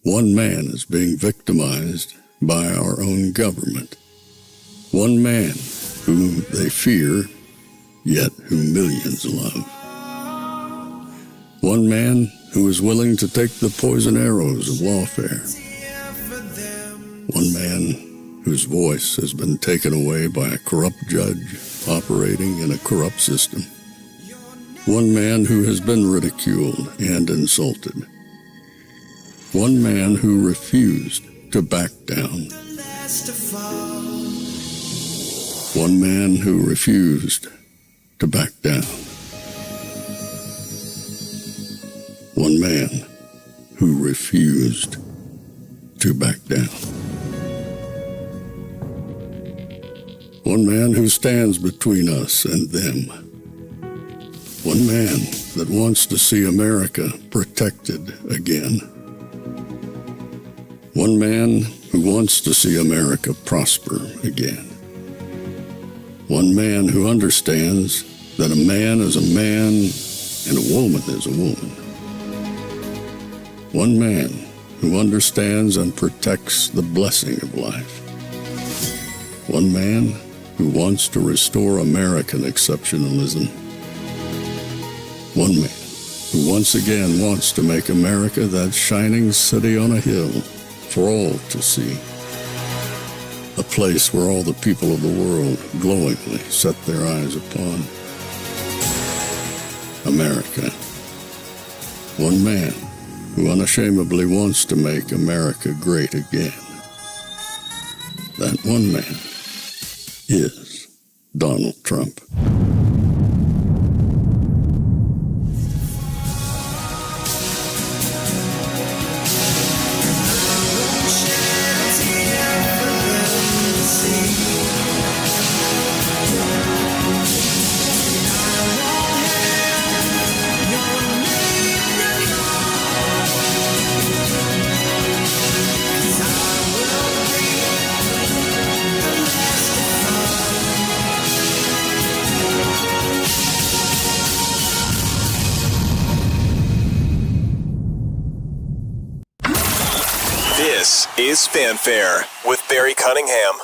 One man is being victimized by our own government. One man whom they fear, yet whom millions love. One man who is willing to take the poison arrows of lawfare. One man whose voice has been taken away by a corrupt judge operating in a corrupt system. One man who has been ridiculed and insulted. One man who refused to back down. One man who refused to back down. One man who refused to back down. One man who stands between us and them. One man that wants to see America protected again. One man who wants to see America prosper again. One man who understands that a man is a man and a woman is a woman. One man who understands and protects the blessing of life. One man who wants to restore American exceptionalism. One man who once again wants to make America that shining city on a hill for all to see. A place where all the people of the world glowingly set their eyes upon. America. One man who unashamedly wants to make America great again. That one man is Donald Trump. This is Fanfare with Barry Cunningham.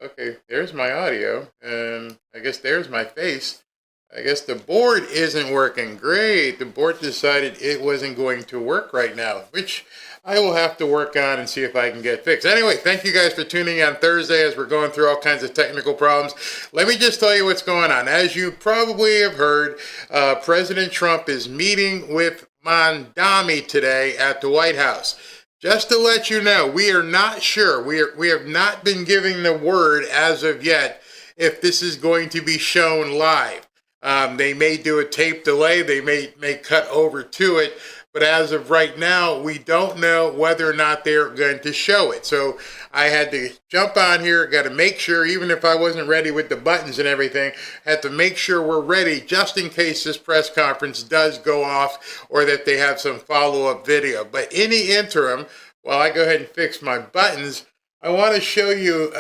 Okay, there's my audio, and I guess there's my face. I guess the board isn't working. Great. The board decided it wasn't going to work right now, which I will have to work on and see if I can get fixed. Anyway, thank you guys for tuning in on Thursday as we're going through all kinds of technical problems. Let me just tell you what's going on. As you probably have heard, President Trump is meeting with Mamdani today at the White House. Just to let you know, we are not sure. We have not been giving the word as of yet if this is going to be shown live. They may do a tape delay. They may cut over to it. But as of right now, we don't know whether or not they're going to show it. So I had to jump on here, got to make sure, even if I wasn't ready with the buttons and everything, had to make sure we're ready just in case this press conference does go off or that they have some follow-up video. But in the interim, while I go ahead and fix my buttons, I want to show you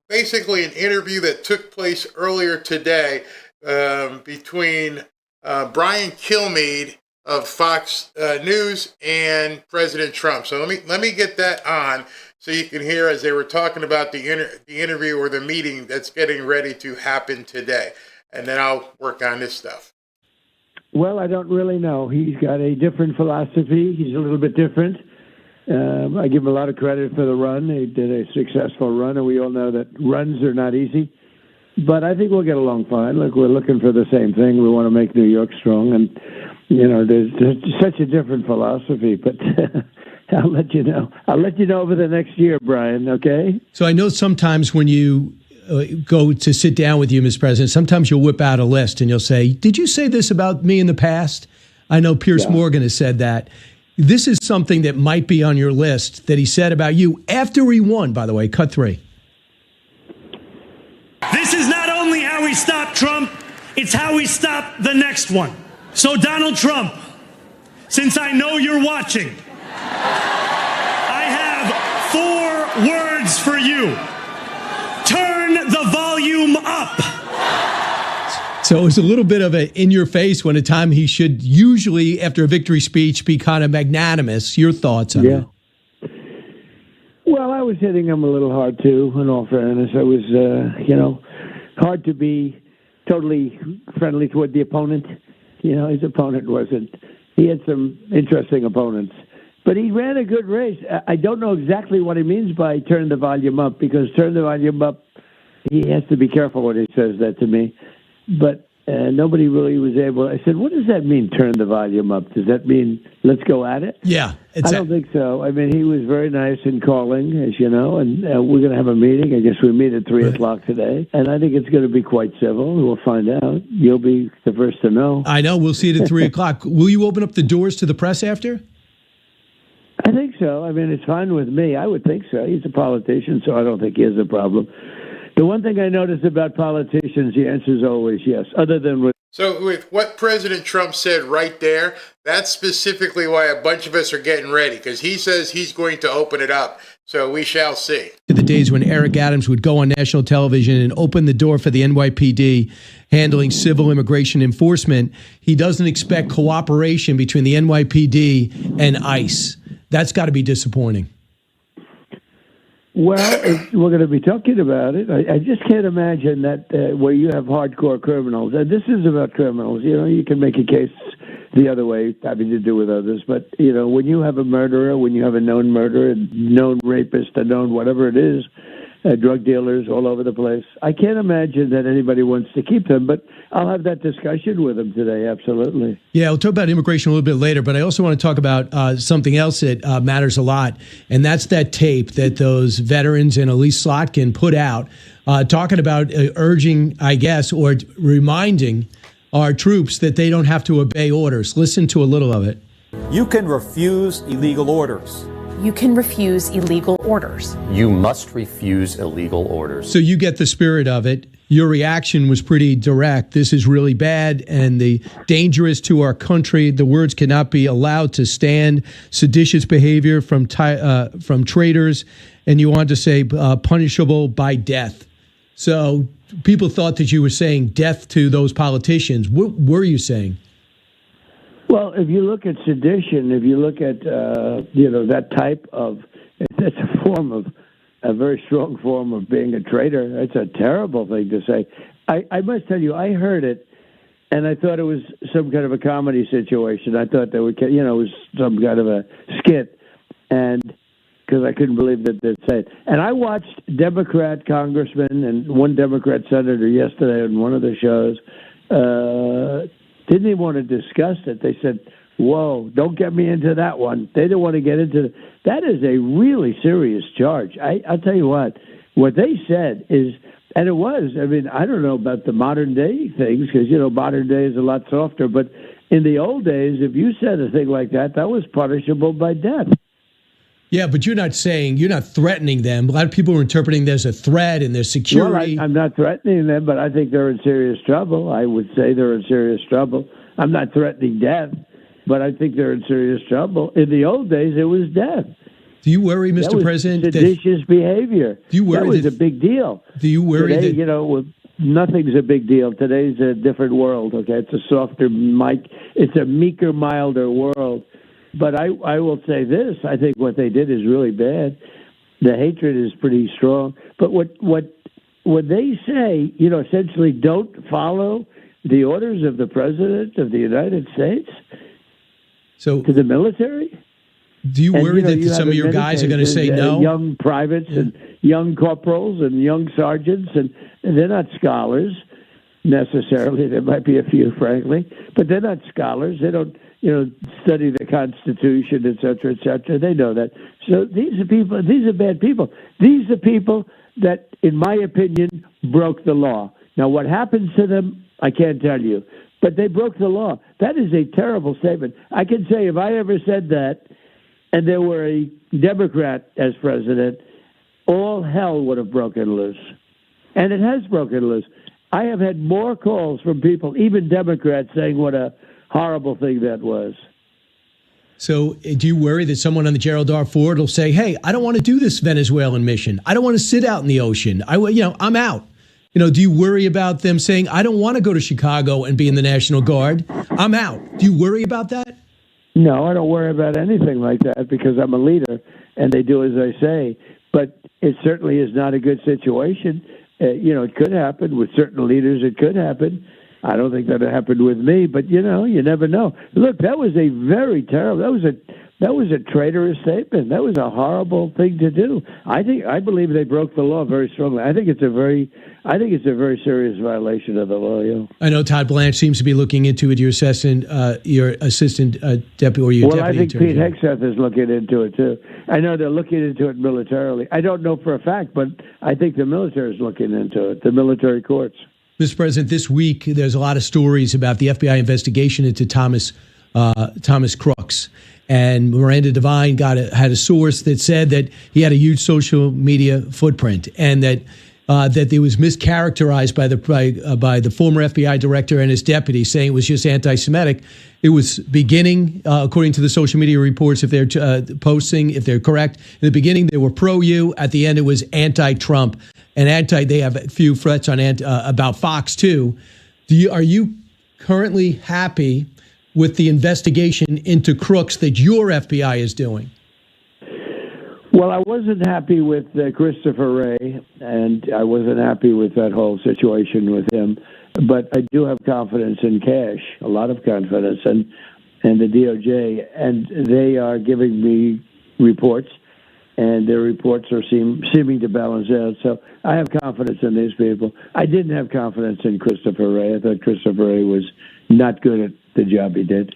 basically an interview that took place earlier today between Brian Kilmeade of Fox News and President Trump. So let me get that on so you can hear as they were talking about the interview or the meeting that's getting ready to happen today. And then I'll work on this stuff. Well, I don't really know. He's got a different philosophy. He's a little bit different. I give him a lot of credit for the run. He did a successful run, and we all know that runs are not easy. But I think we'll get along fine. Look, we're looking for the same thing. We want to make New York strong. And, you know, there's such a different philosophy. But I'll let you know. I'll let you know over the next year, Brian, okay? So I know sometimes when you go to sit down with you, Mr. President, sometimes you'll whip out a list and you'll say, did you say this about me in the past? I know Piers Morgan has said that. This is something that might be on your list that he said about you after he won, by the way. Cut 3. This is not only how we stop Trump, it's how we stop the next one. So, Donald Trump, since I know you're watching, I have 4 words for you. Turn the volume up. So it was a little bit of a in your face when a time he should usually, after a victory speech, be kind of magnanimous. Your thoughts on that? Well, I was hitting him a little hard, too, in all fairness. I was, hard to be totally friendly toward the opponent. His opponent wasn't. He had some interesting opponents. But he ran a good race. I don't know exactly what he means by turn the volume up, because turn the volume up, he has to be careful when he says that to me. But nobody really was able. I said, what does that mean, turn the volume up? Does that mean let's go at it? Yeah. I don't think so. I mean, he was very nice in calling, as you know, and we're going to have a meeting. I guess we meet at 3 o'clock today, and I think it's going to be quite civil. We'll find out. You'll be the first to know. I know. We'll see it at 3 o'clock. Will you open up the doors to the press after? I think so. I mean, it's fine with me. I would think so. He's a politician, so I don't think he has a problem. The one thing I notice about politicians, the answer is always yes, other than with... So with what President Trump said right there, that's specifically why a bunch of us are getting ready, because he says he's going to open it up. So we shall see. The days when Eric Adams would go on national television and open the door for the NYPD handling civil immigration enforcement, he doesn't expect cooperation between the NYPD and ICE. That's got to be disappointing. Well, we're going to be talking about it. I just can't imagine that where you have hardcore criminals. This is about criminals. You can make a case the other way, having to do with others. But, when you have a murderer, when you have a known murderer, a known rapist, a known whatever it is, drug dealers all over the place, I can't imagine that anybody wants to keep them. But I'll have that discussion with them today, absolutely. Yeah, we'll talk about immigration a little bit later, but I also want to talk about something else that matters a lot, and that's that tape that those veterans and Elise Slotkin put out talking about urging, I guess, or reminding our troops that they don't have to obey orders. Listen to a little of it. You can refuse illegal orders. You can refuse illegal orders. You must refuse illegal orders. So you get the spirit of it. Your reaction was pretty direct. This is really bad and dangerous to our country. The words cannot be allowed to stand. Seditious behavior from traitors, and you wanted to say punishable by death. So people thought that you were saying death to those politicians. What were you saying? Well, if you look at sedition, if you look at that type of, it's a very strong form of being a traitor. It's a terrible thing to say. I must tell you, I heard it, and I thought it was some kind of a comedy situation. I thought it was some kind of a skit, and because I couldn't believe that they'd say it. And I watched Democrat congressmen and one Democrat senator yesterday on one of the shows. Didn't even want to discuss it. They said, whoa, don't get me into that one. They didn't want to get into it. That is a really serious charge. I'll tell you what they said is, and it was, I mean, I don't know about the modern day things, because, modern day is a lot softer, but in the old days, if you said a thing like that, that was punishable by death. Yeah, but you're not threatening them. A lot of people are interpreting there's a threat and there's security. Well, I'm not threatening them, but I think they're in serious trouble. I would say they're in serious trouble. I'm not threatening death, but I think they're in serious trouble. In the old days, it was death. Do you worry, Mr. President? Seditious behavior. Do you worry that was a big deal. Do you worry today, that nothing's a big deal. Today's a different world. Okay, it's a softer, it's a meeker, milder world. But I will say this: I think what they did is really bad. The hatred is pretty strong. But what they say, essentially, don't follow the orders of the President of the United States. So to the military. Do you worry that some of your guys are going to say no? Young privates and young corporals and young sergeants, and they're not scholars necessarily. There might be a few, frankly, but they're not scholars. They don't, study the Constitution, et cetera, et cetera. They know that. So these are people. These are bad people. These are people that, in my opinion, broke the law. Now, what happens to them, I can't tell you, but they broke the law. That is a terrible statement. I can say if I ever said that, and there were a Democrat as president, all hell would have broken loose. And it has broken loose. I have had more calls from people, even Democrats, saying what a horrible thing that was. So do you worry that someone on the Gerald R. Ford will say, hey, I don't want to do this Venezuelan mission. I don't want to sit out in the ocean. I'm out. Do you worry about them saying, I don't want to go to Chicago and be in the National Guard. I'm out. Do you worry about that? No, I don't worry about anything like that because I'm a leader and they do as I say. But it certainly is not a good situation. It could happen with certain leaders. It could happen. I don't think that happened with me, but you never know. Look, that was a very terrible. That was a traitorous statement. That was a horrible thing to do. I believe they broke the law very strongly. I think it's a very serious violation of the law. Yeah. I know Todd Blanche seems to be looking into it. Your assistant deputy, or your deputy. Well, I think attorney. Pete Hegseth is looking into it too. I know they're looking into it militarily. I don't know for a fact, but I think the military is looking into it. The military courts. Mr. President, this week there's a lot of stories about the FBI investigation into Thomas Crooks. And Miranda Devine had a source that said that he had a huge social media footprint, and that it was mischaracterized by the former FBI director and his deputy, saying it was just anti-Semitic. It was beginning, according to the social media reports, if they're posting, if they're correct, in the beginning they were pro-you. At the end, it was anti-Trump and They have a few threats on about Fox too. Are you currently happy with the investigation into crooks that your FBI is doing? Well, I wasn't happy with Christopher Wray, and I wasn't happy with that whole situation with him. But I do have confidence in Cash, a lot of confidence, and the DOJ, and they are giving me reports, and their reports are seeming to balance out. So I have confidence in these people. I didn't have confidence in Christopher Wray. I thought Christopher Wray was not good at the job he did.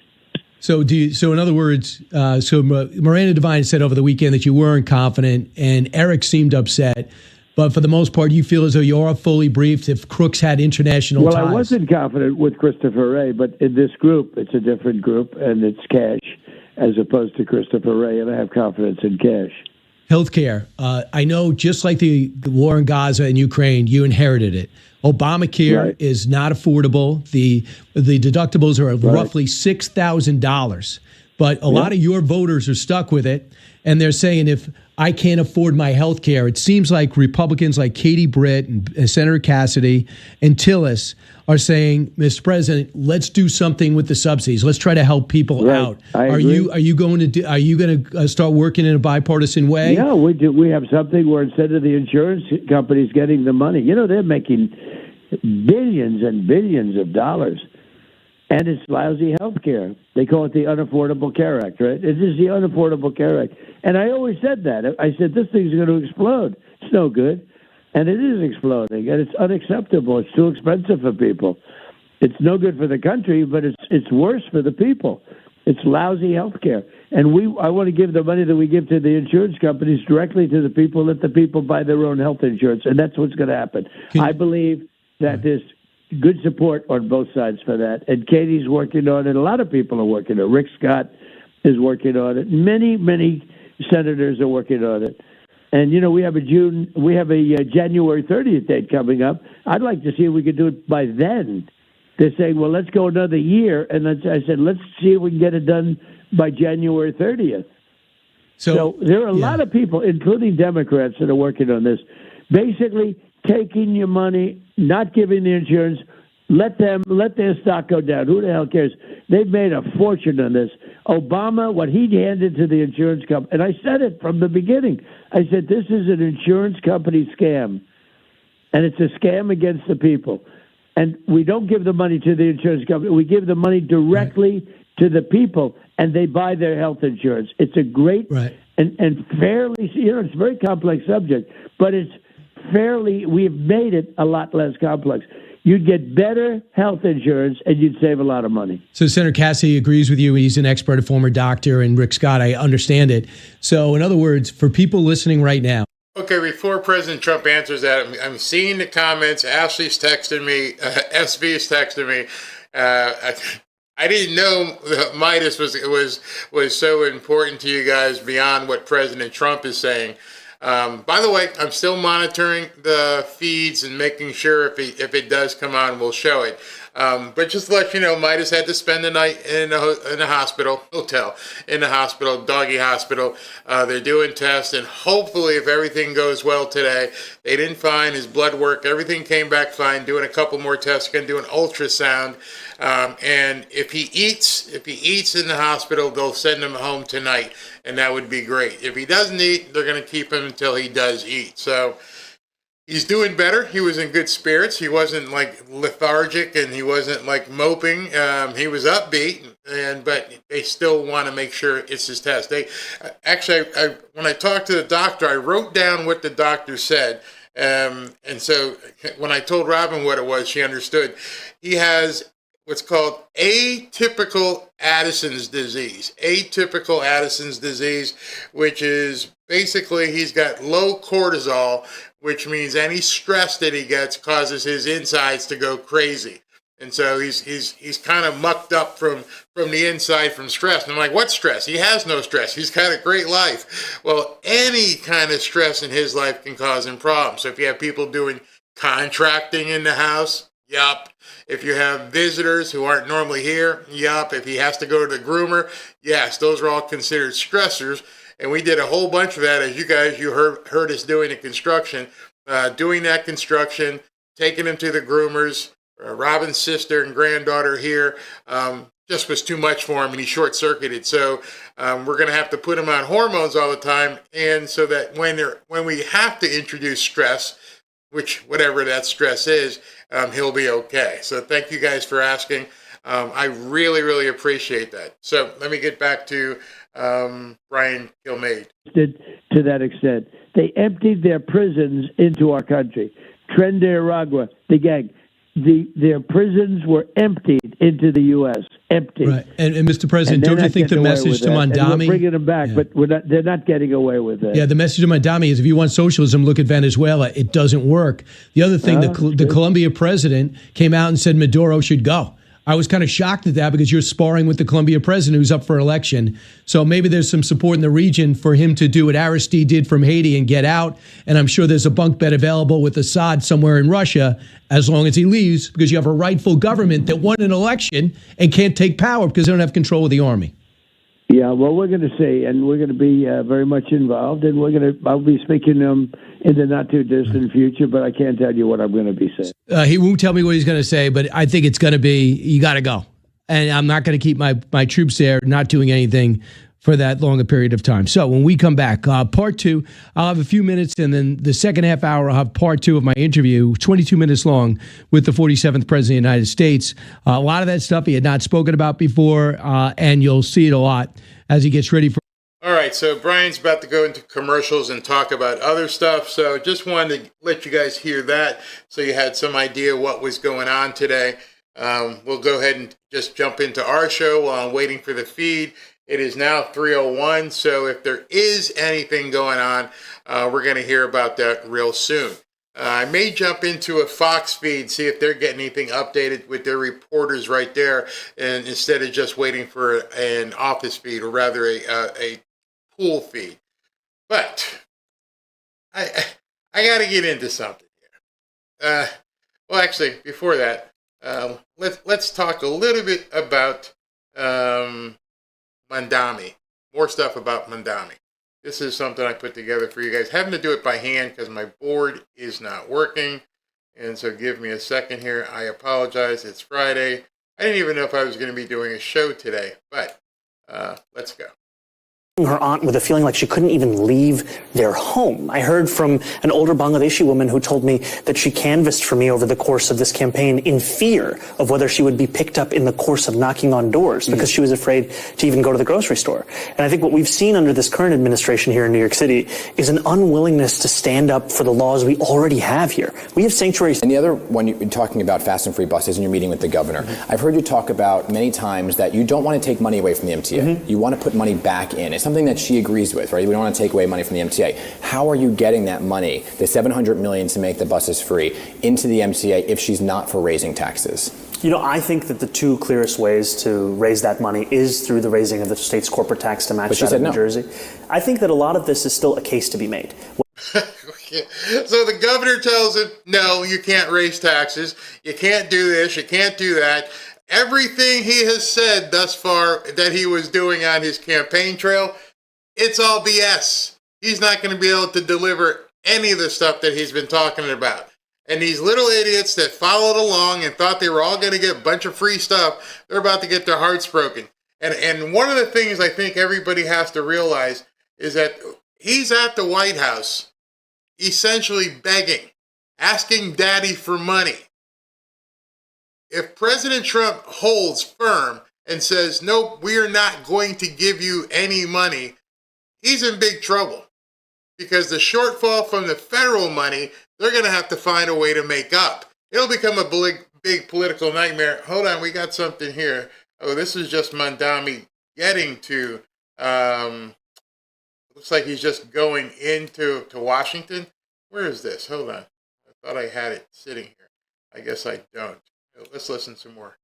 So in other words, Miranda Devine said over the weekend that you weren't confident, and Eric seemed upset. But for the most part, you feel as though you're fully briefed if Crooks had international ties. Well, I wasn't confident with Christopher Wray, but in this group, it's a different group, and it's Cash as opposed to Christopher Wray, and I have confidence in Cash. Healthcare. I know, just like the war in Gaza and Ukraine, you inherited it. Obamacare is not affordable. The deductibles are roughly $6,000, but a lot of your voters are stuck with it, and they're saying, if I can't afford my health care, it seems like Republicans like Katie Britt and Senator Cassidy and Tillis are saying, Mr. President, let's do something with the subsidies. Let's try to help people out. Are you going to start working in a bipartisan way? Yeah, we do. We have something where instead of the insurance companies getting the money, they're making billions and billions of dollars, and it's lousy health care. They call it the Unaffordable Care Act, right? It is the Unaffordable Care Act. And I always said that. I said, this thing's going to explode. It's no good. And it is exploding, and it's unacceptable. It's too expensive for people. It's no good for the country, but it's worse for the people. It's lousy health care. And I want to give the money that we give to the insurance companies directly to the people, let the people buy their own health insurance, and that's what's going to happen. I believe that there's good support on both sides for that. And Katie's working on it. A lot of people are working on it. Rick Scott is working on it. Many, many senators are working on it. And, we have a January 30th date coming up. I'd like to see if we could do it by then. They're saying, well, let's go another year. And I said, let's see if we can get it done by January 30th. So there are a lot of people, including Democrats, that are working on this. Basically, taking your money, not giving the insurance, let their stock go down. Who the hell cares? They've made a fortune on this. Obama, what he handed to the insurance company, and I said it from the beginning. I said, this is an insurance company scam, and it's a scam against the people. And we don't give the money to the insurance company. We give the money directly to the people, and they buy their health insurance. It's a great and fairly, it's a very complex subject, but it's we've made it a lot less complex. You'd get better health insurance, and you'd save a lot of money. So Senator Cassidy agrees with you. He's an expert, a former doctor, and Rick Scott, I understand it. So in other words, for people listening right now. Okay, before President Trump answers that, I'm seeing the comments. Ashley's texting me. SV's texting me. I didn't know Midas was so important to you guys beyond what President Trump is saying. By the way, I'm still monitoring the feeds and making sure if it does come on, we'll show it. But just to let you know, Midas had to spend the night in the hospital, doggy hospital. They're doing tests, and hopefully, if everything goes well today, they didn't find his blood work. Everything came back fine. Doing a couple more tests, going to do an ultrasound. And if he eats in the hospital, they'll send him home tonight, and that would be great. If he doesn't eat, they're going to keep him until he does eat. So he's doing better. He was in good spirits. He wasn't like lethargic, and he wasn't like moping. He was upbeat, but they still want to make sure it's his test. They actually, when I talked to the doctor, I wrote down what the doctor said. And so when I told Robin what it was, she understood. He has what's called atypical Addison's disease. Atypical Addison's disease, which is basically he's got low cortisol, which means any stress that he gets causes his insides to go crazy. And so he's kind of mucked up from the inside from stress. And I'm like, what stress? He has no stress. He's got a great life. Well, any kind of stress in his life can cause him problems. So if you have people doing contracting in the house, yup. If you have visitors who aren't normally here, yup. If he has to go to the groomer, yes, those are all considered stressors. And we did a whole bunch of that, as you heard us doing the construction, doing that construction, taking him to the groomers. Robin's sister and granddaughter here just was too much for him, and he short-circuited. So we're going to have to put him on hormones all the time, and so that when we have to introduce stress, whatever that stress is, he'll be okay. So thank you guys for asking. I really, really appreciate that. So let me get back to Brian Kilmeade. To that extent, they emptied their prisons into our country. Tren de Aragua, the gang. Their prisons were emptied into the U.S. Emptied. Right. And Mr. President, don't you think the message to Mamdani? We're bringing them back, but they're not getting away with it. Yeah, the message to Mamdani is if you want socialism, look at Venezuela. It doesn't work. The other thing, the Colombia president came out and said Maduro should go. I was kind of shocked at that because you're sparring with the Colombia president who's up for election. So maybe there's some support in the region for him to do what Aristide did from Haiti and get out. And I'm sure there's a bunk bed available with Assad somewhere in Russia as long as he leaves, because you have a rightful government that won an election and can't take power because they don't have control of the army. Yeah, well, we're going to see, and we're going to be very much involved, and I'll be speaking in the not-too-distant future, but I can't tell you what I'm going to be saying. He won't tell me what he's going to say, but I think it's going to be, you got to go. And I'm not going to keep my troops there not doing anything for that long a period of time. So when we come back, part two, I'll have a few minutes, and then the second half hour, I'll have part two of my interview, 22 minutes long, with the 47th President of the United States. A lot of that stuff he had not spoken about before, and you'll see it a lot as he gets ready for. All right, so Brian's about to go into commercials and talk about other stuff. So just wanted to let you guys hear that so you had some idea what was going on today. We'll go ahead and just jump into our show while I'm waiting for the feed. It is now 3:01, so if there is anything going on, we're going to hear about that real soon. I may jump into a Fox feed, see if they're getting anything updated with their reporters right there, and instead of just waiting for an office feed, or rather a pool feed. But I got to get into something here. Well, actually, before that, let's talk a little bit about Mamdani. More stuff about Mamdani. This is something I put together for you guys. Having to do it by hand because my board is not working. And so give me a second here. I apologize. It's Friday. I didn't even know if I was going to be doing a show today, but let's go. Her aunt with a feeling like she couldn't even leave their home. I heard from an older Bangladeshi woman who told me that she canvassed for me over the course of this campaign in fear of whether she would be picked up in the course of knocking on doors because she was afraid to even go to the grocery store. And I think what we've seen under this current administration here in New York City is an unwillingness to stand up for the laws we already have here. We have sanctuaries. And the other one, you're talking about fast and free buses and you're meeting with the governor. I've heard you talk about many times that you don't want to take money away from the MTA. You want to put money back in. It's something that she agrees with, right? We don't want to take away money from the MTA. How are you getting that money, the $700 million to make the buses free, into the MTA if she's not for raising taxes? You know, I think that the two clearest ways to raise that money is through the raising of the state's corporate tax to match that of New Jersey. I think that a lot of this is still a case to be made. So the governor tells him, no, you can't raise taxes. You can't do this. You can't do that. Everything he has said thus far that he was doing on his campaign trail, it's all BS. He's not going to be able to deliver any of the stuff that he's been talking about. And these little idiots that followed along and thought they were all going to get a bunch of free stuff, they're about to get their hearts broken. And one of the things I think everybody has to realize is that he's at the White House essentially begging, asking daddy for money. If President Trump holds firm and says, nope, we are not going to give you any money, he's in big trouble. Because the shortfall from the federal money, they're going to have to find a way to make up. It'll become a big political nightmare. Hold on, we got something here. Oh, this is just Mamdani getting to, looks like he's just going into Washington. Where is this? Hold on. I thought I had it sitting here. I guess I don't. Let's listen some more.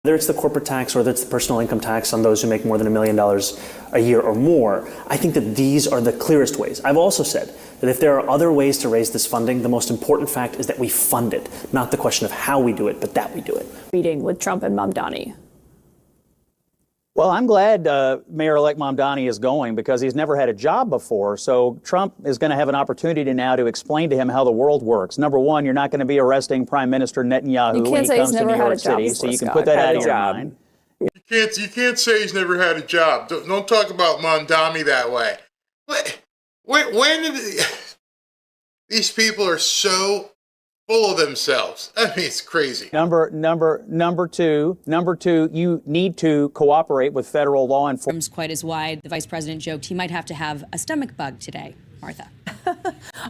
Whether it's the corporate tax or whether it's the personal income tax on those who make more than $1 million a year or more, I think that these are the clearest ways. I've also said that if there are other ways to raise this funding, the most important fact is that we fund it, not the question of how we do it, but that we do it. Meeting with Trump and Mamdani. Well, I'm glad Mayor-elect Mamdani is going because he's never had a job before. So Trump is going to have an opportunity now to explain to him how the world works. Number one, you're not going to be arresting Prime Minister Netanyahu when he comes to New York City. So you can put that out of your mind. You can't say he's never had a job. Don't talk about Mamdani that way. When did these people are so full of themselves? I mean, it's crazy. Number two, you need to cooperate with federal law enforcement. Quite as wide. The vice president joked he might have to have a stomach bug today. Martha.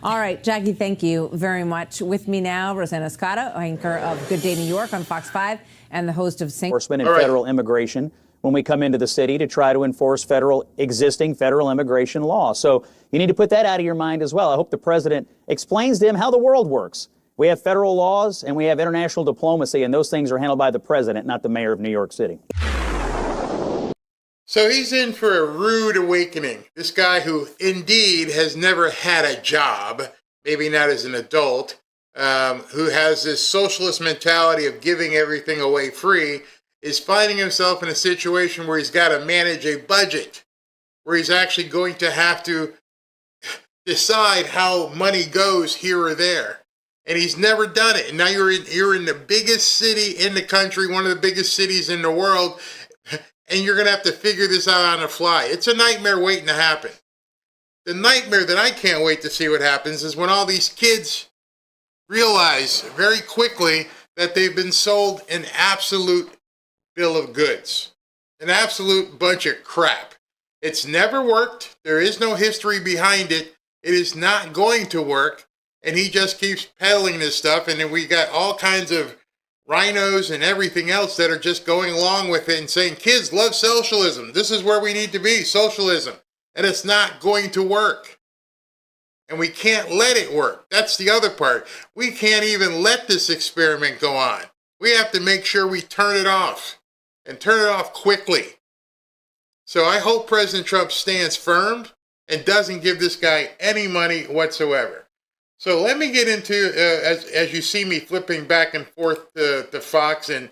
All right, Jackie, thank you very much. With me now, Rosanna Scotto, anchor of Good Day New York on Fox 5 and the host of Enforcement and federal immigration when we come into the city to try to enforce existing federal immigration law. So you need to put that out of your mind as well. I hope the president explains to him how the world works. We have federal laws and we have international diplomacy, and those things are handled by the president, not the mayor of New York City. So he's in for a rude awakening. This guy who indeed has never had a job, maybe not as an adult, who has this socialist mentality of giving everything away free, is finding himself in a situation where he's got to manage a budget, where he's actually going to have to decide how money goes here or there. And he's never done it. And now you're in the biggest city in the country, one of the biggest cities in the world, and you're going to have to figure this out on the fly. It's a nightmare waiting to happen. The nightmare that I can't wait to see what happens is when all these kids realize very quickly that they've been sold an absolute bill of goods, an absolute bunch of crap. It's never worked. There is no history behind it. It is not going to work. And he just keeps peddling this stuff. And then we got all kinds of rhinos and everything else that are just going along with it and saying, kids love socialism. This is where we need to be, socialism. And it's not going to work. And we can't let it work. That's the other part. We can't even let this experiment go on. We have to make sure we turn it off and turn it off quickly. So I hope President Trump stands firm and doesn't give this guy any money whatsoever. So let me get into, as you see me flipping back and forth to Fox, and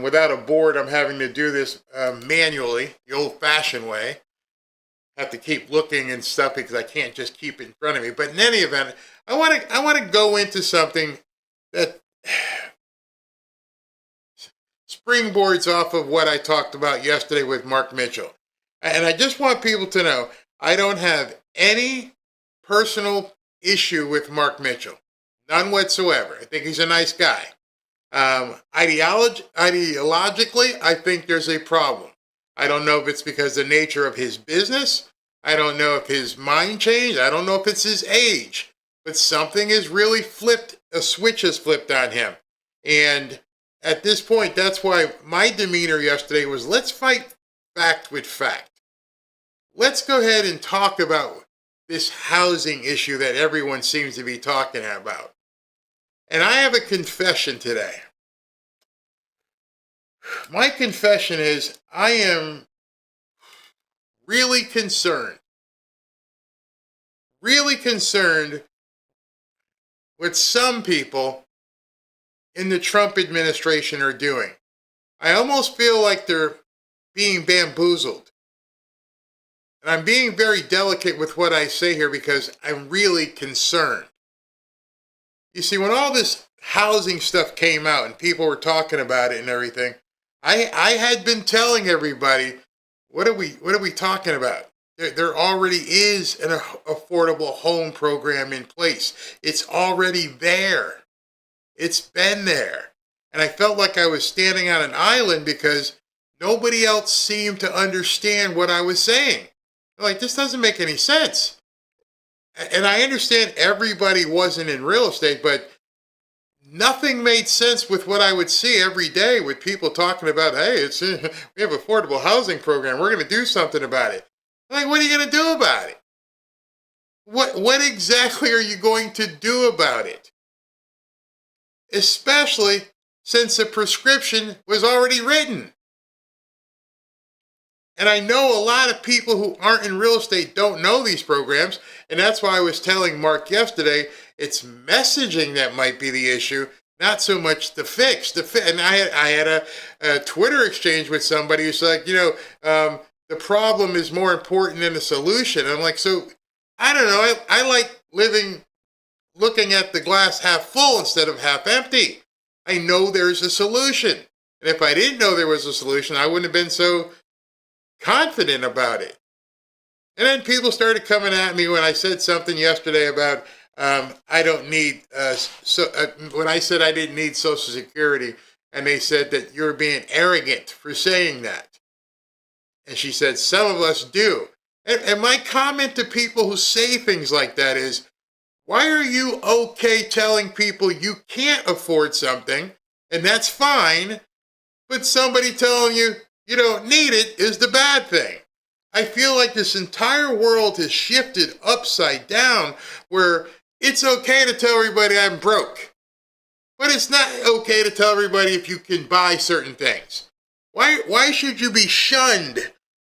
without a board, I'm having to do this manually, the old-fashioned way. I have to keep looking and stuff because I can't just keep it in front of me. But in any event, I want to go into something that springboards off of what I talked about yesterday with Mark Mitchell. And I just want people to know, I don't have any personal issue with Mark Mitchell. None whatsoever. I think he's a nice guy. Ideologically, I think there's a problem. I don't know if it's because of the nature of his business. I don't know if his mind changed. I don't know if it's his age. But something is really flipped. A switch has flipped on him. And at this point, that's why my demeanor yesterday was, let's fight fact with fact. Let's go ahead and talk about this housing issue that everyone seems to be talking about. And I have a confession today. My confession is I am really concerned really concerned with some people in the Trump administration are doing. I almost feel like they're being bamboozled. And I'm being very delicate with what I say here because I'm really concerned. You see, when all this housing stuff came out and people were talking about it and everything, I had been telling everybody, what are we talking about? There already is an affordable home program in place. It's already there. It's been there. And I felt like I was standing on an island because nobody else seemed to understand what I was saying. Like, this doesn't make any sense. And I understand everybody wasn't in real estate, but nothing made sense with what I would see every day with people talking about, hey, we have an affordable housing program. We're going to do something about it. Like, what are you going to do about it? What exactly are you going to do about it? Especially since the prescription was already written. And I know a lot of people who aren't in real estate don't know these programs, and that's why I was telling Mark yesterday, it's messaging that might be the issue, not so much the fix. And I had a Twitter exchange with somebody who's like, the problem is more important than the solution. I'm like, so, I don't know, I like looking at the glass half full instead of half empty. I know there's a solution. And if I didn't know there was a solution, I wouldn't have been so confident about it. And then people started coming at me when I said something yesterday about I don't need, when I said I didn't need Social Security, and they said that you're being arrogant for saying that. And she said, some of us do. And my comment to people who say things like that is, why are you okay telling people you can't afford something, and that's fine, but somebody telling you you don't need it is the bad thing? I feel like this entire world has shifted upside down where it's okay to tell everybody I'm broke, but it's not okay to tell everybody if you can buy certain things. Why should you be shunned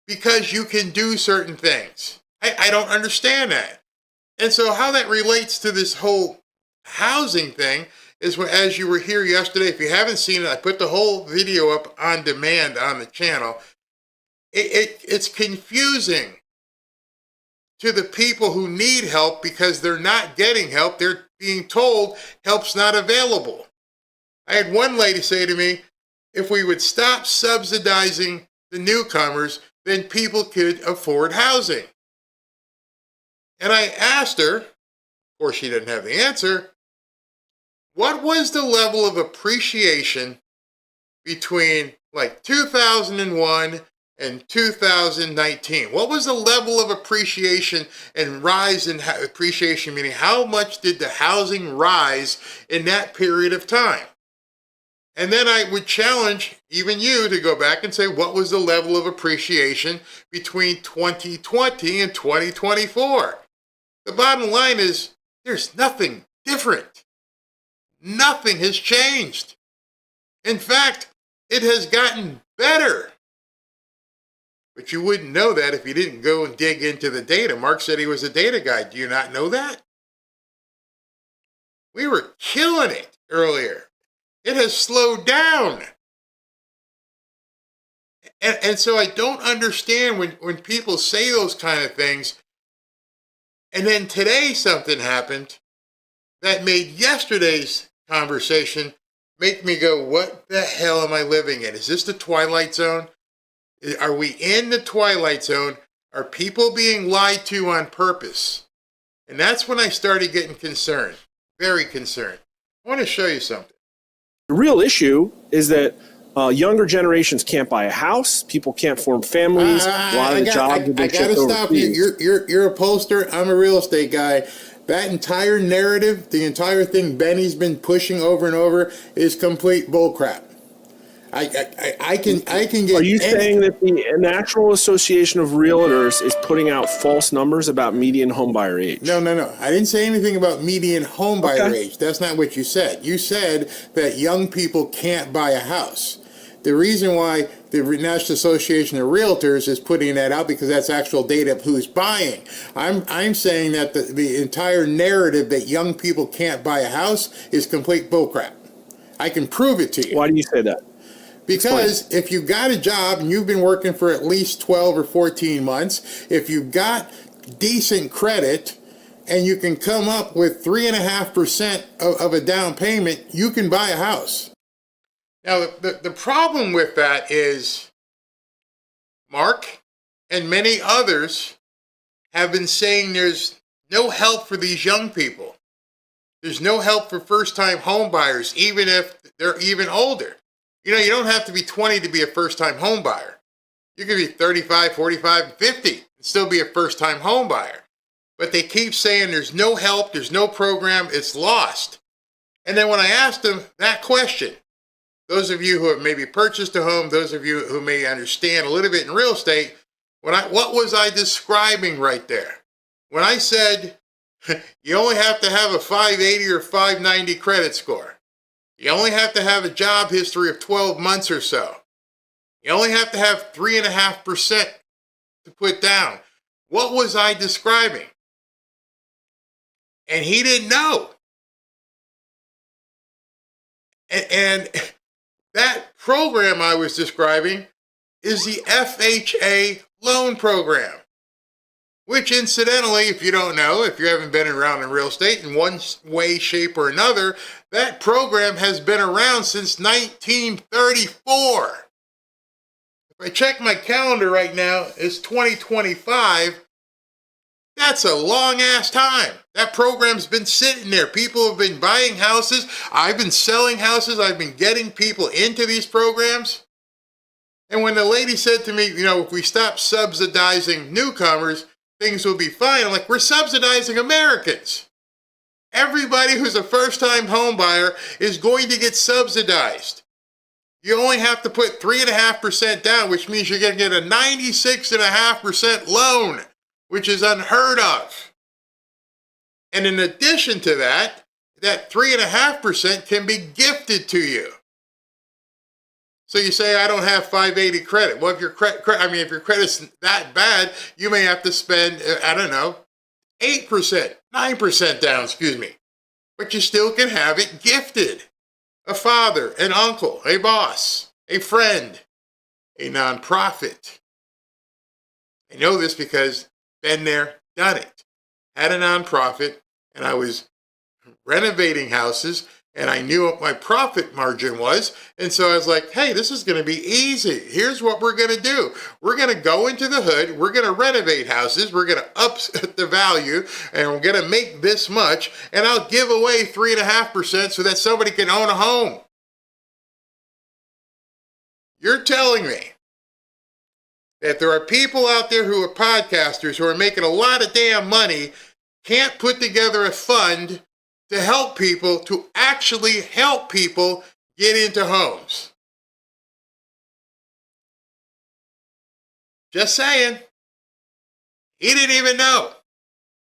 because you can do certain things? I don't understand that. And so how that relates to this whole housing thing is, as you were here yesterday, if you haven't seen it, I put the whole video up on demand on the channel. It's confusing to the people who need help because they're not getting help. They're being told help's not available. I had one lady say to me, if we would stop subsidizing the newcomers, then people could afford housing. And I asked her, of course she didn't have the answer, what was the level of appreciation between like 2001 and 2019? What was the level of appreciation and rise in appreciation, meaning how much did the housing rise in that period of time? And then I would challenge even you to go back and say, what was the level of appreciation between 2020 and 2024? The bottom line is there's nothing different. Nothing has changed. In fact, it has gotten better. But you wouldn't know that if you didn't go and dig into the data. Mark said he was a data guy. Do you not know that? We were killing it earlier. It has slowed down. And so I don't understand when people say those kind of things. And then today something happened that made yesterday's conversation make me go, what the hell am I living in? Is this the Twilight Zone? Are we in the Twilight Zone? Are people being lied to on purpose? And that's when I started getting concerned, very concerned. I want to show you something. The real issue is that younger generations can't buy a house. People can't form families. A lot of the jobs have been shipped overseas. I gotta stop you. You're a pollster. I'm a real estate guy. That entire narrative, the entire thing Benny's been pushing over and over, is complete bullcrap. I can get. Are you saying that the National Association of Realtors is putting out false numbers about median homebuyer age? No. I didn't say anything about median homebuyer age. That's not what you said. You said that young people can't buy a house. The reason why the National Association of Realtors is putting that out, because that's actual data of who's buying. I'm saying that the entire narrative that young people can't buy a house is complete bullcrap. I can prove it to you. Why do you say that? Because if you've got a job and you've been working for at least 12 or 14 months, if you've got decent credit and you can come up with 3.5% of a down payment, you can buy a house. Now, the problem with that is Mark and many others have been saying there's no help for these young people. There's no help for first-time home buyers, even if they're even older. You know, you don't have to be 20 to be a first-time home buyer. You could be 35, 45, 50 and still be a first-time home buyer. But they keep saying there's no help, there's no program, it's lost. And then when I asked them that question, those of you who have maybe purchased a home, those of you who may understand a little bit in real estate, what was I describing right there? When I said you only have to have a 580 or 590 credit score. You only have to have a job history of 12 months or so. You only have to have 3.5% to put down. What was I describing? And he didn't know. And that program I was describing is the FHA loan program, which incidentally, if you don't know, if you haven't been around in real estate in one way, shape, or another, that program has been around since 1934. If I check my calendar right now, it's 2025. That's a long-ass time. That program's been sitting there. People have been buying houses. I've been selling houses. I've been getting people into these programs. And when the lady said to me, you know, if we stop subsidizing newcomers, things will be fine. I'm like, we're subsidizing Americans. Everybody who's a first-time home buyer is going to get subsidized. You only have to put 3.5% down, which means you're going to get a 96.5% loan, which is unheard of. And in addition to that, that 3.5% can be gifted to you. So you say, I don't have 580 credit. Well, if your if your credit's that bad, you may have to spend, 8%, 9% down, But you still can have it gifted. A father, an uncle, a boss, a friend, a nonprofit. I know this because been there, done it. Had a nonprofit, and I was renovating houses, and I knew what my profit margin was. And so I was like, hey, this is going to be easy. Here's what we're going to do. We're going to go into the hood. We're going to renovate houses. We're going to up the value, and we're going to make this much. And I'll give away 3.5% so that somebody can own a home. You're telling me that there are people out there who are podcasters who are making a lot of damn money, can't put together a fund to help people, to actually help people get into homes. Just saying. He didn't even know.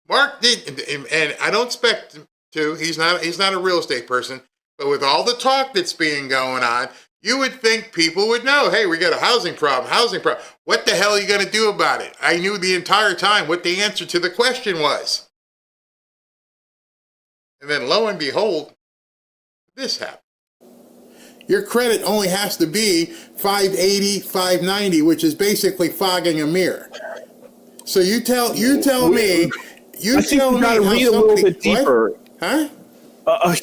Mark didn't, and I don't expect him to. He's not a real estate person. But with all the talk that's being going on, you would think people would know, hey, we got a housing problem. What the hell are you going to do about it? I knew the entire time what the answer to the question was. And then lo and behold, this happened. Your credit only has to be 580, 590, which is basically fogging a mirror. So you tell me, I think you got to read a little bit deeper. What? Huh? A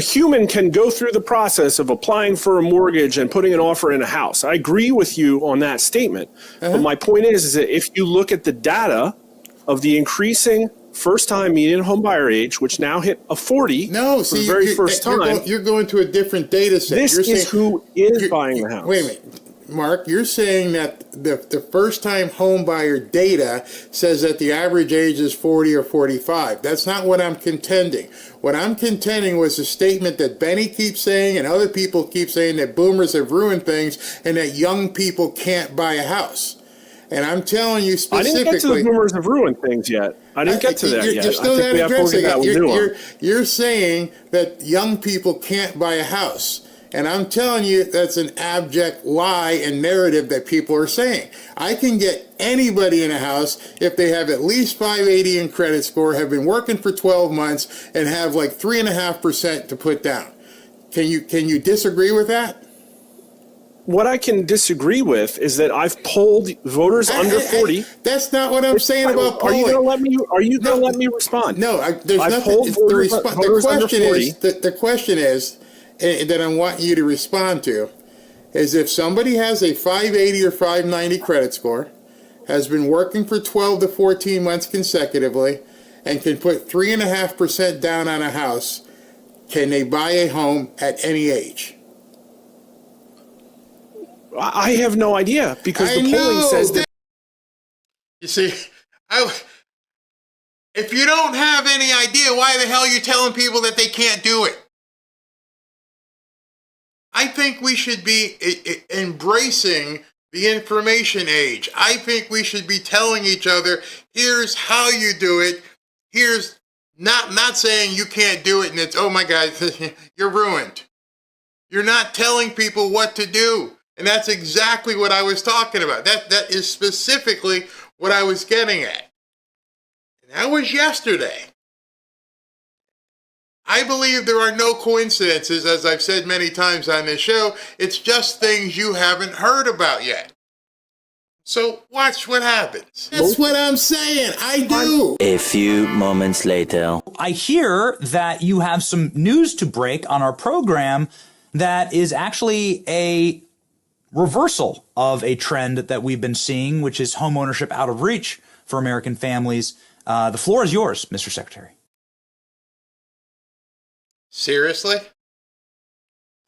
human can go through the process of applying for a mortgage and putting an offer in a house. I agree with you on that statement. But my point is that if you look at the data of the increasing first-time median home buyer age, which now hit a 40 for the very first time. You're going to a different data set. This is who is buying the house. Wait a minute. Mark, you're saying that the first-time home buyer data says that the average age is 40 or 45. That's not what I'm contending. What I'm contending was a statement that Benny keeps saying and other people keep saying that boomers have ruined things and that young people can't buy a house. And I'm telling you specifically... I didn't get to the boomers have ruined things yet. I didn't get to that yet. You're still not addressing it. You're You're saying that young people can't buy a house. And I'm telling you, that's an abject lie and narrative that people are saying. I can get anybody in a house if they have at least 580 in credit score, have been working for 12 months, and have like 3.5% to put down. Can you disagree with that? What I can disagree with is that I've polled voters under 40. That's not what I'm saying about polling. Are you going to let me respond? No, there's I've nothing. polled voters under 40. The question is that I want you to respond to is if somebody has a 580 or 590 credit score, has been working for 12 to 14 months consecutively, and can put 3.5% down on a house, can they buy a home at any age? I have no idea because the polling says that. You see, if you don't have any idea, why the hell are you telling people that they can't do it? I think we should be embracing the information age. I think we should be telling each other, here's how you do it. Here's not saying you can't do it and it's, oh my God, you're ruined. You're not telling people what to do. And that's exactly what I was talking about. That is specifically what I was getting at. And that was yesterday. I believe there are no coincidences, as I've said many times on this show. It's just things you haven't heard about yet. So watch what happens. That's what I'm saying. I do. A few moments later. I hear that you have some news to break on our program that is actually a reversal of a trend that we've been seeing, which is home ownership out of reach for American families. The floor is yours, Mr. Secretary. Seriously?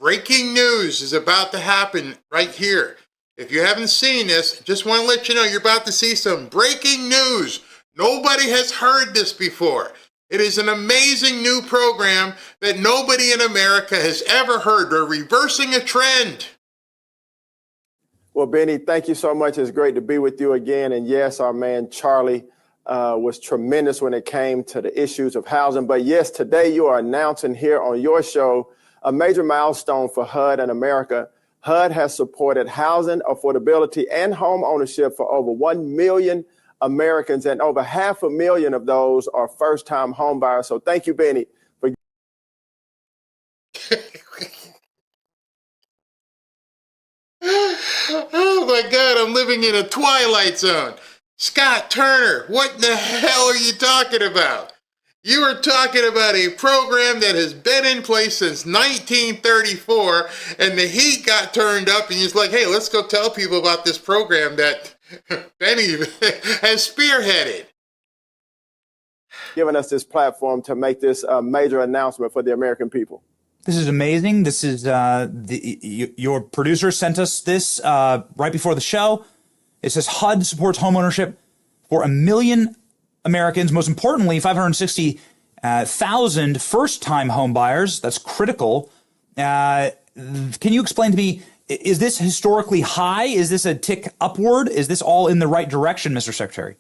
Breaking news is about to happen right here. If you haven't seen this, just want to let you know you're about to see some breaking news. Nobody has heard this before. It is an amazing new program that nobody in America has ever heard. They're reversing a trend. Well, Benny, thank you so much. It's great to be with you again. And yes, our man Charlie was tremendous when it came to the issues of housing. But yes, today you are announcing here on your show a major milestone for HUD and America. HUD has supported housing affordability and home ownership for over 1 million Americans, and over 500,000 of those are first-time home buyers. So thank you, Benny, for Oh my God, I'm living in a twilight zone. Scott Turner, what the hell are you talking about? You are talking about a program that has been in place since 1934, and the heat got turned up, and he's like, hey, let's go tell people about this program that Benny has spearheaded. giving us this platform to make this major announcement for the American people. This is amazing. This is your producer sent us this right before the show. It says HUD supports homeownership for 1 million Americans. Most importantly, 560,000 first-time home buyers. That's critical. Can you explain to me, is this historically high? Is this a tick upward? Is this all in the right direction, Mr. Secretary?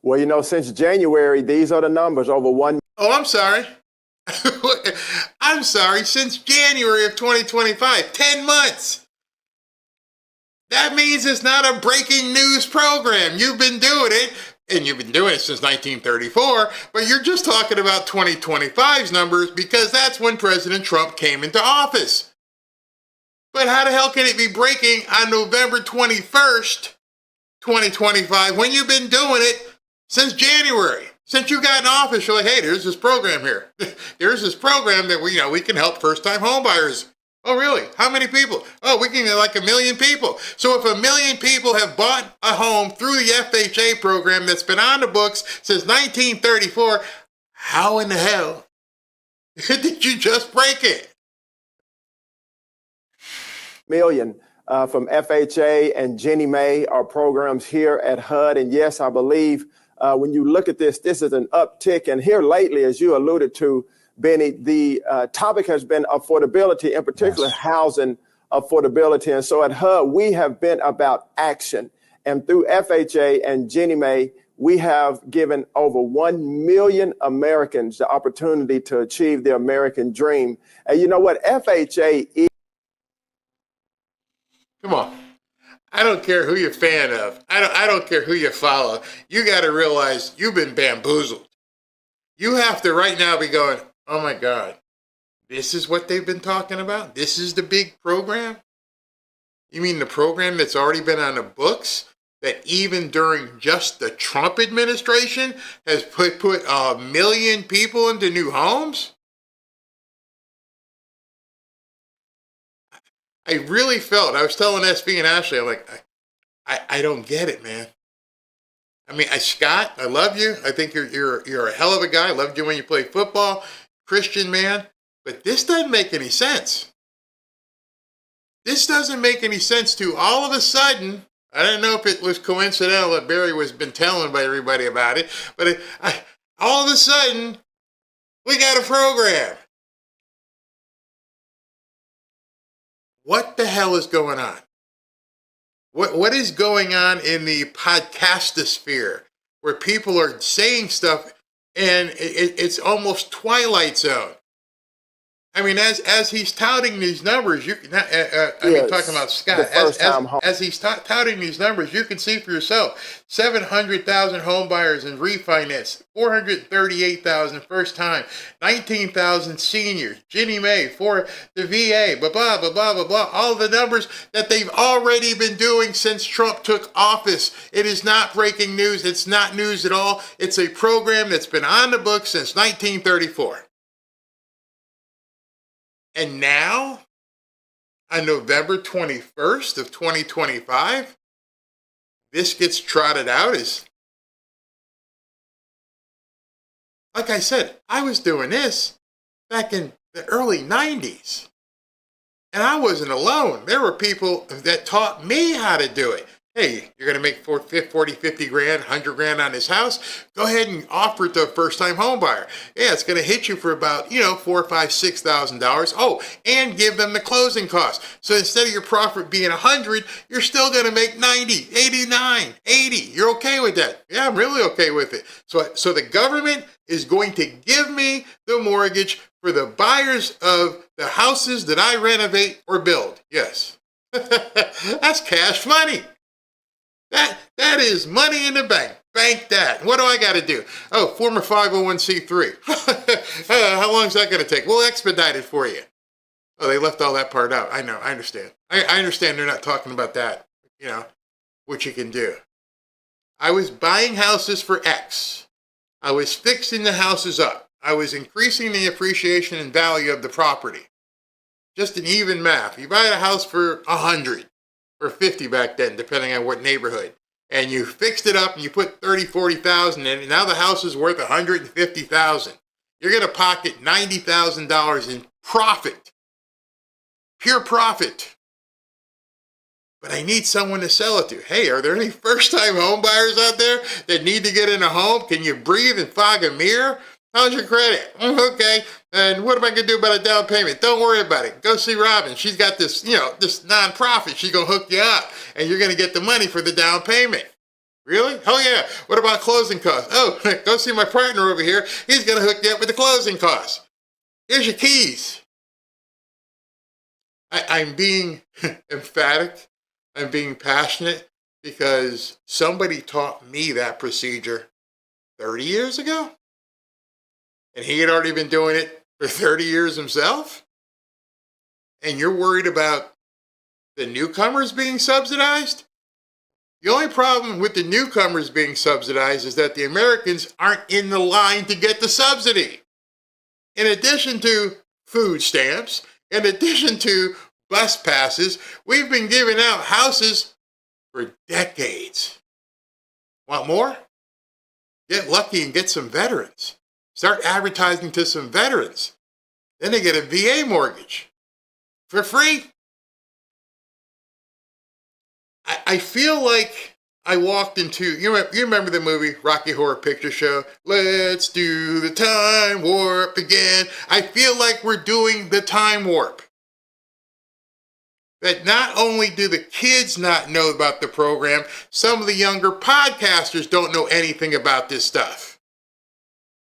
Well, you know, since January, these are the numbers, over 1. Oh, I'm sorry. I'm sorry, since January of 2025, 10 months. That means it's not a breaking news program. You've been doing it, and you've been doing it since 1934, but you're just talking about 2025's numbers because that's when President Trump came into office. But how the hell can it be breaking on November 21st, 2025, when you've been doing it since January? Since you got in office, you're like, hey, there's this program here. There's this program that we can help first-time home buyers. Oh, really? How many people? Oh, we can get like 1 million people. So if 1 million people have bought a home through the FHA program that's been on the books since 1934, how in the hell did you just break it? Million from FHA and Ginnie Mae are programs here at HUD. And yes, I believe when you look at this, this is an uptick. And here lately, as you alluded to, Benny, the topic has been affordability, in particular housing affordability. And so at HUD, we have been about action. And through FHA and Ginnie Mae, we have given over 1 million Americans the opportunity to achieve the American dream. And you know what? FHA is Come on. I don't care who you're a fan of. I don't care who you follow. You got to realize you've been bamboozled. You have to right now be going, oh my God, this is what they've been talking about? This is the big program? You mean the program that's already been on the books? That even during just the Trump administration has put 1 million people into new homes? I really felt, I was telling SB and Ashley, I'm like, I don't get it, man. I mean, Scott, I love you. I think you're a hell of a guy. I loved you when you played football. Christian man. But this doesn't make any sense. This doesn't make any sense to all of a sudden, I don't know if it was coincidental that Barry was been telling by everybody about it, but all of a sudden, we got a program. What the hell is going on? What is going on in the podcastosphere where people are saying stuff and it's almost Twilight Zone? I mean, as he's touting these numbers, talking about Scott, as he's touting these numbers, you can see for yourself, 700,000 home buyers in refinance, 438,000 first time, 19,000 seniors, Ginnie Mae for the VA, blah, blah, blah, blah, blah, blah, all the numbers that they've already been doing since Trump took office. It is not breaking news. It's not news at all. It's a program that's been on the books since 1934. And now, on November 21st of 2025, this gets trotted out as, like I said, I was doing this back in the early 90s. And I wasn't alone. There were people that taught me how to do it. Hey, you're going to make 40, 50 grand, 100 grand on this house? Go ahead and offer it to a first-time home buyer. Yeah, it's going to hit you for about, $4,000, $5,000, $6,000. Oh, and give them the closing costs. So instead of your profit being 100, you're still going to make 90, 89, 80. You're okay with that? Yeah, I'm really okay with it. So the government is going to give me the mortgage for the buyers of the houses that I renovate or build. Yes. That's cash money. That is money in the bank. Bank that. What do I got to do? Oh, form a 501c3. How long is that going to take? We'll expedite it for you. Oh, they left all that part out. I know. I understand. I understand they're not talking about that, what you can do. I was buying houses for X. I was fixing the houses up. I was increasing the appreciation and value of the property. Just an even math. You buy a house for 100. Or 50 back then, depending on what neighborhood. And you fixed it up and you put 30, 40,000 in, and now the house is worth 150,000. You're going to pocket $90,000 in profit. Pure profit. But I need someone to sell it to. Hey, are there any first-time home buyers out there that need to get in a home? Can you breathe and fog a mirror? How's your credit? Okay. And what am I going to do about a down payment? Don't worry about it. Go see Robin. She's got this, this nonprofit. She's going to hook you up, and you're going to get the money for the down payment. Really? Oh, yeah. What about closing costs? Oh, go see my partner over here. He's going to hook you up with the closing costs. Here's your keys. I'm being emphatic. I'm being passionate because somebody taught me that procedure 30 years ago. And he had already been doing it for 30 years himself? And you're worried about the newcomers being subsidized? The only problem with the newcomers being subsidized is that the Americans aren't in the line to get the subsidy. In addition to food stamps, in addition to bus passes, we've been giving out houses for decades. Want more? Get lucky and get some veterans. Start advertising to some veterans. Then they get a VA mortgage for free. I feel like I walked into, you remember the movie Rocky Horror Picture Show? Let's do the time warp again. I feel like we're doing the time warp. That not only do the kids not know about the program, some of the younger podcasters don't know anything about this stuff.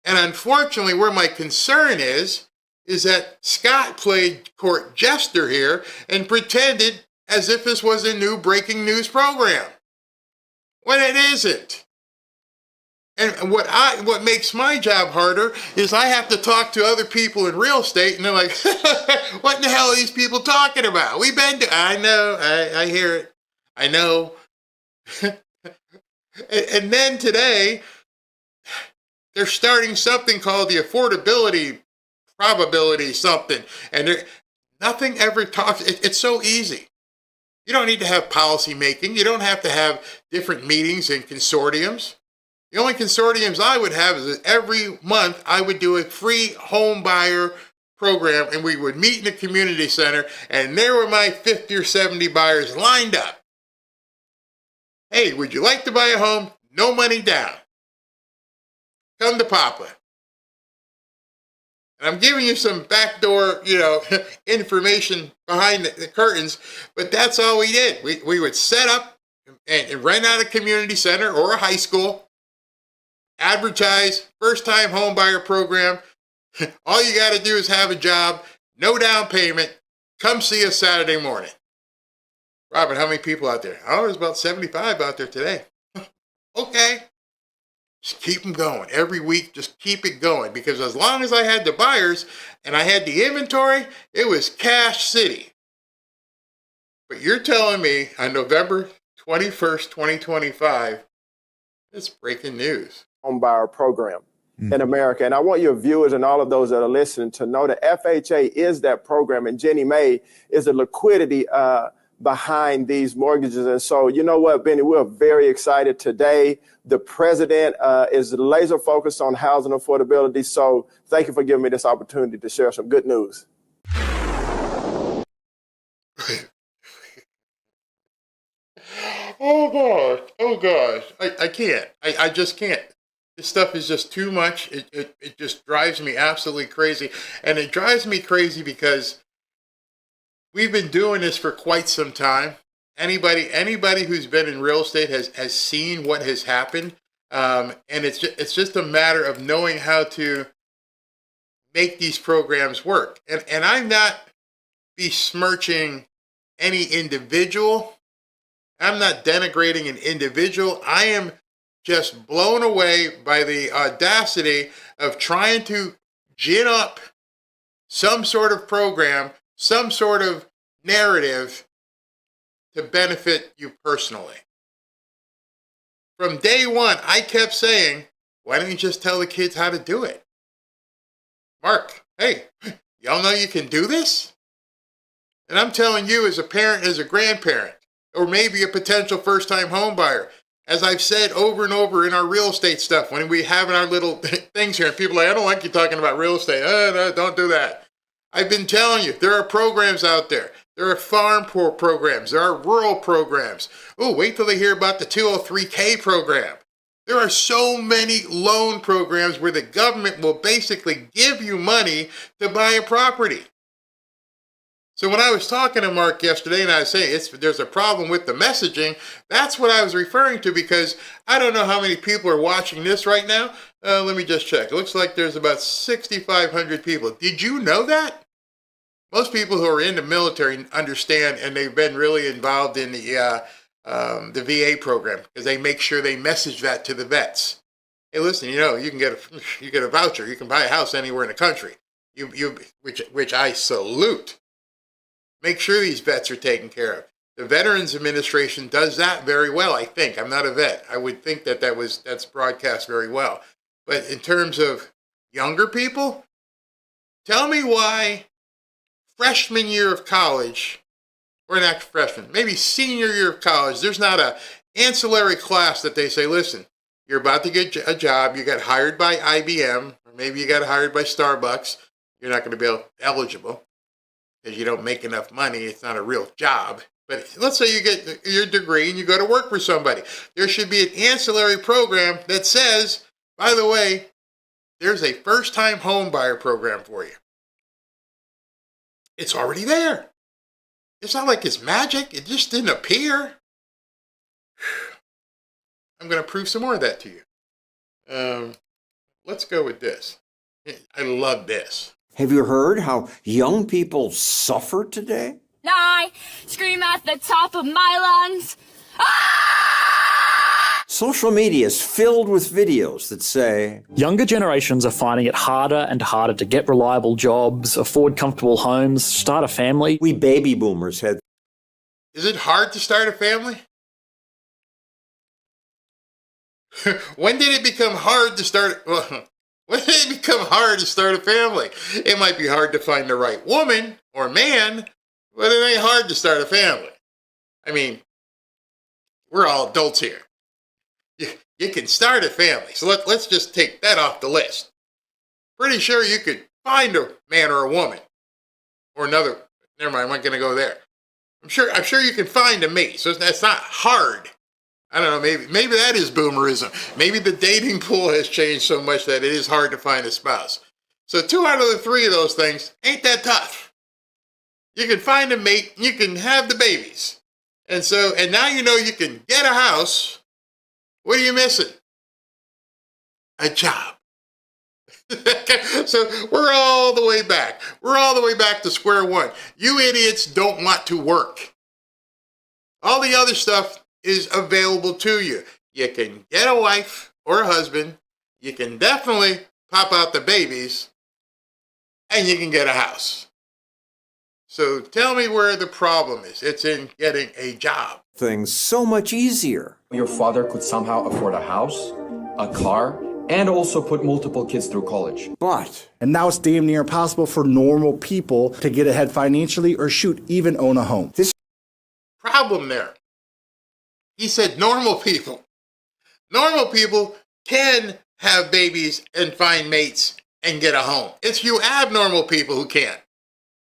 And unfortunately, where my concern is that Scott played court jester here and pretended as if this was a new breaking news program, when it isn't. And what makes my job harder is I have to talk to other people in real estate, and they're like, what in the hell are these people talking about? I know, I hear it. I know. And then today, they're starting something called the affordability probability something. And nothing ever talks. It's so easy. You don't need to have policy making. You don't have to have different meetings and consortiums. The only consortiums I would have is that every month I would do a free home buyer program, and we would meet in the community center, and there were my 50 or 70 buyers lined up. Hey, would you like to buy a home? No money down. Come to Papa. And I'm giving you some backdoor, information behind the curtains, but that's all we did. We would set up and rent out a community center or a high school, advertise, first-time home buyer program. All you got to do is have a job, no down payment. Come see us Saturday morning. Robert, how many people out there? Oh, there's about 75 out there today. Okay. Just keep them going. Every week, just keep it going. Because as long as I had the buyers and I had the inventory, it was cash city. But you're telling me on November 21st, 2025, it's breaking news. Home buyer program in America. And I want your viewers and all of those that are listening to know that FHA is that program, and Jenny Mae is the liquidity behind these mortgages. And so, you know what, Benny, we're very excited today. The president is laser focused on housing affordability. So thank you for giving me this opportunity to share some good news. Oh gosh. I can't. I just can't. This stuff is just too much. It just drives me absolutely crazy. And it drives me crazy because we've been doing this for quite some time. Anybody who's been in real estate has seen what has happened. And it's just a matter of knowing how to make these programs work. And I'm not besmirching any individual. I'm not denigrating an individual. I am just blown away by the audacity of trying to gin up some sort of program, some sort of narrative to benefit you personally. From day one, I kept saying, why don't you just tell the kids how to do it? Mark, hey, y'all know you can do this? And I'm telling you as a parent, as a grandparent, or maybe a potential first-time home buyer, as I've said over and over in our real estate stuff, when we have our little things here, and people are like, I don't like you talking about real estate. No, don't do that. I've been telling you, there are programs out there. There are farm poor programs. There are rural programs. Oh, wait till they hear about the 203K program. There are so many loan programs where the government will basically give you money to buy a property. So when I was talking to Mark yesterday and I was saying there's a problem with the messaging, that's what I was referring to, because I don't know how many people are watching this right now. Let me just check. It looks like there's about 6,500 people. Did you know that? Most people who are in the military understand, and they've been really involved in the VA program, because they make sure they message that to the vets. Hey, listen, you can get a voucher. You can buy a house anywhere in the country. Which I salute. Make sure these vets are taken care of. The Veterans Administration does that very well, I think. I'm not a vet. I would think that's broadcast very well. But in terms of younger people, tell me why freshman year of college, or not freshman, maybe senior year of college, there's not a ancillary class that they say, listen, you're about to get a job, you got hired by IBM, or maybe you got hired by Starbucks, you're not going to be eligible because you don't make enough money, it's not a real job. But let's say you get your degree and you go to work for somebody. There should be an ancillary program that says, by the way, there's a first-time home buyer program for you. It's already there. It's not like it's magic. It just didn't appear. I'm going to prove some more of that to you. Let's go with this. I love this. Have you heard how young people suffer today? I scream at the top of my lungs. Social media is filled with videos that say, younger generations are finding it harder and harder to get reliable jobs, afford comfortable homes, start a family. We baby boomers had... Is it hard to start a family? When did it become hard to start? When did it become hard to start a family? It might be hard to find the right woman or man, but it ain't hard to start a family. I mean, we're all adults here. You can start a family. So let's just take that off the list. Pretty sure you could find a man or a woman. Or another. Never mind, I'm not going to go there. I'm sure you can find a mate. So that's not hard. I don't know, maybe that is boomerism. Maybe the dating pool has changed so much that it is hard to find a spouse. So 2 out of the 3 of those things ain't that tough. You can find a mate, you can have the babies. And now you know you can get a house. What are you missing? A job. So we're all the way back. We're all the way back to square one. You idiots don't want to work. All the other stuff is available to you. You can get a wife or a husband. You can definitely pop out the babies. And you can get a house. So tell me where the problem is. It's in getting a job. Things so much easier. Your father could somehow afford a house, a car, and also put multiple kids through college. And now it's damn near impossible for normal people to get ahead financially or even own a home. This problem there. He said normal people. Normal people can have babies and find mates and get a home. It's you abnormal people who can't.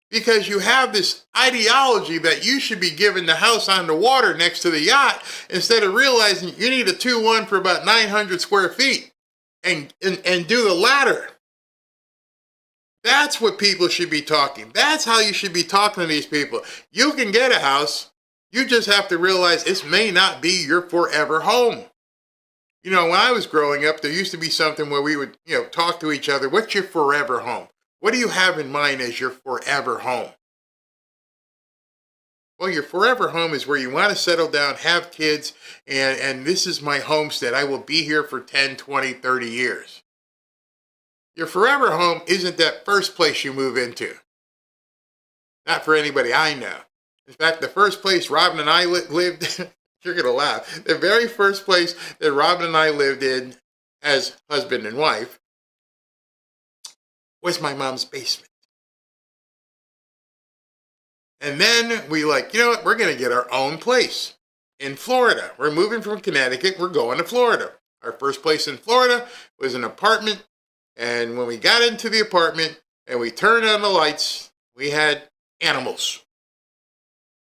Because you have this ideology that you should be given the house on the water next to the yacht instead of realizing you need a 2-1 for about 900 square feet and do the latter. That's what people should be talking. That's how you should be talking to these people. You can get a house. You just have to realize it may not be your forever home. You know, when I was growing up, there used to be something where we would, talk to each other. What's your forever home? What do you have in mind as your forever home? Well, your forever home is where you want to settle down, have kids, and this is my homestead. I will be here for 10, 20, 30 years. Your forever home isn't that first place you move into. Not for anybody I know. In fact, the first place Robin and I lived, you're going to laugh, the very first place that Robin and I lived in as husband and wife was my mom's basement. And then we you know what, we're going to get our own place in Florida. We're moving from Connecticut, we're going to Florida. Our first place in Florida was an apartment, and when we got into the apartment and we turned on the lights, we had animals.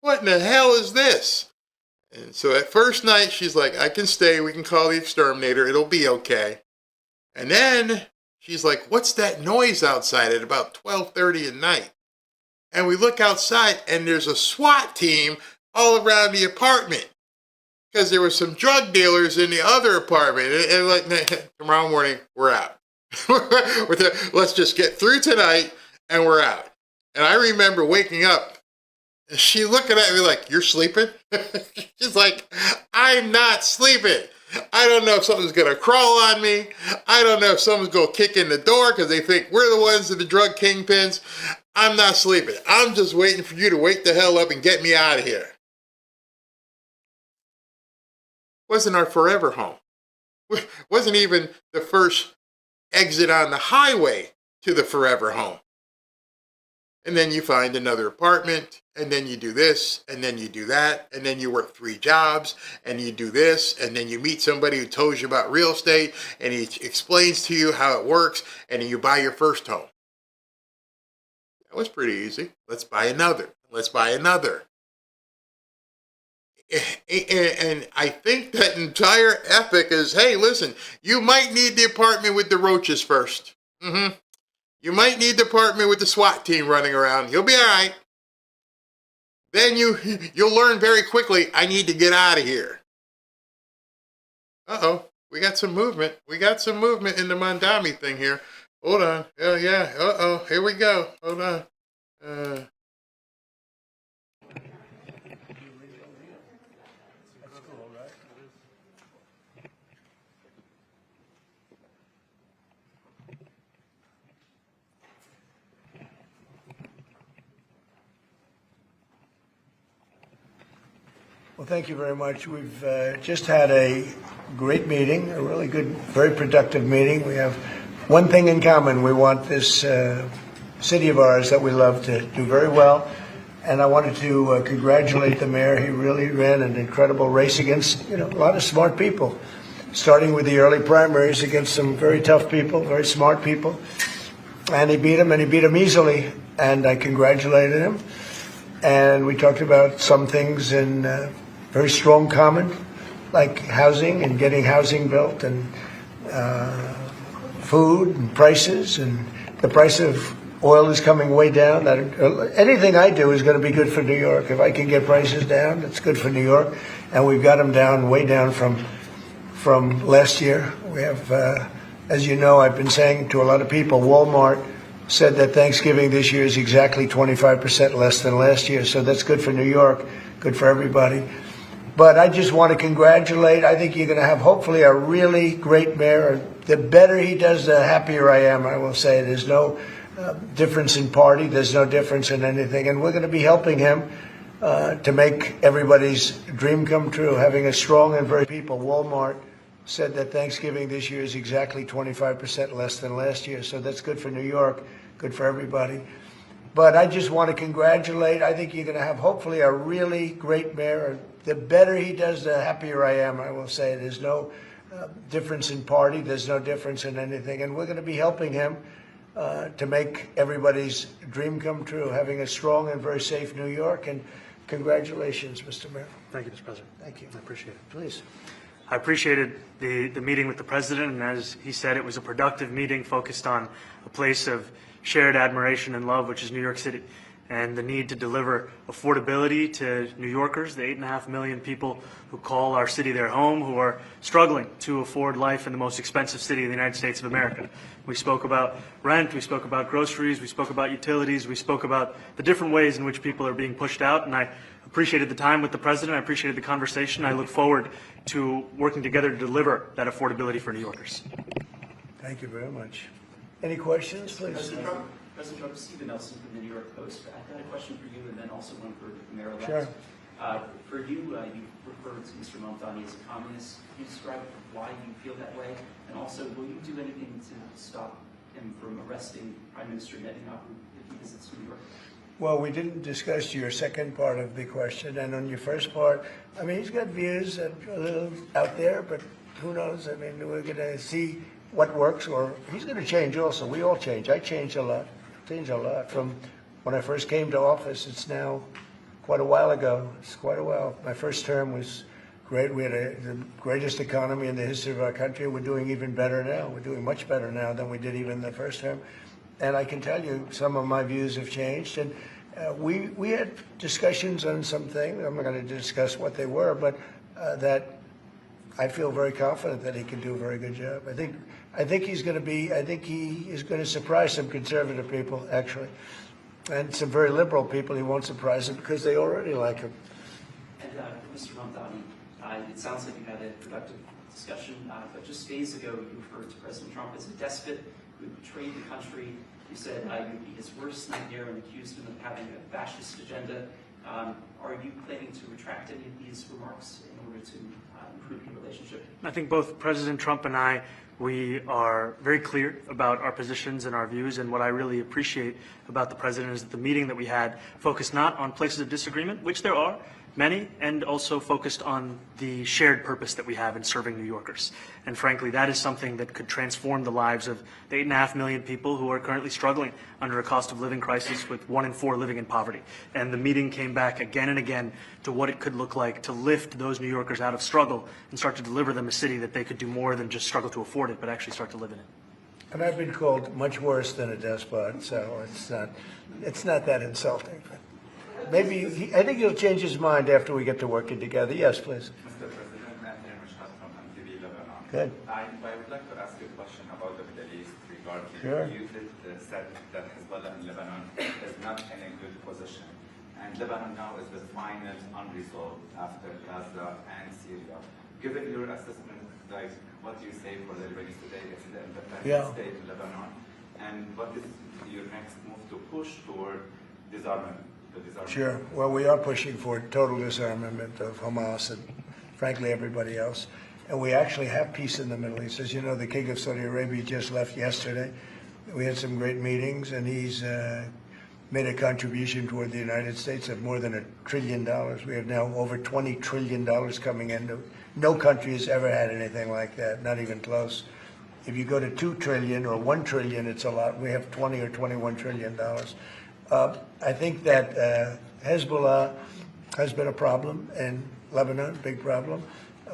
What in the hell is this? And so at first night, she's like, I can stay, we can call the exterminator, it'll be okay. And then she's like, what's that noise outside at about 12:30 at night? And we look outside and there's a SWAT team all around the apartment because there were some drug dealers in the other apartment. And tomorrow morning, we're out. Let's just get through tonight and we're out. And I remember waking up and she looking at me like, you're sleeping? She's like, I'm not sleeping. I don't know if something's going to crawl on me. I don't know if someone's going to kick in the door because they think we're the ones that are the drug kingpins. I'm not sleeping. I'm just waiting for you to wake the hell up and get me out of here. Wasn't our forever home. Wasn't even the first exit on the highway to the forever home. And then you find another apartment, and then you do this, and then you do that, and then you work 3 jobs, and you do this, and then you meet somebody who tells you about real estate, and he explains to you how it works, and then you buy your first home. That was pretty easy. Let's buy another. Let's buy another. And I think that entire epic is, hey, listen, you might need the apartment with the roaches first. Mm-hmm. You might need the apartment with the SWAT team running around. You'll be all right. Then you'll learn very quickly, I need to get out of here. Uh-oh, we got some movement. We got some movement in the Mamdani thing here. Hold on. Oh, yeah. Uh-oh, here we go. Hold on. Well, thank you very much. We've just had a great meeting, a really good, very productive meeting. We have one thing in common. We want this city of ours that we love to do very well. And I wanted to congratulate the mayor. He really ran an incredible race against, a lot of smart people, starting with the early primaries against some very tough people, very smart people. And he beat them easily. And I congratulated him. And we talked about some things in very strong common, like housing and getting housing built, and food and prices, and the price of oil is coming way down. Anything I do is going to be good for New York. If I can get prices down, it's good for New York. And we've got them down, way down from last year. We have, as you know, I've been saying to a lot of people, Walmart said that Thanksgiving this year is exactly 25% less than last year. So that's good for New York, good for everybody. But I just want to congratulate. I think you're going to have, hopefully, a really great mayor. The better he does, the happier I am, I will say. There's no difference in party. There's no difference in anything. And we're going to be helping him to make everybody's dream come true, having a strong and very people. Walmart said that Thanksgiving this year is exactly 25% less than last year. So that's good for New York, good for everybody. But I just want to congratulate. I think you're going to have, hopefully, a really great mayor. The better he does, the happier I am, I will say. There's no difference in party. There's no difference in anything. And we're going to be helping him to make everybody's dream come true, having a strong and very safe New York. And congratulations, Mr. Mayor. Thank you, Mr. President. Thank you. I appreciate it. Please. I appreciated the meeting with the president, and as he said, it was a productive meeting focused on a place of shared admiration and love, which is New York City, and the need to deliver affordability to New Yorkers, the 8.5 million people who call our city their home, who are struggling to afford life in the most expensive city in the United States of America. We spoke about rent, we spoke about groceries, we spoke about utilities, we spoke about the different ways in which people are being pushed out, and I appreciated the time with the president, I appreciated the conversation. I look forward to working together to deliver that affordability for New Yorkers. Thank you very much. Any questions, please? President Trump, Stephen Nelson from the New York Post. I've got a question for you and then also one for Mayor-elect. Sure. For you, you referred to Mr. Mamdani as a communist. Can you describe why you feel that way? And also, will you do anything to stop him from arresting Prime Minister Netanyahu if he visits New York? Well, we didn't discuss your second part of the question. And on your first part, I mean, he's got views that are a little out there, but who knows? I mean, we're going to see what works, or he's going to change also. We all change. I changed a lot. From when I first came to office. It's now quite a while ago. It's quite a while. My first term was great. We had the greatest economy in the history of our country. We're doing even better now. We're doing much better now than we did even the first term. And I can tell you some of my views have changed. And we had discussions on some things. I'm not going to discuss what they were, but that I feel very confident that he can do a very good job. I think he's going to be. I think he is going to surprise some conservative people, actually, and some very liberal people. He won't surprise them because they already like him. And Mr. Mamdani, it sounds like you had a productive discussion, but just days ago you referred to President Trump as a despot who betrayed the country. You said you would be his worst nightmare and accused him of having a fascist agenda. Are you planning to retract any of these remarks in order to improve your relationship? I think both President Trump and I, we are very clear about our positions and our views, and what I really appreciate about the president is that the meeting that we had focused not on places of disagreement, which there are many, and also focused on the shared purpose that we have in serving New Yorkers. And frankly, that is something that could transform the lives of the 8.5 million people who are currently struggling under a cost of living crisis, with 1 in 4 living in poverty. And the meeting came back again and again to what it could look like to lift those New Yorkers out of struggle and start to deliver them a city that they could do more than just struggle to afford it, but actually start to live in it. And I've been called much worse than a despot, so it's not that insulting. Maybe I think he'll change his mind after we get to working together. Yes, please. Mr. President, from MTV Lebanon. Good. I would like to ask you a question about the Middle East regarding you said that Hezbollah in Lebanon is not in a good position. And Lebanon now is the final unresolved after Gaza and Syria. Given your assessment, like, what do you say for the Lebanese today? It's the independent state in Lebanon. And what is your next move to push toward disarmament? the disarmament? Sure. Well, we are pushing for total disarmament of Hamas and, frankly, everybody else. And we actually have peace in the Middle East. As you know, the King of Saudi Arabia just left yesterday. We had some great meetings, and he's made a contribution toward the United States of more than $1 trillion. We have now over $20 trillion coming in. No country has ever had anything like that, not even close. If you go to 2 trillion or 1 trillion, it's a lot. We have 20 or 21 trillion dollars. I think that Hezbollah has been a problem in Lebanon, big problem.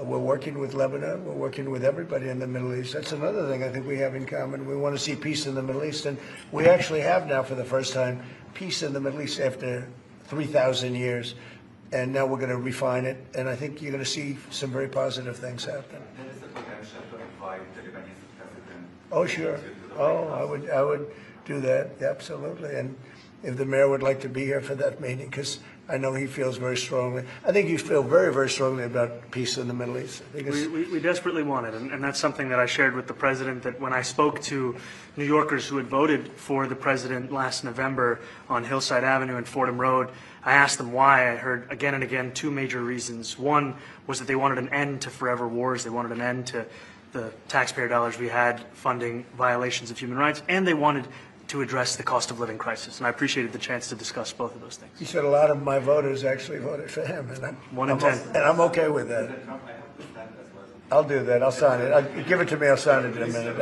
We're working with Lebanon. We're working with everybody in the Middle East. That's another thing I think we have in common. We want to see peace in the Middle East, and we actually have now, for the first time, peace in the Middle East after 3,000 years. And now we're going to refine it, and I think you're going to see some very positive things happen. There is a potential to invite the Lebanese president. Oh, sure. Oh, I would do that, absolutely. And if the mayor would like to be here for that meeting, because I know he feels very strongly. I think you feel very, very strongly about peace in the Middle East. I think we desperately want it, and that's something that I shared with the president, that when I spoke to New Yorkers who had voted for the president last November on Hillside Avenue and Fordham Road, I asked them why. I heard again and again 2 major reasons. One was that they wanted an end to forever wars. They wanted an end to the taxpayer dollars we had funding violations of human rights, and they wanted to address the cost of living crisis. And I appreciated the chance to discuss both of those things. He said a lot of my voters actually voted for him, and I'm okay with that. I'll do that. I'll sign it. Give it to me. I'll sign it in a minute.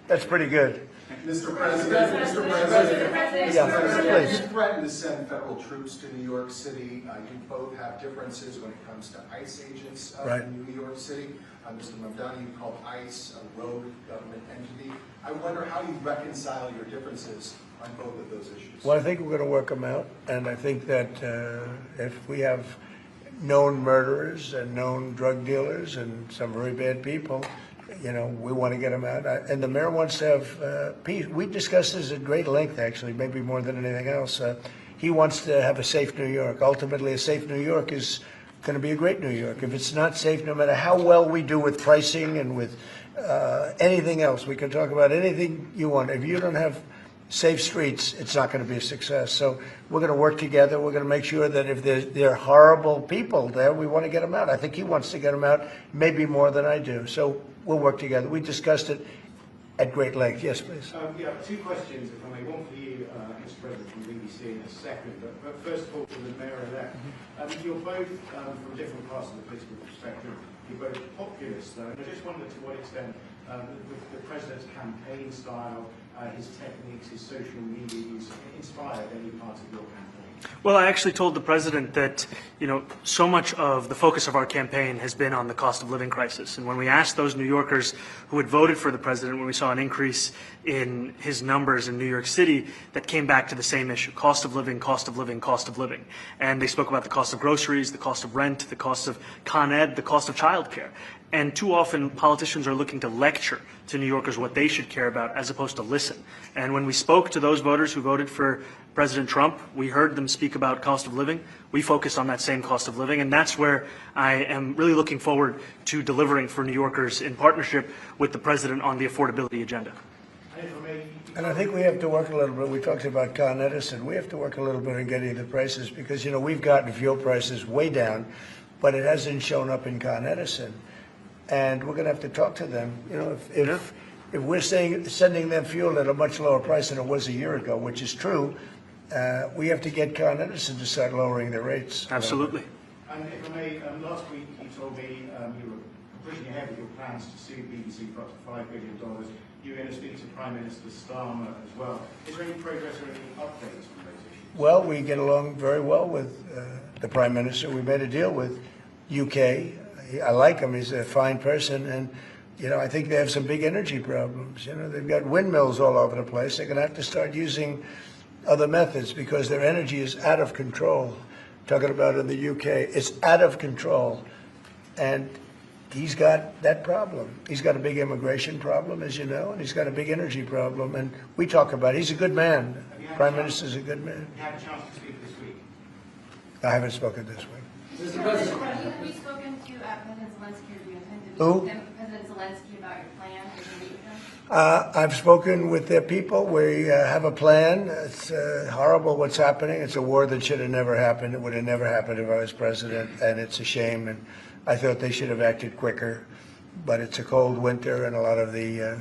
That's pretty good. Mr. President, yeah, please. You threatened to send federal troops to New York City. You both have differences when it comes to ICE agents in New York City. Mr. Mamdani, you called ICE a rogue government entity. I wonder how you reconcile your differences on both of those issues. Well, I think we're going to work them out, and I think that if we have known murderers and known drug dealers and some very bad people, you know, we want to get them out. And the mayor wants to have peace. We discussed this at great length, actually, maybe more than anything else. He wants to have a safe New York. Ultimately, a safe New York is going to be a great New York. If it's not safe, no matter how well we do with pricing and with anything else, we can talk about anything you want. If you don't have safe streets, it's not going to be a success. So we're going to work together. We're going to make sure that if there are horrible people there, we want to get them out. I think he wants to get them out, maybe more than I do. So we'll work together. We discussed it at great length. Yes, please. Yeah, 2 questions, if I may. One for you, Mr. President, from BBC in a second. But first of all, for the mayor-elect. You're both, from different parts of the political spectrum, you're both populists, though. And I just wondered to what extent the president's campaign style, his techniques, his social media use inspired any part of your campaign? Well, I actually told the president that, you know, so much of the focus of our campaign has been on the cost of living crisis. And when we asked those New Yorkers who had voted for the president, when we saw an increase in his numbers in New York City, that came back to the same issue: cost of living, cost of living, cost of living. And they spoke about the cost of groceries, the cost of rent, the cost of Con Ed, the cost of childcare. And too often politicians are looking to lecture to New Yorkers what they should care about as opposed to listen. And when we spoke to those voters who voted for President Trump, we heard them speak about cost of living. We focus on that same cost of living, and that's where I am really looking forward to delivering for New Yorkers in partnership with the president on the affordability agenda. And I think we have to work a little bit. We talked about Con Edison. We have to work a little bit on getting the prices, because, you know, we've gotten fuel prices way down, but it hasn't shown up in Con Edison. And we're going to have to talk to them. You know, if we're sending them fuel at a much lower price than it was a year ago, which is true, we have to get Con Edison to start lowering their rates. Absolutely. And if I may, last week you told me you were pushing ahead with your plans to sue BBC for up to $5 billion. You were going to speak to Prime Minister Starmer as well. Is there any progress or any updates on those issues? Well, we get along very well with the Prime Minister. We made a deal with UK. I like him. He's a fine person. And, you know, I think they have some big energy problems. You know, they've got windmills all over the place. They're going to have to start using other methods because their energy is out of control. Talking about in the UK, it's out of control. And he's got that problem. He's got a big immigration problem, as you know, and he's got a big energy problem. And we talk about it. He's a good man. Prime Minister's a good man. You had a chance to speak this week. I haven't spoken this week. Mr. President, have you spoken to President Zelensky, or do you intend to Who? meet with President Zelensky about your plan? I've spoken with their people. We have a plan. It's horrible what's happening. It's a war that should have never happened. It would have never happened if I was president, and it's a shame. And I thought they should have acted quicker. But it's a cold winter, and a lot of the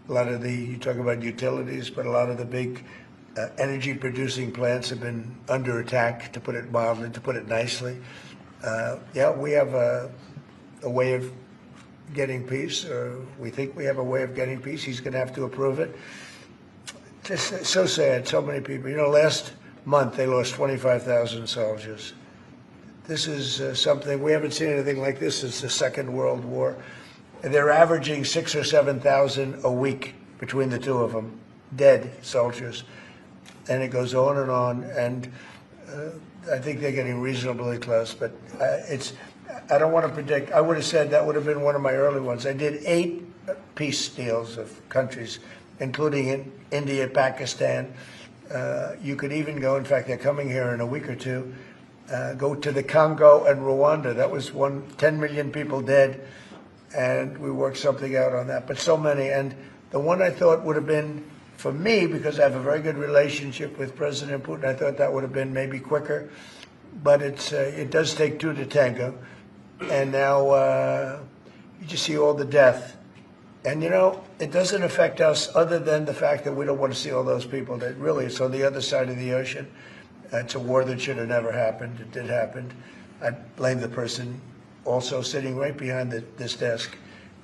you talk about utilities, but a lot of the big energy-producing plants have been under attack, to put it mildly, to put it nicely. Yeah, we have a way of getting peace, or we think we have a way of getting peace. He's going to have to approve it. Just so sad, so many people. You know, last month they lost 25,000 soldiers. This is something, we haven't seen anything like this since the Second World War. They're averaging 6,000 or 7,000 a week between the two of them, dead soldiers. And it goes on, and I think they're getting reasonably close, but I don't want to predict. I would have said that would have been one of my early ones. I did 8 peace deals of countries, including in India, Pakistan. You could even go, in fact, they're coming here in a week or two, go to the Congo and Rwanda. That was 10 million people dead, and we worked something out on that. But so many, and the one I thought would have been, for me, because I have a very good relationship with President Putin, I thought that would have been maybe quicker. But it does take 2 to tango. And now you just see all the death. And, you know, it doesn't affect us other than the fact that we don't want to see all those people that really, it's on the other side of the ocean. It's a war that should have never happened. It did happen. I blame the person also sitting right behind this desk.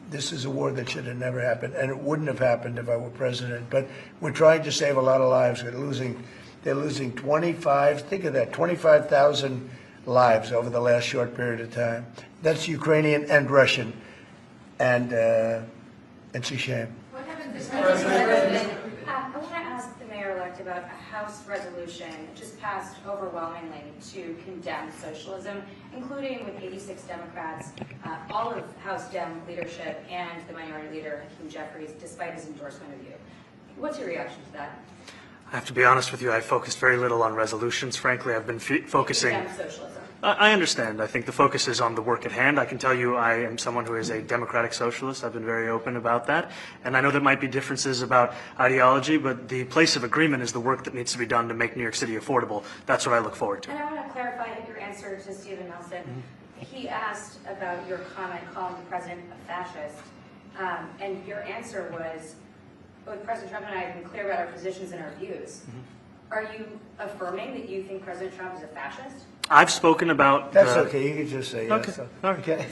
This is a war that should have never happened, and it wouldn't have happened if I were president. But we're trying to save a lot of lives. They're losing 25, think of that, 25,000 lives over the last short period of time. That's Ukrainian and Russian, and it's a shame. What happens if I want to ask the mayor-elect about a House resolution just passed overwhelmingly to condemn socialism, including with 86 Democrats, all of House Dem leadership, and the minority leader, Hakeem Jeffries, despite his endorsement of you. What's your reaction to that? I have to be honest with you, I focused very little on resolutions. Frankly, I've been focusing... Condemn socialism. I understand. I think the focus is on the work at hand. I can tell you I am someone who is a democratic socialist. I've been very open about that. And I know there might be differences about ideology, but the place of agreement is the work that needs to be done to make New York City affordable. That's what I look forward to. And I want to clarify your answer to Stephen Nelson. He asked about your comment calling the president a fascist. And your answer was, both President Trump and I have been clear about our positions and our views. Are you affirming that you think President Trump is a fascist? I've spoken about... That's okay. You can just say yes. Okay.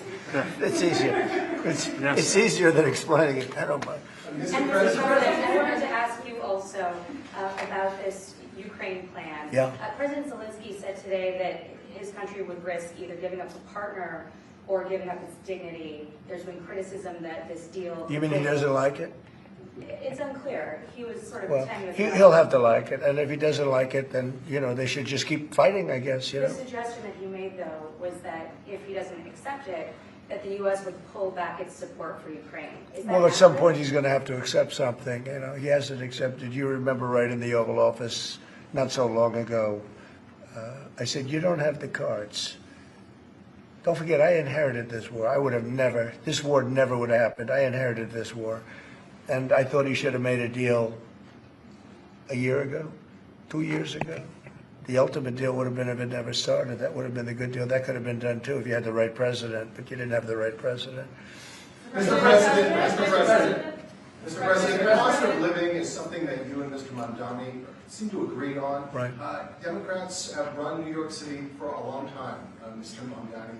It's easier. It's easier than explaining it. I don't mind. And Mr. President, I wanted to ask you also about this Ukraine plan. Yeah. President Zelensky said today that his country would risk either giving up a partner or giving up its dignity. There's been criticism that this deal... You mean he doesn't like it? It's unclear. He was sort of Well, pretending... he'll have to like it, and if he doesn't like it, then, you know, they should just keep fighting, I guess, you know. The suggestion that he made, though, was that if he doesn't accept it, that the U.S. would pull back its support for Ukraine. Is that Well, at some accurate? point, he's going to have to accept something, you know. He hasn't accepted. You remember right in the Oval Office not so long ago, I said, you don't have the cards. Don't forget, I inherited this war. I would have never, this war never would have happened. I inherited this war. And I thought he should have made a deal a year ago, 2 years ago. The ultimate deal would have been if it never started. That would have been the good deal. That could have been done too if you had the right president, but you didn't have the right president. Mr. President, cost of living is something that you and Mr. Mamdani seem to agree on. Right. Democrats have run New York City for a long time, Mr. Mamdani.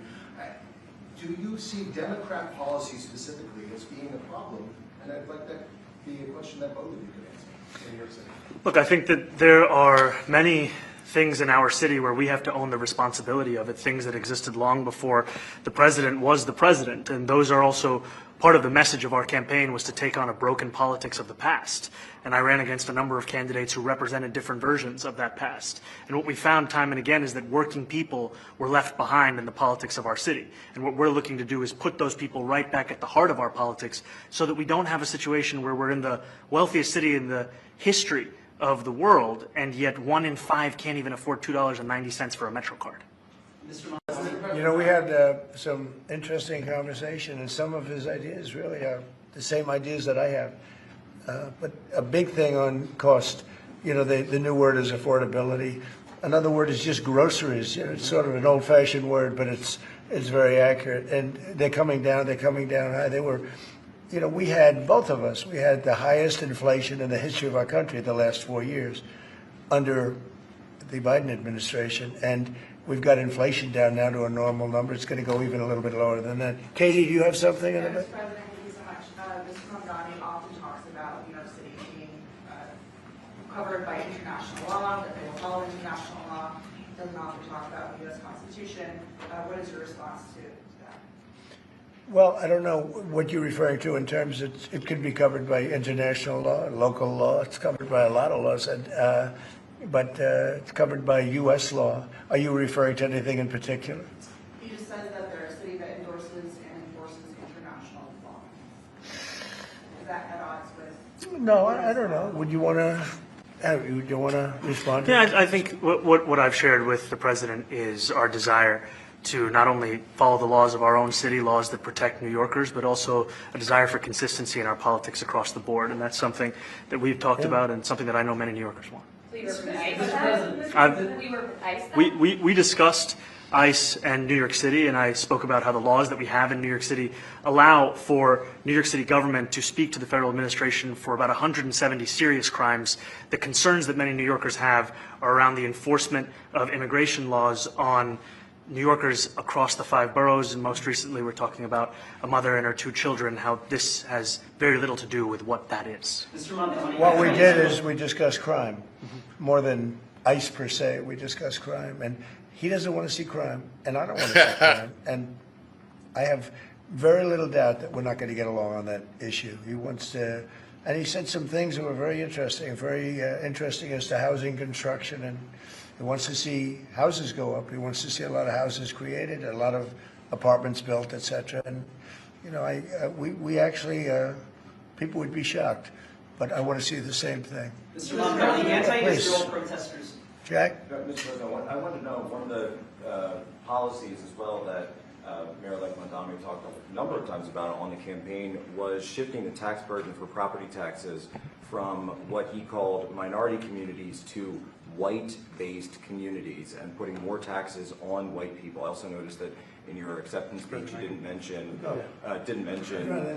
Do you see Democrat policy specifically as being a problem? And I'd like that to be a question that both of you could answer in New York City. Look, I think that there are many things in our city where we have to own the responsibility of it, things that existed long before the president was the president. And those are also part of the message of our campaign, was to take on a broken politics of the past. And I ran against a number of candidates who represented different versions of that past. And what we found time and again is that working people were left behind in the politics of our city. And what we're looking to do is put those people right back at the heart of our politics so that we don't have a situation where we're in the wealthiest city in the history of the world, and yet 1 in 5 can't even afford $2.90 for a Metro card. You know, we had some interesting conversation, and some of his ideas really are the same ideas that I have. But a big thing on cost, the new word is affordability. Another word is just groceries. It's sort of an old-fashioned word, but it's very accurate. And they're coming down high. They were, we had, both of us, we had the highest inflation in the history of our country the last 4 years under the Biden administration. And we've got inflation down now to a normal number. It's going to go even a little bit lower than that. Katie, do you have something in a bit? Mr. President, thank you so much. Mr. Mamdani often talks about New York City being covered by international law, that they will follow international law. Doesn't often talk about the U.S. Constitution. What is your response to that? Well, I don't know what you're referring to in terms of it could be covered by international law, local law. It's covered by a lot of laws, but it's covered by U.S. law. Are you referring to anything in particular? He just says that they're a city that endorses and enforces international law. Is that at odds with? No, I don't know. Would you want to? Do you want to respond? Yeah, I think what I've shared with the president is our desire to not only follow the laws of our own city, laws that protect New Yorkers, but also a desire for consistency in our politics across the board. And that's something that we've talked about and something that I know many New Yorkers want. We discussed ICE and New York City, and I spoke about how the laws that we have in New York City allow for New York City government to speak to the federal administration for about 170 serious crimes. The concerns that many New Yorkers have are around the enforcement of immigration laws on New Yorkers across the 5 boroughs, and most recently we're talking about a mother and her 2 children, how this has very little to do with what that is. What we did is we discussed crime, more than ICE per se. We discussed crime, and he doesn't want to see crime, and I don't want to see crime. And I have very little doubt that we're not going to get along on that issue. He wants to, and he said some things that were very interesting as to housing construction, and he wants to see houses go up. He wants to see a lot of houses created, a lot of apartments built, etc. And we actually, people would be shocked, but I want to see the same thing. Mr. Mamdani, anti-Israel protesters. Jack? Mr. President, I wanted to know one of the policies as well that Mayor-elect Mamdani talked a number of times about on the campaign was shifting the tax burden for property taxes from what he called minority communities to white-based communities and putting more taxes on white people. I also noticed that in your acceptance speech you didn't mention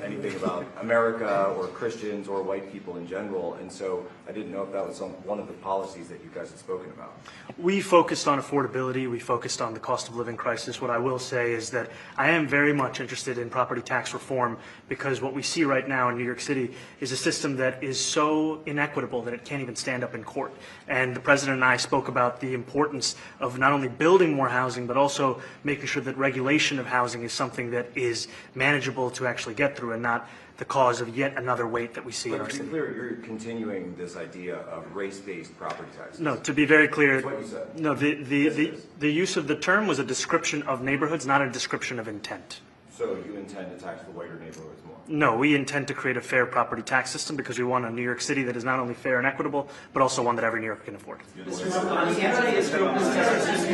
anything about America or Christians or white people in general, and so I didn't know if that was one of the policies that you guys had spoken about. We focused on affordability. We focused on the cost of living crisis. What I will say is that I am very much interested in property tax reform, because what we see right now in New York City is a system that is so inequitable that it can't even stand up in court. And the president and I spoke about the importance of not only building more housing, but also making sure that regulation of housing is something that is manageable to actually get through and not the cause of yet another weight that we see in our But to city. be clear, you're continuing this idea of race-based property taxes. No, to be very clear, That's what you said. no, the use of the term was a description of neighborhoods, not a description of intent. So you intend to tax the whiter neighborhoods more? No, we intend to create a fair property tax system because we want a New York City that is not only fair and equitable, but also one that every New Yorker can afford. Mr. Mamdani, anti-Israel protesters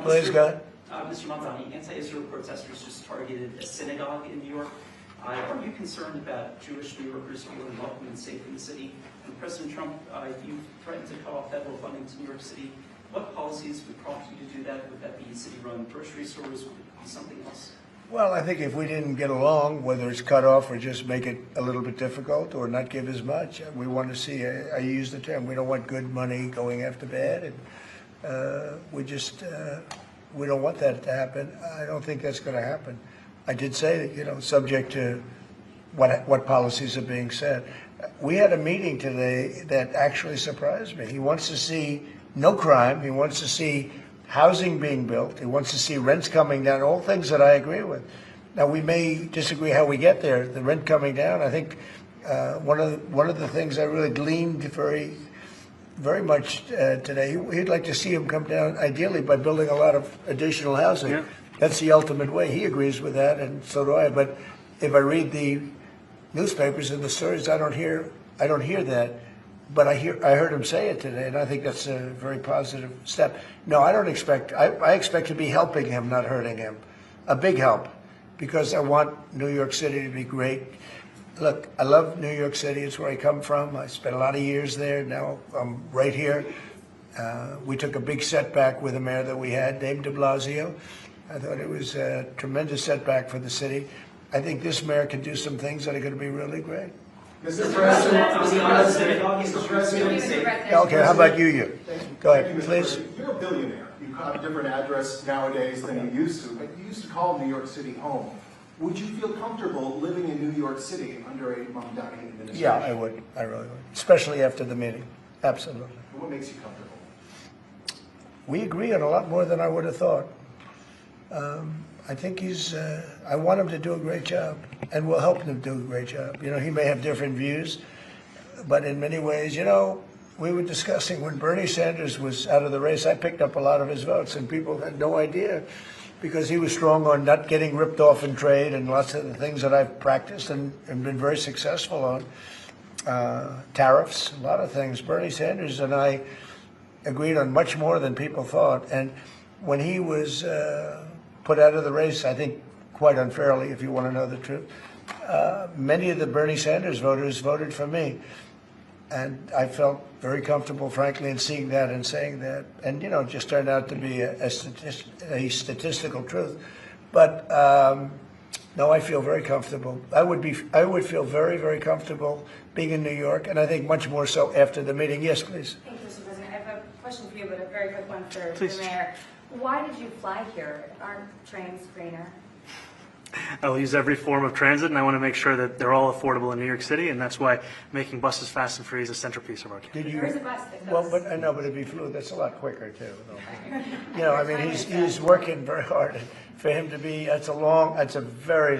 Please, go ahead. Mr. Mamdani, anti-Israel protesters just targeted a synagogue in New York. Are you concerned about Jewish New Yorkers feeling welcome and safe in the city? And President Trump, you threatened to cut off federal funding to New York City. What policies would prompt you to do that? Would that be city-run grocery stores? Would it be something else? Well, I think if we didn't get along, whether it's cut off or just make it a little bit difficult or not give as much, we want to see, I use the term, we don't want good money going after bad. And we don't want that to happen. I don't think that's going to happen. I did say that, subject to what policies are being set. We had a meeting today that actually surprised me. He wants to see no crime. He wants to see housing being built. He wants to see rents coming down, all things that I agree with. Now, we may disagree how we get there, the rent coming down. I think one of the things I really gleaned very much today, he'd like to see him come down, ideally, by building a lot of additional housing. Yeah. That's the ultimate way. He agrees with that, and so do I. But if I read the newspapers and the stories, I don't hear that. But I heard him say it today, and I think that's a very positive step. No, I don't expect. I expect to be helping him, not hurting him. A big help, because I want New York City to be great. Look, I love New York City. It's where I come from. I spent a lot of years there. Now I'm right here. We took a big setback with the mayor that we had, Dave de Blasio. I thought it was a tremendous setback for the city. I think this mayor can do some things that are going to be really great. Mr. President, Mr. President. Okay, how about you? Go ahead, please. You're a billionaire. You have a different address nowadays than you used to, but you used to call New York City home. Would you feel comfortable living in New York City under a Mamdani administration? Yeah, I would. I really would. Especially after the meeting. Absolutely. What makes you comfortable? We agree on a lot more than I would have thought. I think I want him to do a great job, and we'll help him do a great job. You know, he may have different views, but in many ways, you know, we were discussing when Bernie Sanders was out of the race, I picked up a lot of his votes, and people had no idea because he was strong on not getting ripped off in trade and lots of the things that I've practiced and been very successful on. Tariffs, a lot of things. Bernie Sanders and I agreed on much more than people thought. And when he was put out of the race, I think quite unfairly, if you want to know the truth, many of the Bernie Sanders voters voted for me. And I felt very comfortable, frankly, in seeing that and saying that. And, you know, it just turned out to be a statistical truth. But, no, I feel very comfortable. I would feel very, very comfortable being in New York, and I think much more so after the meeting. Yes, please. Thank you, Mr. President. I have a question for you, but a very quick one for Please. the mayor. Why did you fly here? Aren't trains greener? I'll use every form of transit, and I want to make sure that they're all affordable in New York City, and that's why making buses fast and free is a centerpiece of our campaign. There is a bus that goes. Well, but I know, but it'd be fluid. That's a lot quicker too. You know, I mean, he's working very hard. For him to be, that's a very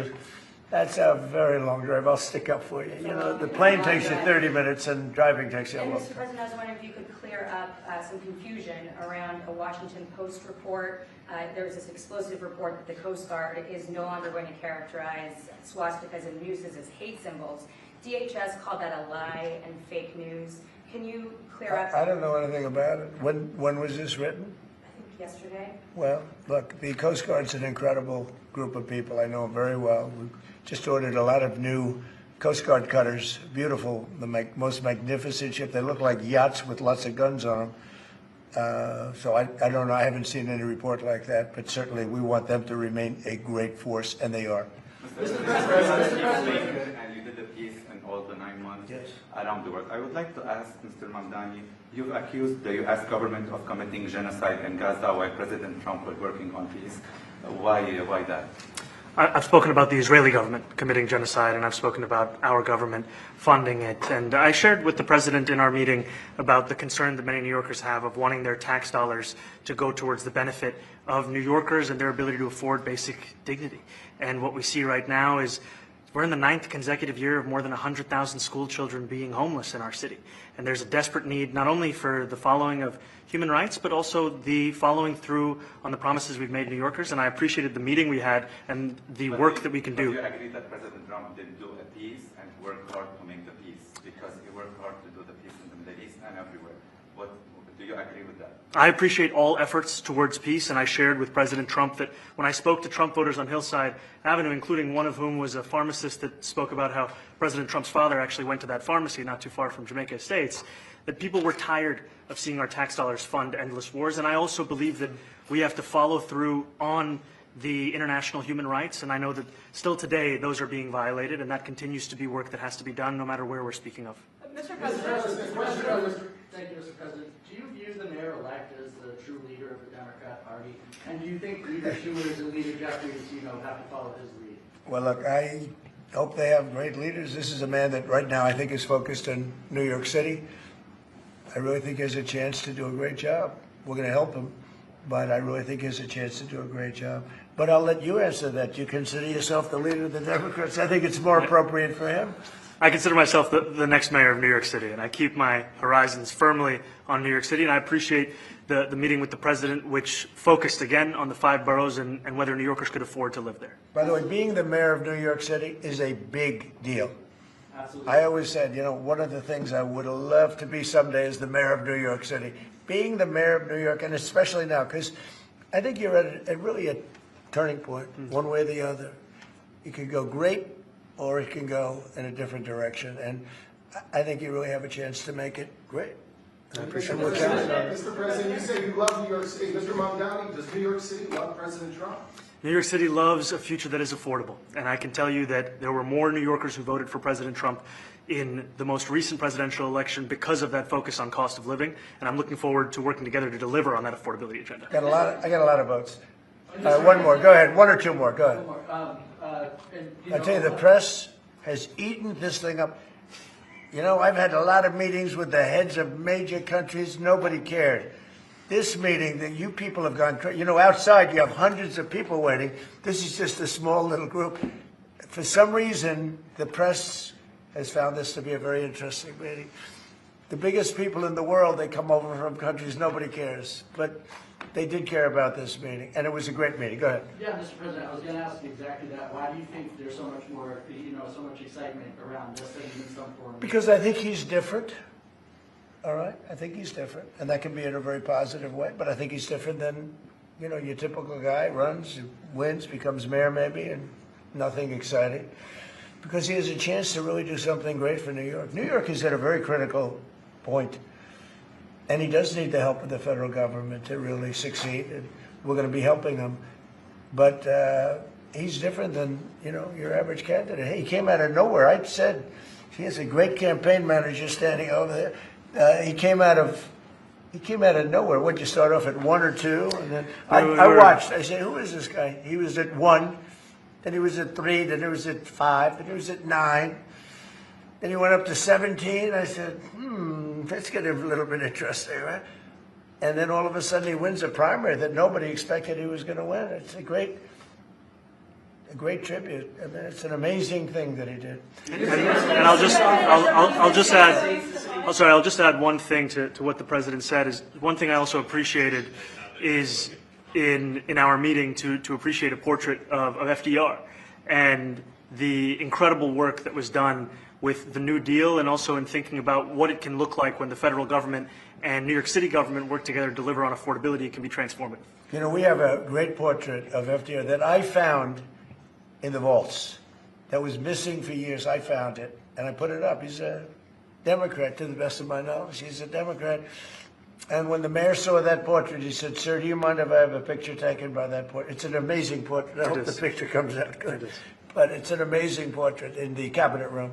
long drive. I'll stick up for you. You know, the plane takes you 30 minutes, and driving takes you a And long Mr. time. President, I was wondering if you could clear up some confusion around a Washington Post report. There was this explosive report that the Coast Guard is no longer going to characterize swastikas and nooses as hate symbols. DHS called that a lie and fake news. Can you clear up? I don't know anything about it. When was this written? I think yesterday. Well, look, the Coast Guard's an incredible group of people. I know them very well. We just ordered a lot of new Coast Guard cutters, beautiful, the most magnificent ship. They look like yachts with lots of guns on them. So I don't know. I haven't seen any report like that, but certainly we want them to remain a great force, and they are. Mr. President, and you did a piece in all the 9 months around the world. I would like to ask Mr. Mamdani, you've accused the U.S. government of committing genocide in Gaza while President Trump was working on peace. Why that? I've spoken about the Israeli government committing genocide, and I've spoken about our government funding it. And I shared with the president in our meeting about the concern that many New Yorkers have of wanting their tax dollars to go towards the benefit of New Yorkers and their ability to afford basic dignity. And what we see right now is we're in the 9th consecutive year of more than 100,000 school children being homeless in our city. And there's a desperate need not only for the following of human rights, but also the following through on the promises we've made New Yorkers. And I appreciated the meeting we had and the work that we can do. Do you agree that President Trump did do a peace and work hard to make the peace? Because he worked hard to do the peace in the Middle East and everywhere. Do you agree with that? I appreciate all efforts towards peace, and I shared with President Trump that when I spoke to Trump voters on Hillside Avenue, including one of whom was a pharmacist that spoke about how President Trump's father actually went to that pharmacy not too far from Jamaica Estates, that people were tired of seeing our tax dollars fund endless wars. And I also believe that we have to follow through on the international human rights, and I know that still today those are being violated, and that continues to be work that has to be done no matter where we're speaking of. Mr. President, thank you, Mr. President. Do you view the mayor-elect as the true leader of the Democrat Party? And do you think Leader Schumer's and Leader Jeffries, have to follow his lead? Well, look, I hope they have great leaders. This is a man that right now I think is focused in New York City. I really think he has a chance to do a great job. We're going to help him, but I really think he has a chance to do a great job. But I'll let you answer that. You consider yourself the leader of the Democrats? I think it's more appropriate for him. I consider myself the next mayor of New York City, and I keep my horizons firmly on New York City, and I appreciate the meeting with the president, which focused again on the 5 boroughs and whether New Yorkers could afford to live there. By the way, being the mayor of New York City is a big deal. Absolutely. I always said, one of the things I would love to be someday is the mayor of New York City. Being the mayor of New York, and especially now, because I think you're at really a turning point, one way or the other. You could go great or it can go in a different direction. And I think you really have a chance to make it great. I appreciate what you're saying. Mr. President, you say you love New York City. Mr. Mamdani, does New York City love President Trump? New York City loves a future that is affordable. And I can tell you that there were more New Yorkers who voted for President Trump in the most recent presidential election because of that focus on cost of living. And I'm looking forward to working together to deliver on that affordability agenda. I got a lot of votes. One more. Go ahead. One or two more. Go ahead. I tell you, the press has eaten this thing up. You know, I've had a lot of meetings with the heads of major countries. Nobody cared. This meeting that you people have gone crazy. You know, outside you have hundreds of people waiting. This is just a small little group. For some reason, the press has found this to be a very interesting meeting. The biggest people in the world, they come over from countries nobody cares. But they did care about this meeting, and it was a great meeting. Go ahead. Yeah, Mr. President, I was going to ask you exactly that. Why do you think there's so much more, so much excitement around this than in some form? Because I think he's different. All right? I think he's different, and that can be in a very positive way, but I think he's different than, your typical guy, runs, wins, becomes mayor maybe, and nothing exciting. Because he has a chance to really do something great for New York. New York is at a very critical point. And he does need the help of the federal government to really succeed, and we're going to be helping him. But he's different than, your average candidate. He came out of nowhere. I said he has a great campaign manager standing over there. He came out of nowhere. What'd you start off at 1 or 2? And then I watched. I said, who is this guy? He was at 1, then he was at 3, then he was at 5, then he was at 9. Then he went up to 17. I said, let's get a little bit interesting, right? And then all of a sudden he wins a primary that nobody expected he was going to win. It's a great tribute. I mean, it's an amazing thing that he did. And I'll just add one thing to what the president said. Is one thing I also appreciated is in our meeting to appreciate a portrait of FDR and the incredible work that was done with the New Deal, and also in thinking about what it can look like when the federal government and New York City government work together to deliver on affordability. It can be transformative. We have a great portrait of FDR that I found in the vaults that was missing for years. I found it, and I put it up. He's a Democrat, to the best of my knowledge. He's a Democrat. And when the mayor saw that portrait, he said, "Sir, do you mind if I have a picture taken by that portrait?" It's an amazing portrait. I hope the picture comes out good. But it's an amazing portrait in the cabinet room.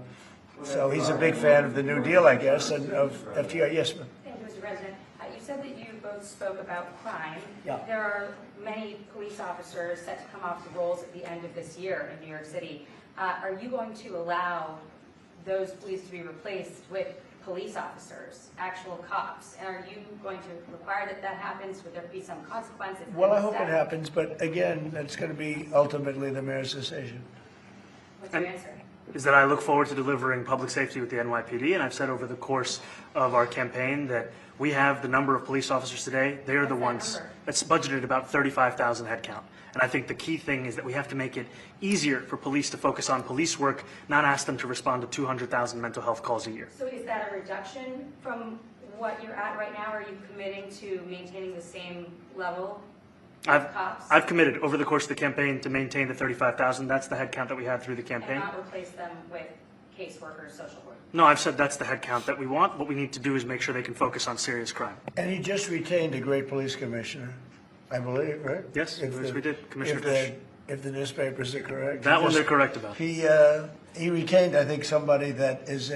So he's a big fan of the New Deal, I guess, and of FDR. Yes, ma'am. Thank you, Mr. President. You said that you both spoke about crime. Yeah. There are many police officers set to come off the rolls at the end of this year in New York City. Are you going to allow those police to be replaced with police officers, actual cops? And are you going to require that happens? Would there be some consequence? Well, I hope it happens, but again, that's going to be ultimately the mayor's decision. What's your answer? Is that I look forward to delivering public safety with the NYPD, and I've said over the course of our campaign that we have the number of police officers today. They are the ones that's budgeted about 35,000 headcount. And I think the key thing is that we have to make it easier for police to focus on police work, not ask them to respond to 200,000 mental health calls a year. So is that a reduction from what you're at right now? Are you committing to maintaining the same level of cops? I've committed over the course of the campaign to maintain the 35,000. That's the headcount that we had through the campaign. And not replace them with caseworkers, social work? No, I've said that's the headcount that we want. What we need to do is make sure they can focus on serious crime. And he just retained a great police commissioner, I believe, right? Yes, we did. Commissioner Fish. If the newspapers are correct. That one they're correct about. He retained, I think, somebody that is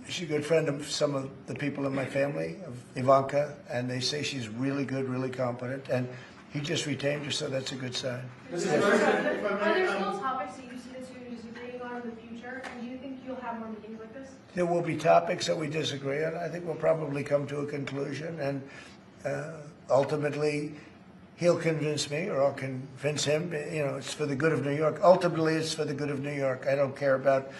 she's a good friend of some of the people in my family, of Ivanka, and they say she's really good, really competent, and he just retained her, so that's a good sign. Are there still topics that you see that you're disagreeing on in the future, and do you think you'll have more meetings like this? There will be topics that we disagree on. I think we'll probably come to a conclusion, and ultimately he'll convince me, or I'll convince him. It's for the good of New York. Ultimately, it's for the good of New York. I don't care about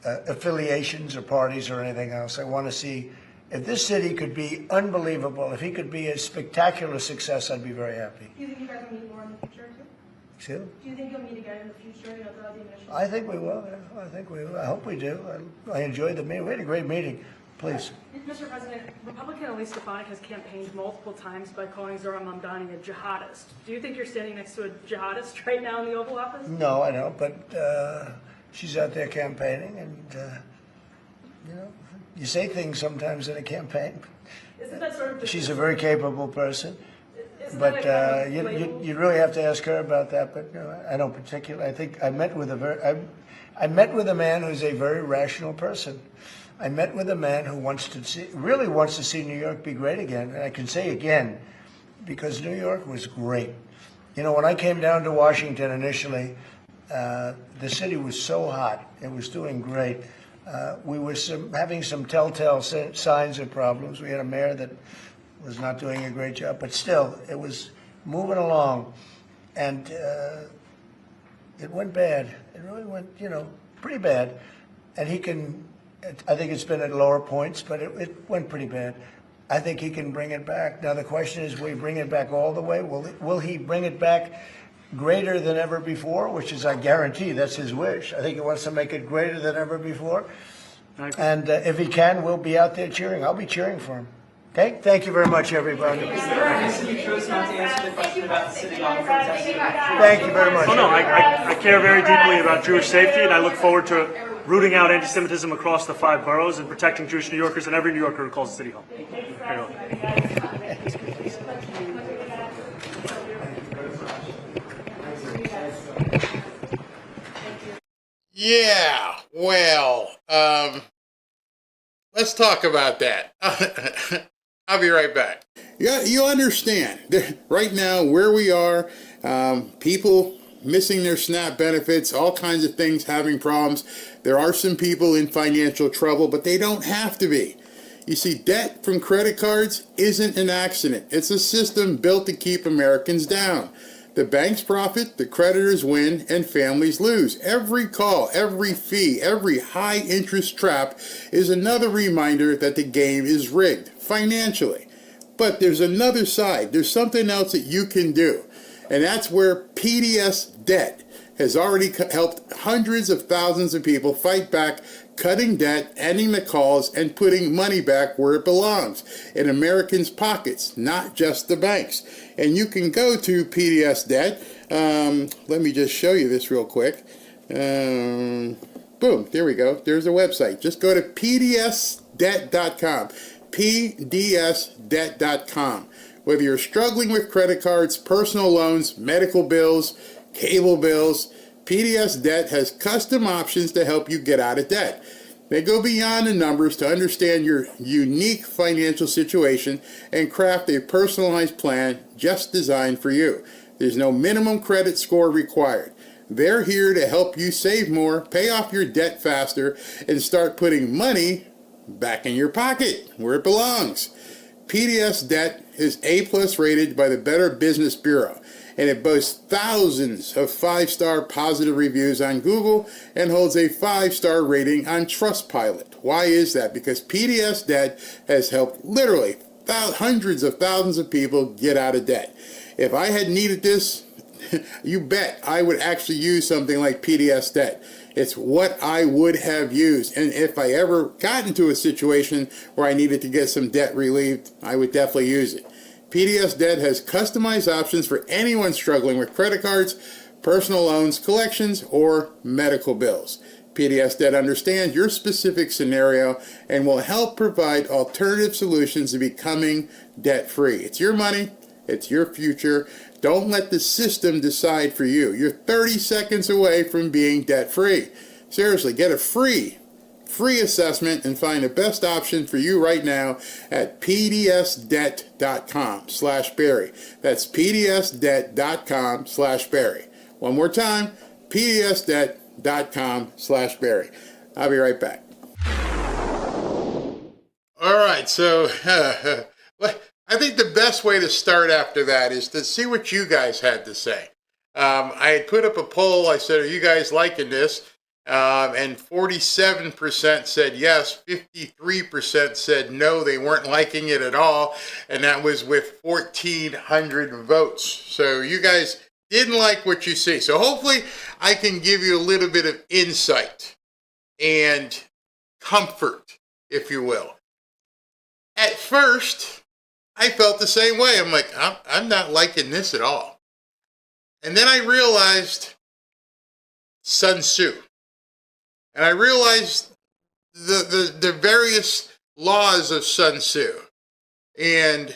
affiliations or parties or anything else. I want to see if this city could be unbelievable, if he could be a spectacular success, I'd be very happy. Do you think you guys will meet more in the future, too? Excuse me? Do you think you'll meet again in the future, throughout the administration? I think we will. Yeah. I think we will. I hope we do. I enjoyed the meeting. We had a great meeting. Please. Mr. President, Republican Elise Stefanik has campaigned multiple times by calling Zohran Mamdani a jihadist. Do you think you're standing next to a jihadist right now in the Oval Office? No, I don't. But she's out there campaigning, and you say things sometimes in a campaign. Isn't that sort of She's a very capable person, Isn't but that a kind of label? you really have to ask her about that. But I don't particularly. I think I met with I met with a man who's a very rational person. I met with a man who really wants to see New York be great again. And I can say again, because New York was great. When I came down to Washington initially, the city was so hot. It was doing great. We were having some telltale signs of problems. We had a mayor that was not doing a great job, but still, it was moving along. And it went bad. It really went, pretty bad. And I think it's been at lower points, but it went pretty bad. I think he can bring it back. Now, the question is, will he bring it back all the way? Will he bring it back greater than ever before, which is, I guarantee, that's his wish. I think he wants to make it greater than ever before. And if he can, we'll be out there cheering. I'll be cheering for him. Okay? Thank you very much, everybody. You chose not to answer the question about the sitting on Thank you very much. Oh, no, I care very deeply about Jewish safety, and I look forward to rooting out anti-Semitism across the 5 boroughs and protecting Jewish New Yorkers and every New Yorker who calls the City Hall. Very well. Yeah, well, let's talk about that. I'll be right back. Yeah, you understand. Right now, where we are, people missing their SNAP benefits, all kinds of things, having problems. There are some people in financial trouble, but they don't have to be. You see, debt from credit cards isn't an accident. It's a system built to keep Americans down. The banks profit, the creditors win, and families lose. Every call, every fee, every high-interest trap is another reminder that the game is rigged, financially. But there's another side. There's something else that you can do. And that's where PDS debt has already helped hundreds of thousands of people fight back, cutting debt, ending the calls, and putting money back where it belongs, in Americans' pockets, not just the banks. And you can go to PDS debt. Let me just show you this real quick. Boom, there we go. There's a website. Just go to pdsdebt.com. pdsdebt.com. Whether you're struggling with credit cards, personal loans, medical bills, cable bills, PDS Debt has custom options to help you get out of debt. They go beyond the numbers to understand your unique financial situation and craft a personalized plan just designed for you. There's no minimum credit score required. They're here to help you save more, pay off your debt faster, and start putting money back in your pocket where it belongs. PDS Debt is A+ rated by the Better Business Bureau, and it boasts thousands of 5-star positive reviews on Google and holds a 5-star rating on Trustpilot. Why is that? Because PDS Debt has helped literally hundreds of thousands of people get out of debt. If I had needed this, you bet I would actually use something like PDS Debt. It's what I would have used. And if I ever got into a situation where I needed to get some debt relieved, I would definitely use it. PDS Debt has customized options for anyone struggling with credit cards, personal loans, collections, or medical bills. PDS Debt understands your specific scenario and will help provide alternative solutions to becoming debt-free. It's your money. It's your future. Don't let the system decide for you. You're 30 seconds away from being debt-free. Seriously, get a free assessment and find the best option for you right now at pdsdebt.com/Barry. That's pdsdebt.com/Barry. One more time, pdsdebt.com/Barry. I'll be right back. All right, so I think the best way to start after that is to see what you guys had to say. I had put up a poll. I said, are you guys liking this? And 47% said yes, 53% said no, they weren't liking it at all, and that was with 1,400 votes. So you guys didn't like what you see. So hopefully I can give you a little bit of insight and comfort, if you will. At first, I felt the same way. I'm like, I'm not liking this at all. And then I realized Sun Tzu. and I realized the various laws of Sun Tzu. And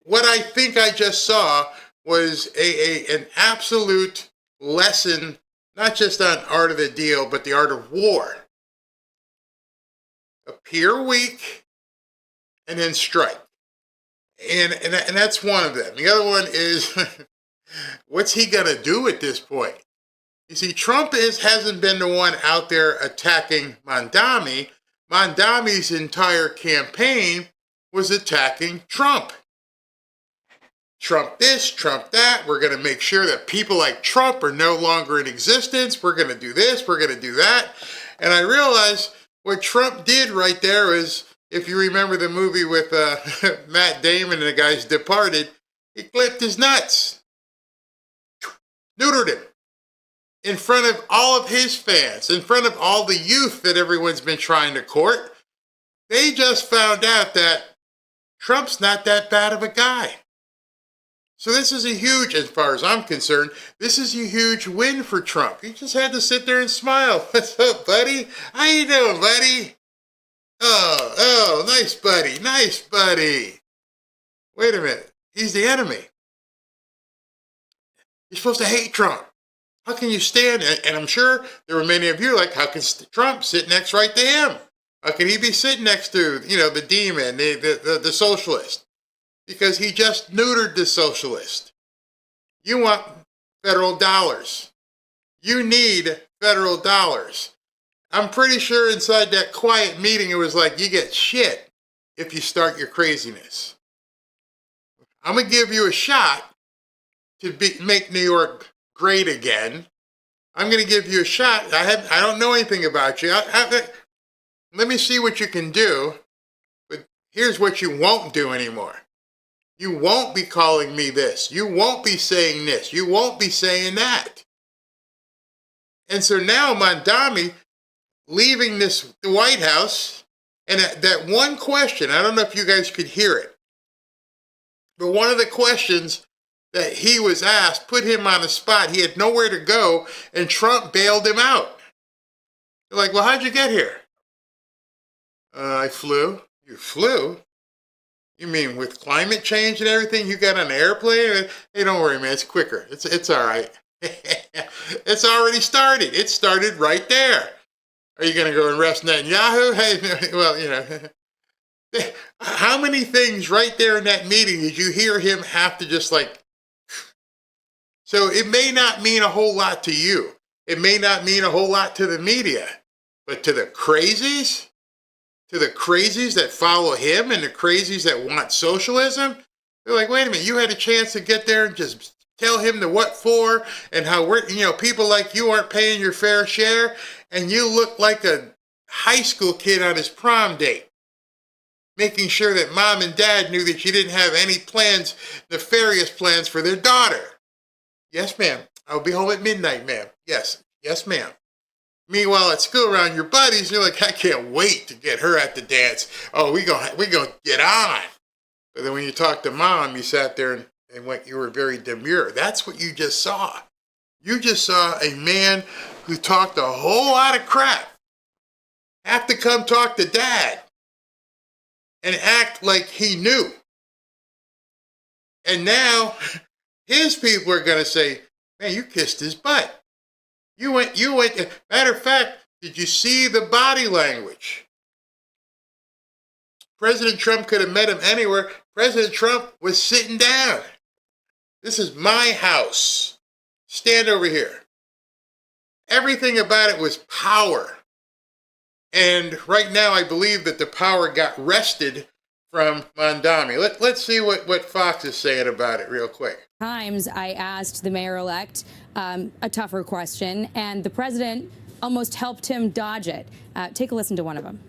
what I think I just saw was an absolute lesson, not just on art of the deal, but the art of war. Appear weak and then strike. And that's one of them. The other one is, what's he going to do at this point? You see, Trump hasn't been the one out there attacking Mamdani. Mamdani's entire campaign was attacking Trump. Trump this, Trump that. We're going to make sure that people like Trump are no longer in existence. We're going to do this, we're going to do that. And I realized what Trump did right there is, if you remember the movie with Matt Damon and the guys Departed, he clipped his nuts. Neutered him. In front of all of his fans, in front of all the youth that everyone's been trying to court. They just found out that Trump's not that bad of a guy. So this is a huge, as far as I'm concerned, this is a huge win for Trump. He just had to sit there and smile. What's up, buddy? How you doing, buddy? Oh, nice buddy, nice buddy. Wait a minute, he's the enemy. You're supposed to hate Trump. How can you stand, and I'm sure there were many of you like, how can Trump sit next right to him? How can he be sitting next to, the demon, the socialist? Because he just neutered the socialist. You want federal dollars. You need federal dollars. I'm pretty sure inside that quiet meeting it was like, you get shit if you start your craziness. I'm going to give you a shot to make New York great again. I'm going to give you a shot. I don't know anything about you. Let me see what you can do. But here's what you won't do anymore. You won't be calling me this. You won't be saying this. You won't be saying that. And so now Mamdani leaving the White House, and that one question, I don't know if you guys could hear it, but one of the questions that he was asked put him on the spot. He had nowhere to go, and Trump bailed him out. They're like, well, how'd you get here? I flew. You flew? You mean with climate change and everything, you got on an airplane? Hey, don't worry, man. It's quicker. It's all right. It's already started. It started right there. Are you going to go and arrest Netanyahu? Hey, well, how many things right there in that meeting did you hear him have to just like... So it may not mean a whole lot to you. It may not mean a whole lot to the media. But to the crazies that follow him and the crazies that want socialism, they're like, wait a minute, you had a chance to get there and just tell him the what for and how people like you aren't paying your fair share, and you look like a high school kid on his prom date, making sure that mom and dad knew that you didn't have any plans, nefarious plans for their daughter. Yes, ma'am. I'll be home at midnight, ma'am. Yes, ma'am. Meanwhile, at school around your buddies, you're like, I can't wait to get her at the dance. Oh, we gonna get on. But then when you talk to mom, you sat there and you were very demure. That's what you just saw. You just saw a man who talked a whole lot of crap have to come talk to dad and act like he knew. And now his people are going to say, man, you kissed his butt. You went, matter of fact, did you see the body language? President Trump could have met him anywhere. President Trump was sitting down. This is my house. Stand over here. Everything about it was power. And right now I believe that the power got wrested from Mamdani. Let's see what Fox is saying about it real quick. Times I asked the mayor-elect a tougher question, and the president almost helped him dodge it. Take a listen to one of them.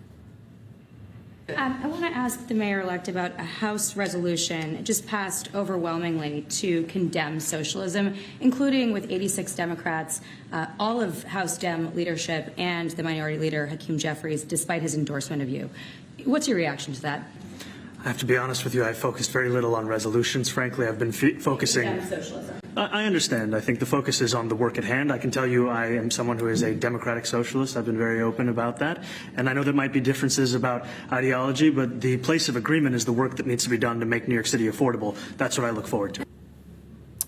I want to ask the mayor-elect about a House resolution just passed overwhelmingly to condemn socialism, including with 86 Democrats, all of House Dem leadership, and the Minority Leader, Hakeem Jeffries, despite his endorsement of you. What's your reaction to that? I have to be honest with you, I focused very little on resolutions, frankly. I've been focusing... Socialism. I understand. I think the focus is on the work at hand. I can tell you I am someone who is a democratic socialist. I've been very open about that. And I know there might be differences about ideology, but the place of agreement is the work that needs to be done to make New York City affordable. That's what I look forward to.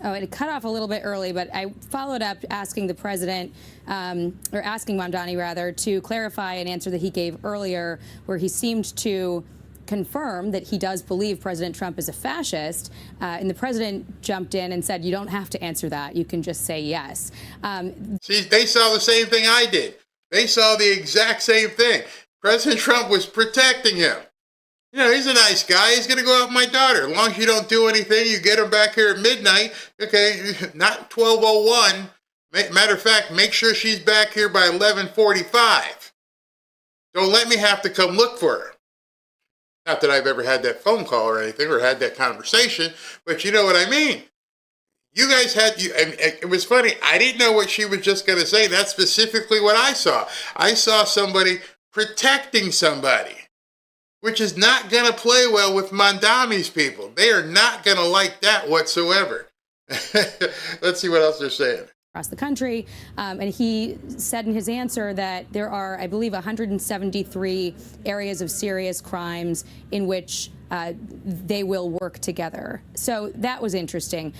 Oh, it cut off a little bit early, but I followed up asking the president, or asking Mamdani rather, to clarify an answer that he gave earlier, where he seemed to confirm that he does believe President Trump is a fascist. And the president jumped in and said, you don't have to answer that. You can just say yes. See, they saw the same thing I did. They saw the exact same thing. President Trump was protecting him. You know, he's a nice guy. He's going to go out with my daughter. As long as you don't do anything, you get him back here at midnight. Okay, not 12:01. Matter of fact, make sure she's back here by 11:45. Don't let me have to come look for her. Not that I've ever had that phone call or anything or had that conversation, but you know what I mean. You guys had, and it was funny. I didn't know what she was just going to say. That's specifically what I saw. I saw somebody protecting somebody, which is not going to play well with Mamdani's people. They are not going to like that whatsoever. Let's see what else they're saying. Across the country, and he said in his answer that there are, I believe, 173 areas of serious crimes in which they will work together. So that was interesting.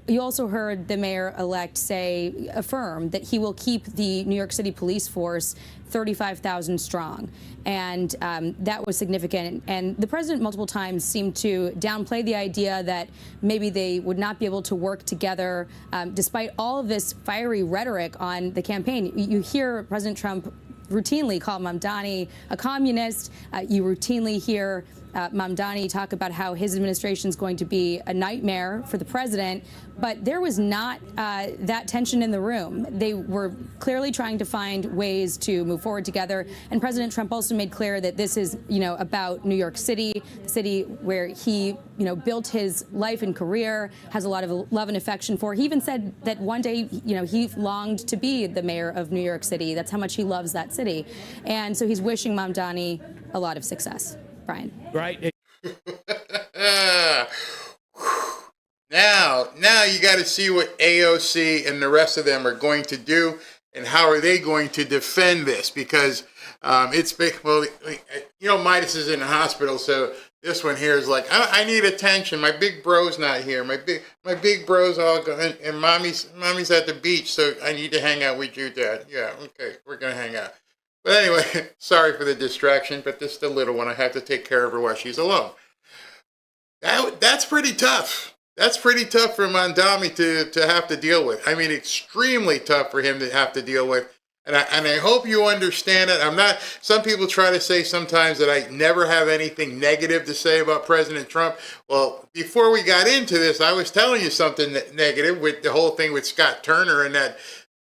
You also heard the mayor-elect affirm that he will keep the New York City police force 35,000 strong. And that was significant. And the president multiple times seemed to downplay the idea that maybe they would not be able to work together despite all of this fiery rhetoric on the campaign. You hear President Trump routinely call Mamdani a communist. You routinely hear Mamdani talk about how his administration is going to be a nightmare for the president. But there was not that tension in the room. They were clearly trying to find ways to move forward together. And President Trump also made clear that this is, about New York City, the city where he, built his life and career, has a lot of love and affection for. He even said that one day, he longed to be the mayor of New York City. That's how much he loves that city. And so he's wishing Mamdani a lot of success. Brian. Right. Now you got to see what AOC and the rest of them are going to do, and how are they going to defend this? Because it's big. Well, Midas is in the hospital, so this one here is like, I need attention. My big bro's not here. My big bro's all gone, and mommy's at the beach, so I need to hang out with you, Dad. Yeah, okay, we're gonna hang out. But anyway, sorry for the distraction, but this is the little one. I have to take care of her while she's alone. That's pretty tough. That's pretty tough for Mamdani to have to deal with. I mean, extremely tough for him to have to deal with. And I hope you understand it. Some people try to say sometimes that I never have anything negative to say about President Trump. Well, before we got into this, I was telling you something negative with the whole thing with Scott Turner and that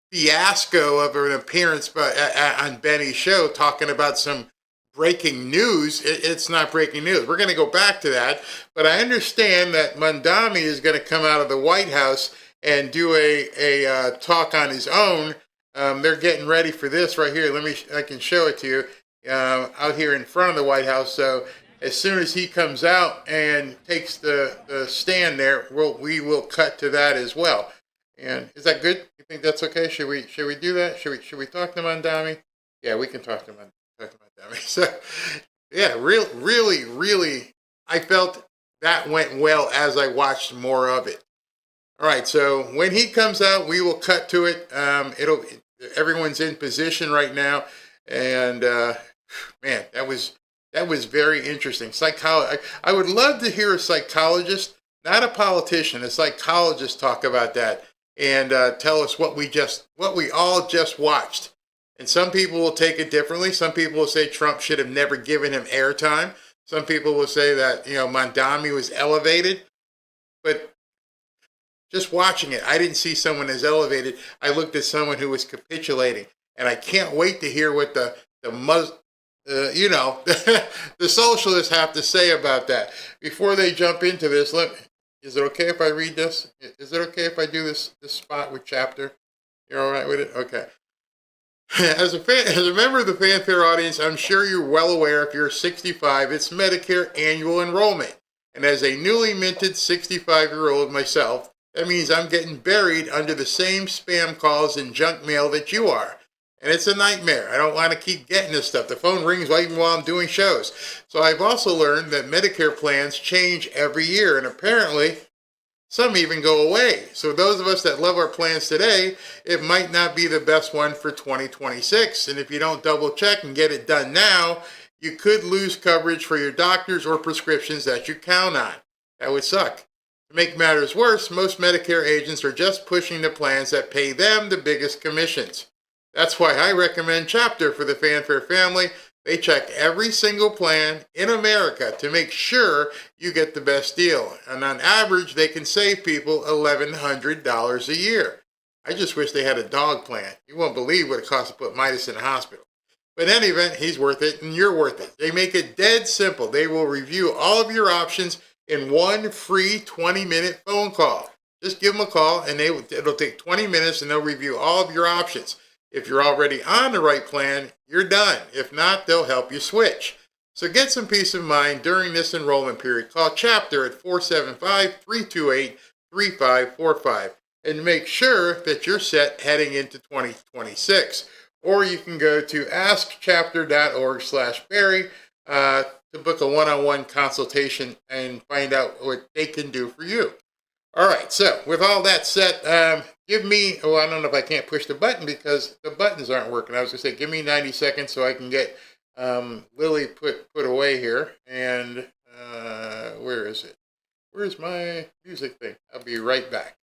fiasco of an appearance on Benny's show talking about some breaking news. It's not breaking news. We're going to go back to that. But I understand that Mamdani is going to come out of the White House and do a talk on his own. They're getting ready for this right here. I can show it to you out here in front of the White House. So as soon as he comes out and takes the stand there, we will cut to that as well. And is that good? You think that's okay? Should we do that? Should we talk to Mamdani? Yeah, we can talk to Mamdani. So, yeah, really, I felt that went well as I watched more of it. All right, so when he comes out, we will cut to it. Everyone's in position right now, and man, that was very interesting. I would love to hear a psychologist, not a politician, a psychologist talk about that and tell us what we all just watched. And some people will take it differently. Some people will say Trump should have never given him airtime. Some people will say that, Mamdani was elevated. But just watching it, I didn't see someone as elevated. I looked at someone who was capitulating. And I can't wait to hear what the socialists have to say about that. Before they jump into this, is it okay if I read this? Is it okay if I do this spot with chapter? You're all right with it? Okay. As a member of the Fanfare audience, I'm sure you're well aware if you're 65, it's Medicare annual enrollment. And as a newly minted 65-year-old myself, That means I'm getting buried under the same spam calls and junk mail that you are. And it's a nightmare. I don't want to keep getting this stuff. The phone rings even while I'm doing shows. So I've also learned that Medicare plans change every year, and apparently some even go away. So those of us that love our plans today, it might not be the best one for 2026. And if you don't double check and get it done now, you could lose coverage for your doctors or prescriptions that you count on. That would suck. To make matters worse, most Medicare agents are just pushing the plans that pay them the biggest commissions. That's why I recommend Chapter for the Fanfare family. They check every single plan in America to make sure you get the best deal. And on average, they can save people $1,100 a year. I just wish they had a dog plan. You won't believe what it costs to put Midas in a hospital. But in any event, he's worth it and you're worth it. They make it dead simple. They will review all of your options in one free 20-minute phone call. Just give them a call and it'll take 20 minutes and they'll review all of your options. If you're already on the right plan, you're done. If not, they'll help you switch. So get some peace of mind during this enrollment period. Call Chapter at 475-328-3545 and make sure that you're set heading into 2026. Or you can go to askchapter.org/Barry to book a one-on-one consultation and find out what they can do for you. All right, so with all that said, give me, I don't know if I can't push the button because the buttons aren't working. I was going to say, give me 90 seconds so I can get Lily put away here. And where is it? Where's my music thing? I'll be right back.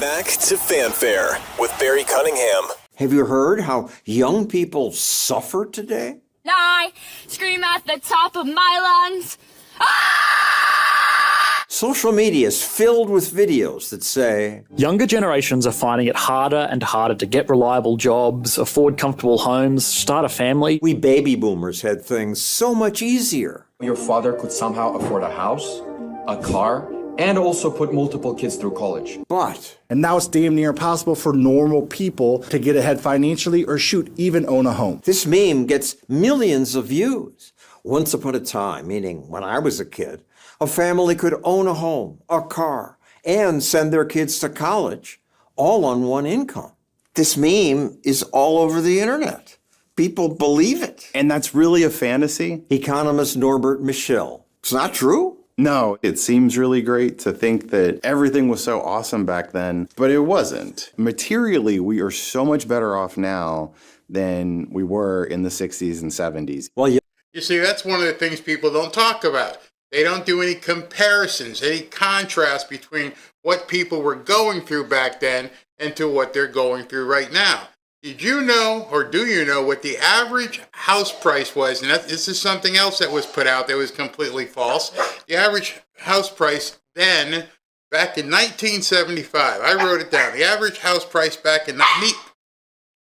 Back to Fanfare with Barry Cunningham. Have you heard how young people suffer today? I scream at the top of my lungs. Ah! Social media is filled with videos that say younger generations are finding it harder and harder to get reliable jobs, afford comfortable homes, start a family. We baby boomers had things so much easier. Your father could somehow afford a house, a car, and also put multiple kids through college. And now it's damn near impossible for normal people to get ahead financially or shoot, even own a home. This meme gets millions of views. Once upon a time, meaning when I was a kid, a family could own a home, a car, and send their kids to college, all on one income. This meme is all over the internet. People believe it. And that's really a fantasy? Economist Norbert Michel. It's not true. No, it seems really great to think that everything was so awesome back then, but it wasn't. Materially, we are so much better off now than we were in the 60s and 70s. Well, You see, that's one of the things people don't talk about. They don't do any comparisons, any contrast between what people were going through back then and to what they're going through right now. Did you know, or do you know, what the average house price was? And this is something else that was put out that was completely false. The average house price then, back in 1975, I wrote it down. The average house price back in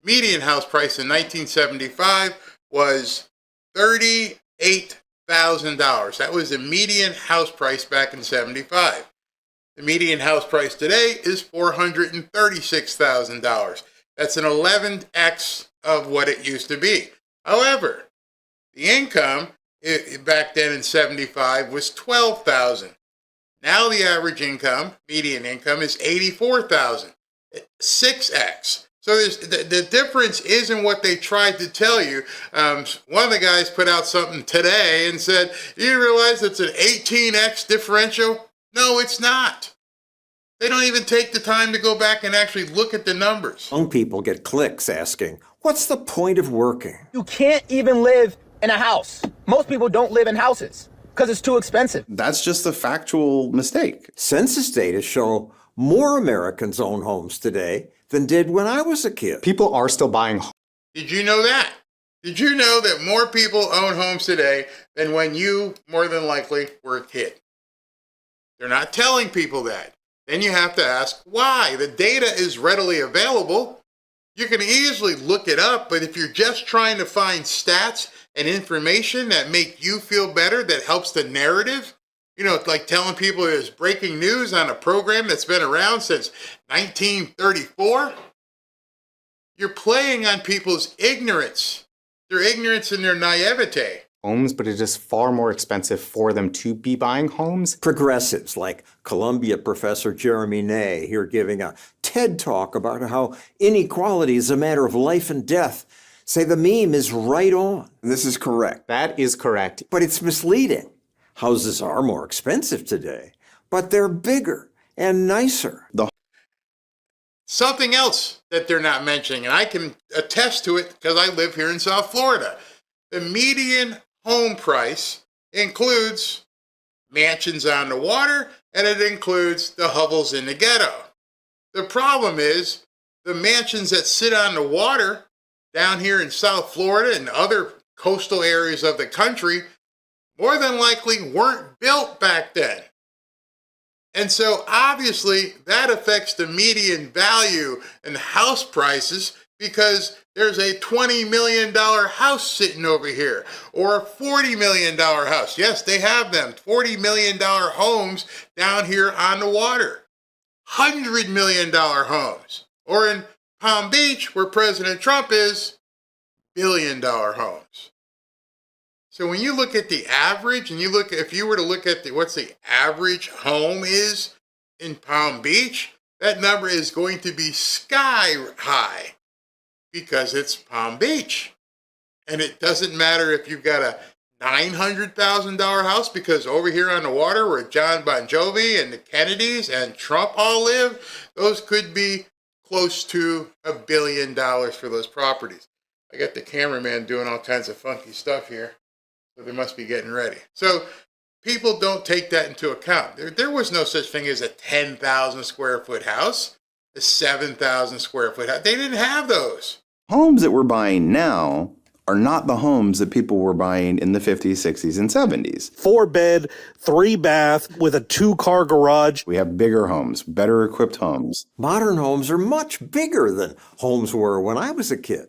median house price in 1975 was $38,000. That was the median house price back in 75. The median house price today is $436,000. That's an 11x of what it used to be. However, the income back then in 75 was $12,000. Now the average income, median income, is $84,000. 6x. So the difference isn't what they tried to tell you. One of the guys put out something today and said, you realize it's an 18x differential? No, it's not. They don't even take the time to go back and actually look at the numbers. Young people get clicks asking, what's the point of working? You can't even live in a house. Most people don't live in houses because it's too expensive. That's just a factual mistake. Census data show more Americans own homes today than did when I was a kid. People are still buying homes. Did you know that? Did you know that more people own homes today than when you, more than likely, were a kid? They're not telling people that. Then you have to ask why. The data is readily available. You can easily look it up, but if you're just trying to find stats and information that make you feel better, that helps the narrative, you know, like telling people there's breaking news on a program that's been around since 1934, you're playing on people's ignorance. Their ignorance and their naivete. Homes, but it is far more expensive for them to be buying homes. Progressives like Columbia professor Jeremy Ney here giving a TED talk about how inequality is a matter of life and death say the meme is right on. This is correct. That is correct. But it's misleading. Houses are more expensive today, but they're bigger and nicer. Something else that they're not mentioning, and I can attest to it because I live here in South Florida. The median home price includes mansions on the water, and it includes the hovels in the ghetto. The problem is the mansions that sit on the water down here in South Florida and other coastal areas of the country more than likely weren't built back then. And so obviously that affects the median value and house prices because there's a $20 million house sitting over here or a $40 million house. Yes, they have them. $40 million homes down here on the water. $100 million homes. Or in Palm Beach, where President Trump is, $1 billion homes. So when you look at the average, and if you were to look at what's the average home is in Palm Beach, that number is going to be sky high because it's Palm Beach. And it doesn't matter if you've got a $900,000 house, because over here on the water where John Bon Jovi and the Kennedys and Trump all live, those could be close to $1 billion for those properties. I got the cameraman doing all kinds of funky stuff here. So they must be getting ready. So people don't take that into account. There was no such thing as a 10,000 square foot house, a 7,000 square foot house. They didn't have those. Homes that we're buying now are not the homes that people were buying in the 50s, 60s, and 70s. 4-bed, 3-bath with a 2-car garage. We have bigger homes, better equipped homes. Modern homes are much bigger than homes were when I was a kid.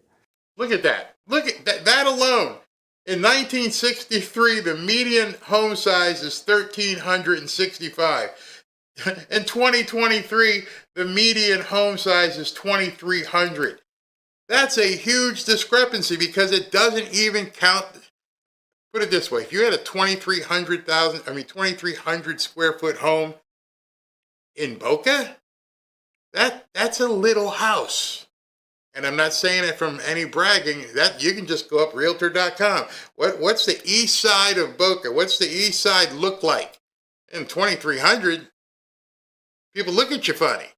Look at that. Look at that alone. In 1963, the median home size is 1,365. In 2023, the median home size is 2,300. That's a huge discrepancy because it doesn't even count. Put it this way: if you had a 2,300 square foot home in Boca, that's a little house. And I'm not saying it from any bragging. That you can just go up Realtor.com. What's the east side of Boca? What's the east side look like? In 2,300, people look at you funny.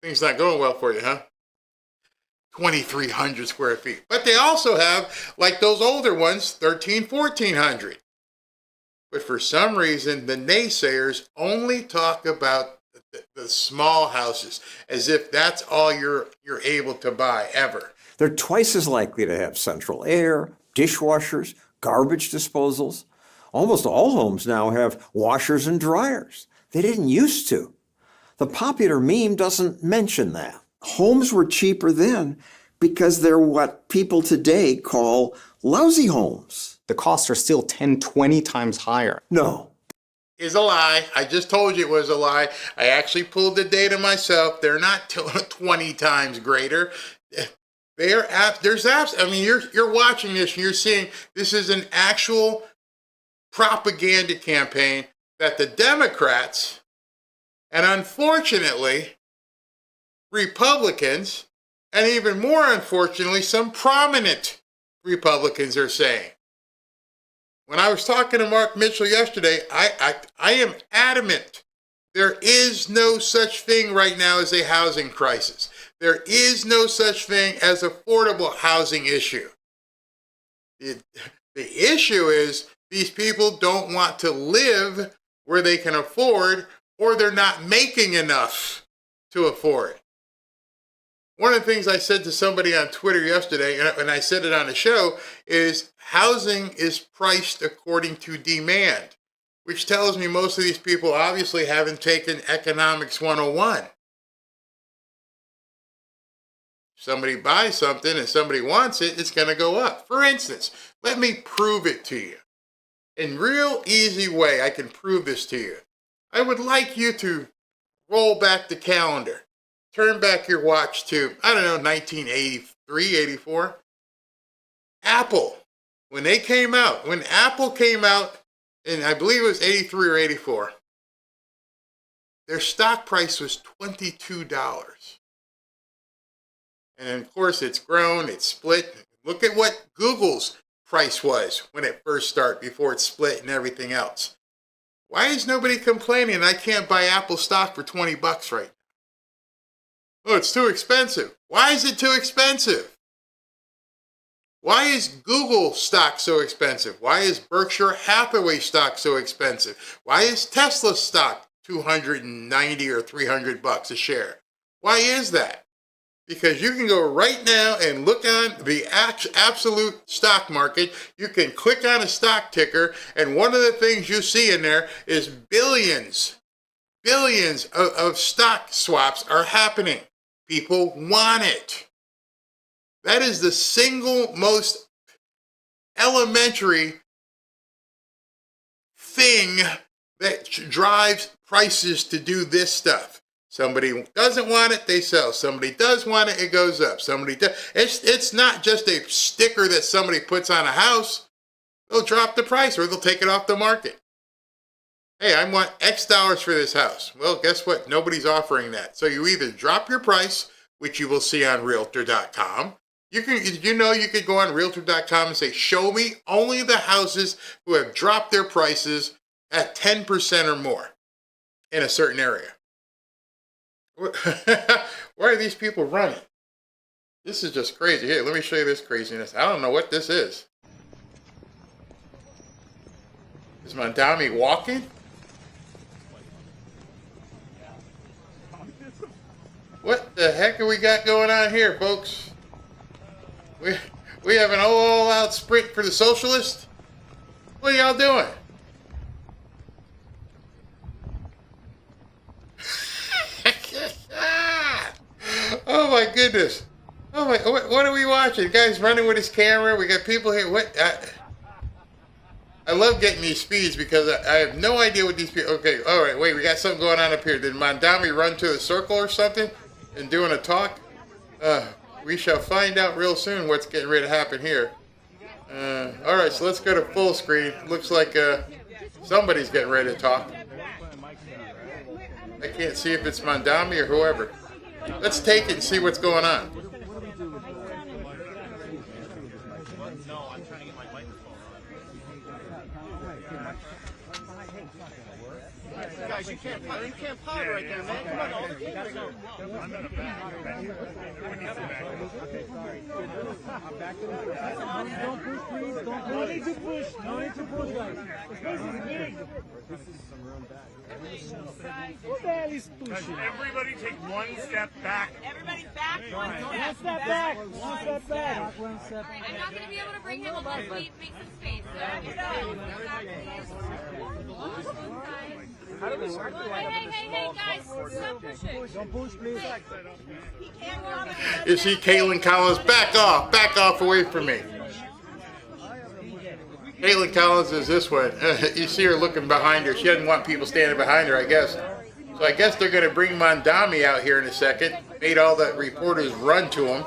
Things not going well for you, huh? 2,300 square feet. But they also have, like those older ones, 1,400. But for some reason, the naysayers only talk about the small houses, as if that's all you're able to buy ever. They're twice as likely to have central air, dishwashers, garbage disposals. Almost all homes now have washers and dryers. They didn't used to. The popular meme doesn't mention that. Homes were cheaper then because they're what people today call lousy homes. The costs are still 10, 20 times higher. No. Is a lie. I just told you it was a lie. I actually pulled the data myself. They're not 20 times greater. There's apps. I mean, you're watching this and you're seeing this is an actual propaganda campaign that the Democrats and unfortunately Republicans, and even more unfortunately, some prominent Republicans are saying. When I was talking to Mark Mitchell yesterday, I am adamant. There is no such thing right now as a housing crisis. There is no such thing as affordable housing issue. The issue is these people don't want to live where they can afford, or they're not making enough to afford. One of the things I said to somebody on Twitter yesterday, and I said it on the show, is housing is priced according to demand, which tells me most of these people obviously haven't taken Economics 101. If somebody buys something and somebody wants it, it's going to go up. For instance, let me prove it to you. In real easy way, I can prove this to you. I would like you to roll back the calendar. Turn back your watch to, I don't know, 1983, 84. Apple, when Apple came out, and I believe it was 83 or 84, their stock price was $22. And of course, it's grown, it's split. Look at what Google's price was when it first started, before it split and everything else. Why is nobody complaining I can't buy Apple stock for $20 right now? Oh, it's too expensive. Why is it too expensive? Why is Google stock so expensive? Why is Berkshire Hathaway stock so expensive? Why is Tesla stock $290 or $300 a share? Why is that? Because you can go right now and look on the absolute stock market. You can click on a stock ticker, and one of the things you see in there is billions of stock swaps are happening. People want it. That is the single most elementary thing that drives prices to do this stuff. Somebody doesn't want it, they sell. Somebody does want it, it goes up. Somebody does. It's not just a sticker that somebody puts on a house. They'll drop the price or they'll take it off the market. Hey, I want X dollars for this house. Well, guess what? Nobody's offering that. So you either drop your price, which you will see on Realtor.com. You could go on Realtor.com and say, show me only the houses who have dropped their prices at 10% or more in a certain area. Why are these people running? This is just crazy. Here, let me show you this craziness. I don't know what this is. Is Mamdani walking? What the heck have we got going on here, folks? We have an all-out sprint for the socialists? What are y'all doing? Oh my goodness. Oh my, what are we watching? Guy's running with his camera. We got people here. What? I love getting these speeds because I have no idea what these people. Okay, all right, wait, we got something going on up here. Did Mamdani run to a circle or something and doing a talk? We shall find out real soon what's getting ready to happen here. All right, so let's go to full screen. Looks like somebody's getting ready to talk. I can't see if it's Mamdani or whoever. Let's take it and see what's going on. Guys, you can't pod right there, man. Come on, all the kids. I'm back to the don't push, please. No need to push. No need to push, guys. The space is big. This is some room back. What the hell is pushing? Everybody take one step back. Everybody back. One step back. One step back. I'm not going to be able to bring him unless we make some space. Hey, guys, stop pushing. Don't push, please. You see Caitlin Collins, back off away from me. Caitlin Collins is this one. You see her looking behind her. She doesn't want people standing behind her, I guess. So I guess they're going to bring Mamdani out here in a second. Made all the reporters run to him.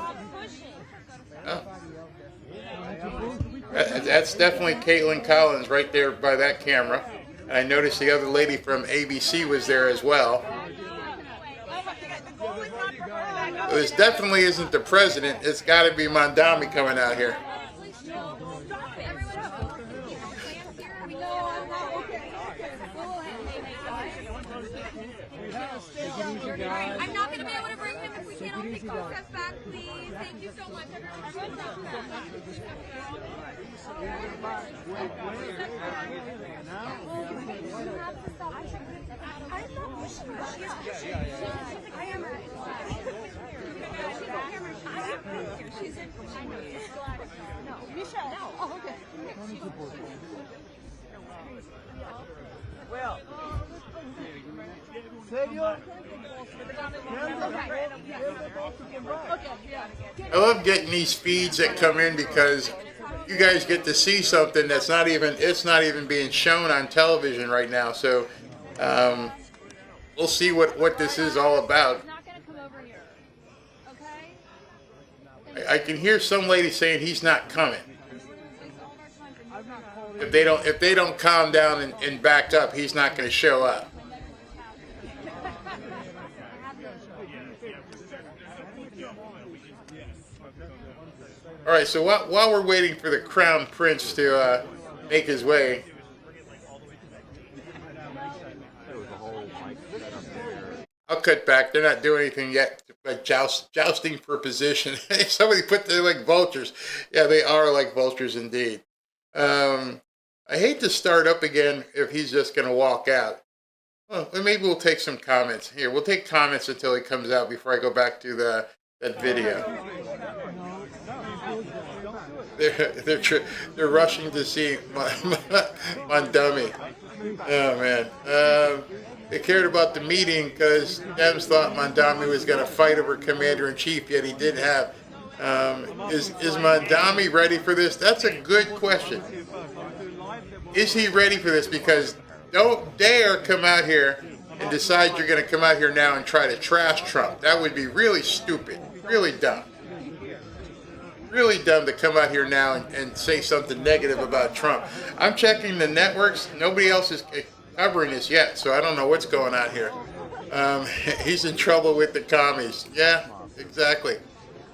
That's definitely Caitlin Collins right there by that camera. And I noticed the other lady from ABC was there as well. This definitely isn't the president. It's got to be Mamdani coming out here. I'm not going to be able to bring him if we can't all take photographs back, please. Thank you so much, Well, I love getting these feeds that come in because you guys get to see something that's not even being shown on television right now. So we'll see what this is all about. I can hear some lady saying he's not coming. If they don't calm down and back up, he's not going to show up. All right, so while we're waiting for the Crown Prince to make his way, I'll cut back. They're not doing anything yet but jousting for position. Somebody put they're like vultures. Yeah, they are like vultures indeed. I hate to start up again if he's just going to walk out. Well, maybe we'll take some comments. Here, we'll take comments until he comes out before I go back to that video. They're rushing to see Mamdani. Oh man, they cared about the meeting because Dems thought Mamdani was going to fight over Commander in Chief, yet he did have. Is Mamdani ready for this? That's a good question. Is he ready for this? Because don't dare come out here and decide you're going to come out here now and try to trash Trump. That would be really stupid, really dumb. Really dumb to come out here now and say something negative about Trump. I'm checking the networks. Nobody else is covering this yet, so I don't know what's going on here. He's in trouble with the commies. Yeah, exactly.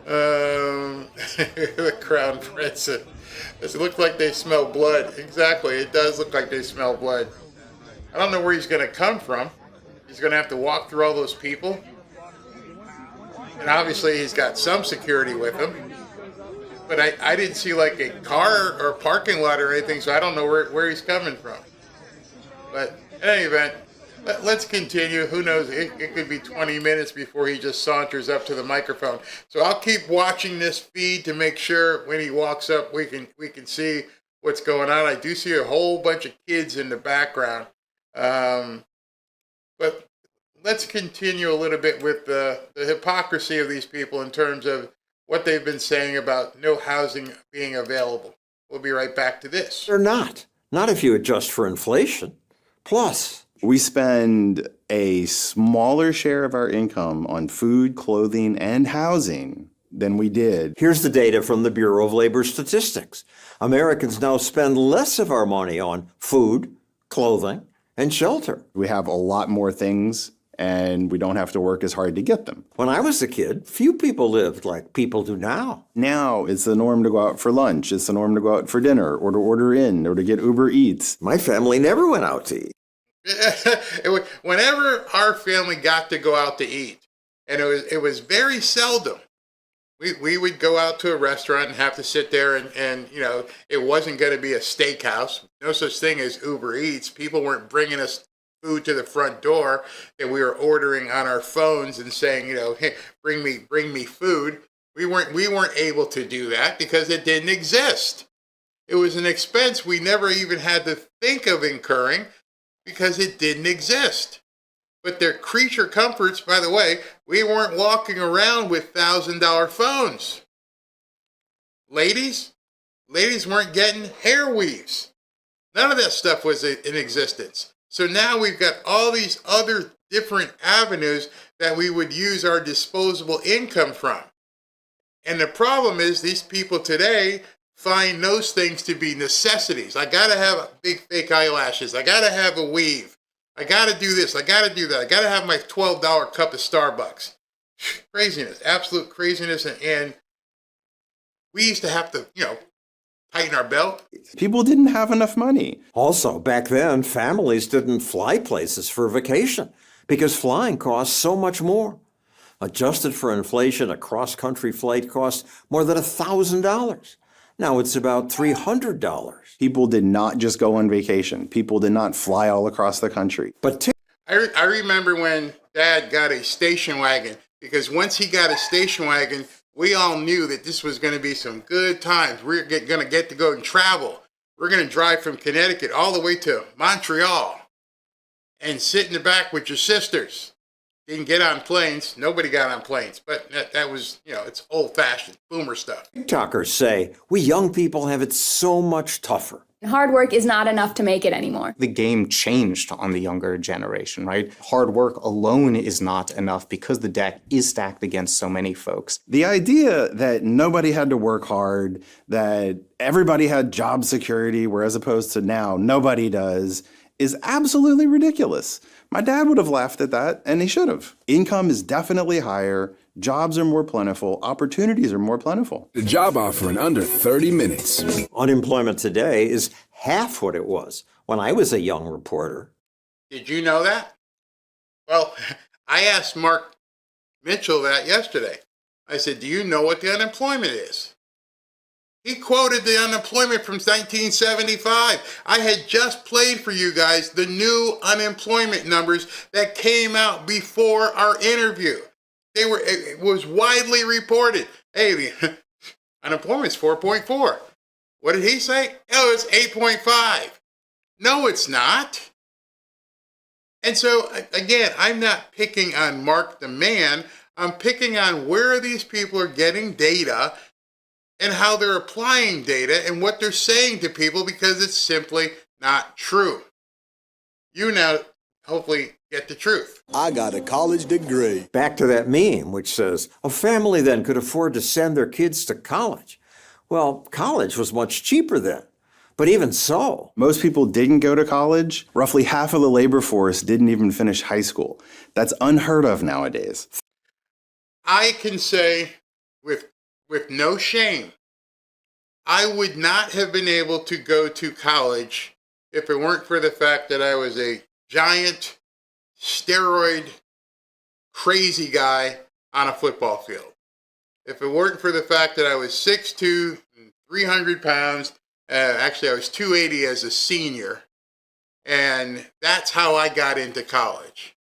The Crown Prince. Does it look like they smell blood? Exactly, it does look like they smell blood. I don't know where he's going to come from. He's going to have to walk through all those people. And obviously he's got some security with him. But I didn't see like a car or a parking lot or anything, so I don't know where he's coming from. But in any event, let's continue. Who knows? It could be 20 minutes before he just saunters up to the microphone. So I'll keep watching this feed to make sure when he walks up, we can see what's going on. I do see a whole bunch of kids in the background. But let's continue a little bit with the hypocrisy of these people in terms of what they've been saying about no housing being available. We'll be right back to this. They're not. Not if you adjust for inflation. Plus, we spend a smaller share of our income on food, clothing, and housing than we did. Here's the data from the Bureau of Labor Statistics. Americans now spend less of our money on food, clothing, and shelter. We have a lot more things, and we don't have to work as hard to get them. When I was a kid, few people lived like people do now. Now it's the norm to go out for lunch. It's the norm to go out for dinner or to order in or to get Uber Eats. My family never went out to eat. Whenever our family got to go out to eat, and it was very seldom, we would go out to a restaurant and have to sit there and you know, it wasn't going to be a steakhouse. No such thing as Uber Eats. People weren't bringing us food to the front door that we were ordering on our phones and saying, you know, hey, bring me food. We weren't able to do that because it didn't exist. It was an expense we never even had to think of incurring because it didn't exist. But their creature comforts, by the way, we weren't walking around with $1,000 phones. Ladies weren't getting hair weaves. None of that stuff was in existence. So now we've got all these other different avenues that we would use our disposable income from. And the problem is these people today find those things to be necessities. I gotta have big fake eyelashes. I gotta have a weave. I gotta do this. I gotta do that. I gotta have my $12 cup of Starbucks. Craziness, absolute craziness. And we used to have to, tighten our belt. People didn't have enough money. Also, back then, families didn't fly places for vacation because flying cost so much more. Adjusted for inflation, a cross-country flight cost more than $1,000. Now it's about $300. People did not just go on vacation. People did not fly all across the country. But I remember when Dad got a station wagon, because once he got a station wagon, we all knew that this was going to be some good times. We're going to get to go and travel. We're going to drive from Connecticut all the way to Montreal and sit in the back with your sisters. Didn't get on planes. Nobody got on planes. But that was, it's old-fashioned boomer stuff. TikTokers say we young people have it so much tougher. Hard work is not enough to make it anymore. The game changed on the younger generation, right? Hard work alone is not enough because the deck is stacked against so many folks. The idea that nobody had to work hard, that everybody had job security, whereas opposed to now nobody does, is absolutely ridiculous. My dad would have laughed at that, and he should have. Income is definitely higher. Jobs are more plentiful. Opportunities are more plentiful. The job offer in under 30 minutes. Unemployment today is half what it was when I was a young reporter. Did you know that? Well, I asked Mark Mitchell that yesterday. I said, do you know what the unemployment is? He quoted the unemployment from 1975. I had just played for you guys the new unemployment numbers that came out before our interview. It was widely reported. Hey, unemployment's 4.4. What did he say? Oh, it's 8.5. No, it's not. And so, again, I'm not picking on Mark the man. I'm picking on where these people are getting data and how they're applying data and what they're saying to people, because it's simply not true. You now hopefully get the truth. I got a college degree. Back to that meme, which says, a family then could afford to send their kids to college. Well, college was much cheaper then. But even so, most people didn't go to college. Roughly half of the labor force didn't even finish high school. That's unheard of nowadays. I can say with no shame, I would not have been able to go to college if it weren't for the fact that I was a giant steroid crazy guy on a football field. If it weren't for the fact that I was 6'2", 300 pounds, actually I was 280 as a senior, and that's how I got into college.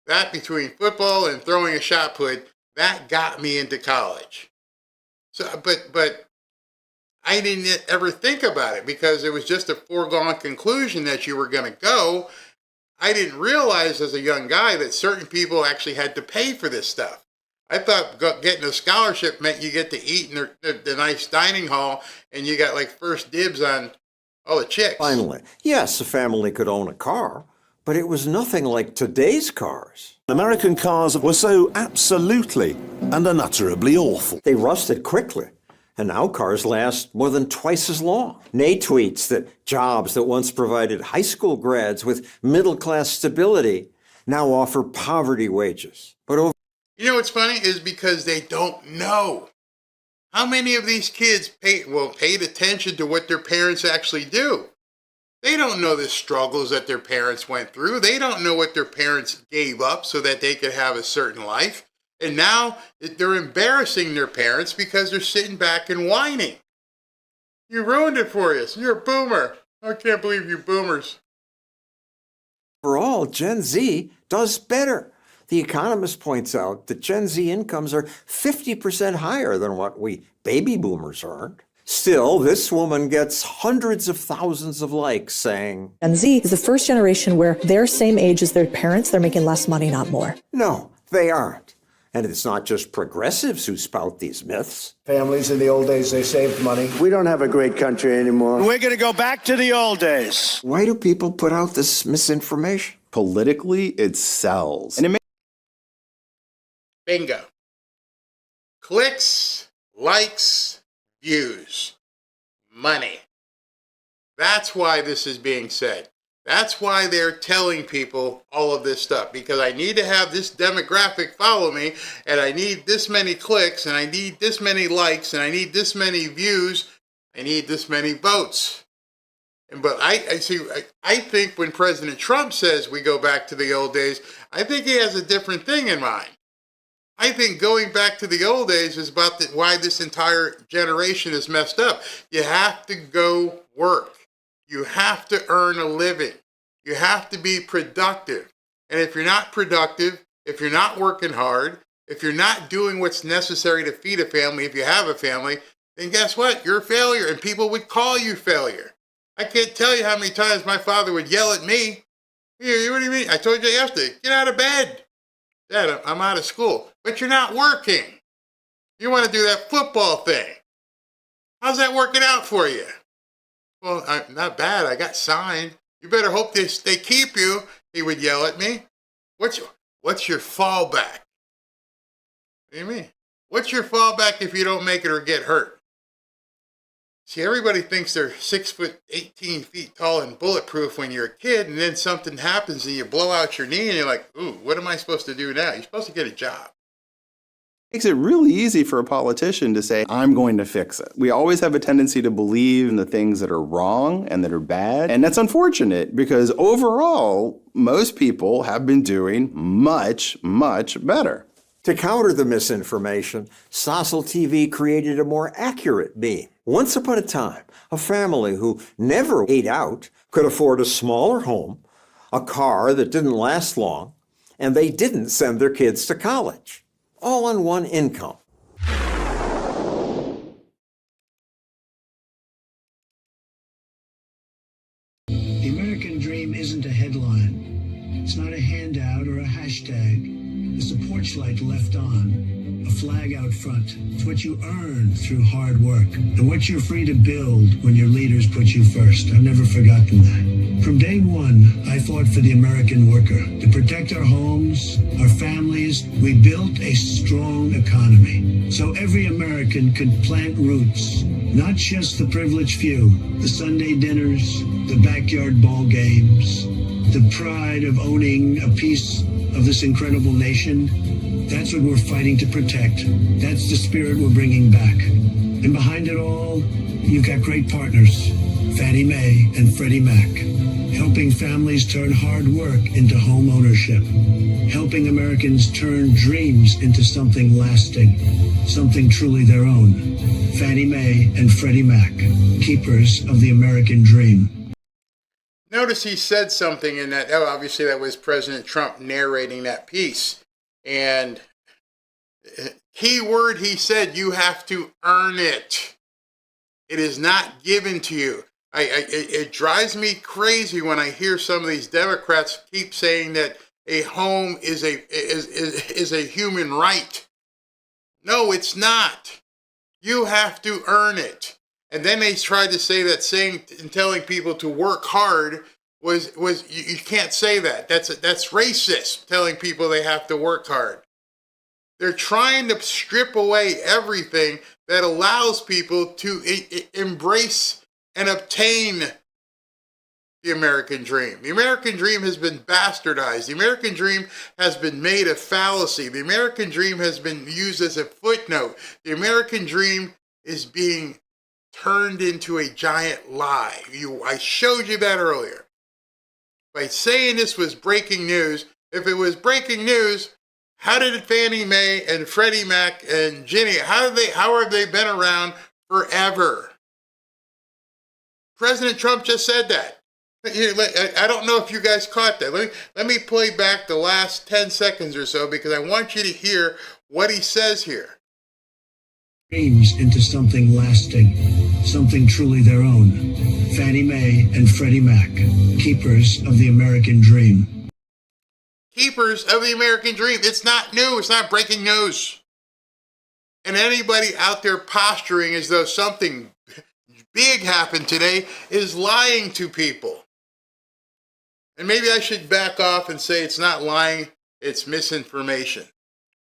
That, between football and throwing a shot put, that got me into college. So, but I didn't ever think about it because it was just a foregone conclusion that you were going to go. I didn't realize as a young guy that certain people actually had to pay for this stuff. I thought getting a scholarship meant you get to eat in the nice dining hall and you got like first dibs on all the chicks. Finally, yes, a family could own a car, but it was nothing like today's cars. American cars were so absolutely and unutterably awful. They rusted quickly, and now cars last more than twice as long. Nate tweets that jobs that once provided high school grads with middle-class stability now offer poverty wages. But you know what's funny is because they don't know. How many of these kids paid attention to what their parents actually do? They don't know the struggles that their parents went through. They don't know what their parents gave up so that they could have a certain life. And now they're embarrassing their parents because they're sitting back and whining. You ruined it for us. You're a boomer. I can't believe you boomers. overall, Gen Z does better. The Economist points out that Gen Z incomes are 50% higher than what we baby boomers earned. Still, this woman gets hundreds of thousands of likes saying, Gen Z is the first generation where they're same age as their parents. They're making less money, not more. No, they aren't. And it's not just progressives who spout these myths. Families in the old days, they saved money. We don't have a great country anymore. We're going to go back to the old days. Why do people put out this misinformation? Politically, it sells. And it Bingo. Clicks, likes, views. money. That's why this is being said. That's why they're telling people all of this stuff, because I need to have this demographic follow me, and I need this many clicks, and I need this many likes, and I need this many views, I need this many votes. But I think when President Trump says we go back to the old days, I think he has a different thing in mind. I think going back to the old days is about why this entire generation is messed up. You have to go work. You have to earn a living. You have to be productive. And if you're not productive, if you're not working hard, if you're not doing what's necessary to feed a family, if you have a family, then guess what? You're a failure, and people would call you failure. I can't tell you how many times my father would yell at me. What do you mean? I told you yesterday, get out of bed. Dad, I'm out of school. But you're not working. You want to do that football thing. How's that working out for you? Well, not bad. I got signed. You better hope they keep you, he would yell at me. What's your fallback? What do you mean? What's your fallback if you don't make it or get hurt? See, everybody thinks they're 6 foot, 18 feet tall and bulletproof when you're a kid, and then something happens and you blow out your knee and you're like, ooh, what am I supposed to do now? You're supposed to get a job. Makes it really easy for a politician to say, I'm going to fix it. We always have a tendency to believe in the things that are wrong and that are bad. And that's unfortunate because overall, most people have been doing much, much better. To counter the misinformation, Stossel TV created a more accurate beam. Once upon a time, a family who never ate out could afford a smaller home, a car that didn't last long, and they didn't send their kids to college. All on one income. The American dream isn't a headline. It's not a handout or a hashtag. It's a porch light left on, a flag out front. It's what you earn through hard work and what you're free to build when your leaders put you first. I've never forgotten that. From day one, I fought for the American worker. To protect our homes, our families, we built a strong economy. So every American could plant roots, not just the privileged few, the Sunday dinners, the backyard ball games, the pride of owning a piece of this incredible nation. That's what we're fighting to protect. That's the spirit we're bringing back. And behind it all, you've got great partners, Fannie Mae and Freddie Mac, helping families turn hard work into home ownership, helping Americans turn dreams into something lasting, something truly their own. Fannie Mae and Freddie Mac, keepers of the American dream. Notice he said something in that, obviously that was President Trump narrating that piece. And key word he said, you have to earn it. It is not given to you. It drives me crazy when I hear some of these Democrats keep saying that a home is a human right. No, it's not. You have to earn it. And then they tried to say that saying and telling people to work hard was you can't say that. That's racist, telling people they have to work hard. They're trying to strip away everything that allows people to embrace and obtain the American dream. The American dream has been bastardized. The American dream has been made a fallacy. The American dream has been used as a footnote. The American dream is being turned into a giant lie. I showed you that earlier. By saying this was breaking news, if it was breaking news, how did Fannie Mae and Freddie Mac and Ginnie, how have they been around forever? President Trump just said that. I don't know if you guys caught that. Let me play back the last 10 seconds or so because I want you to hear what he says here. Dreams into something lasting, something truly their own. Fannie Mae and Freddie Mac, keepers of the American dream. Keepers of the American dream. It's not new. It's not breaking news. And anybody out there posturing as though something big happened today is lying to people. And maybe I should back off and say it's not lying, it's misinformation.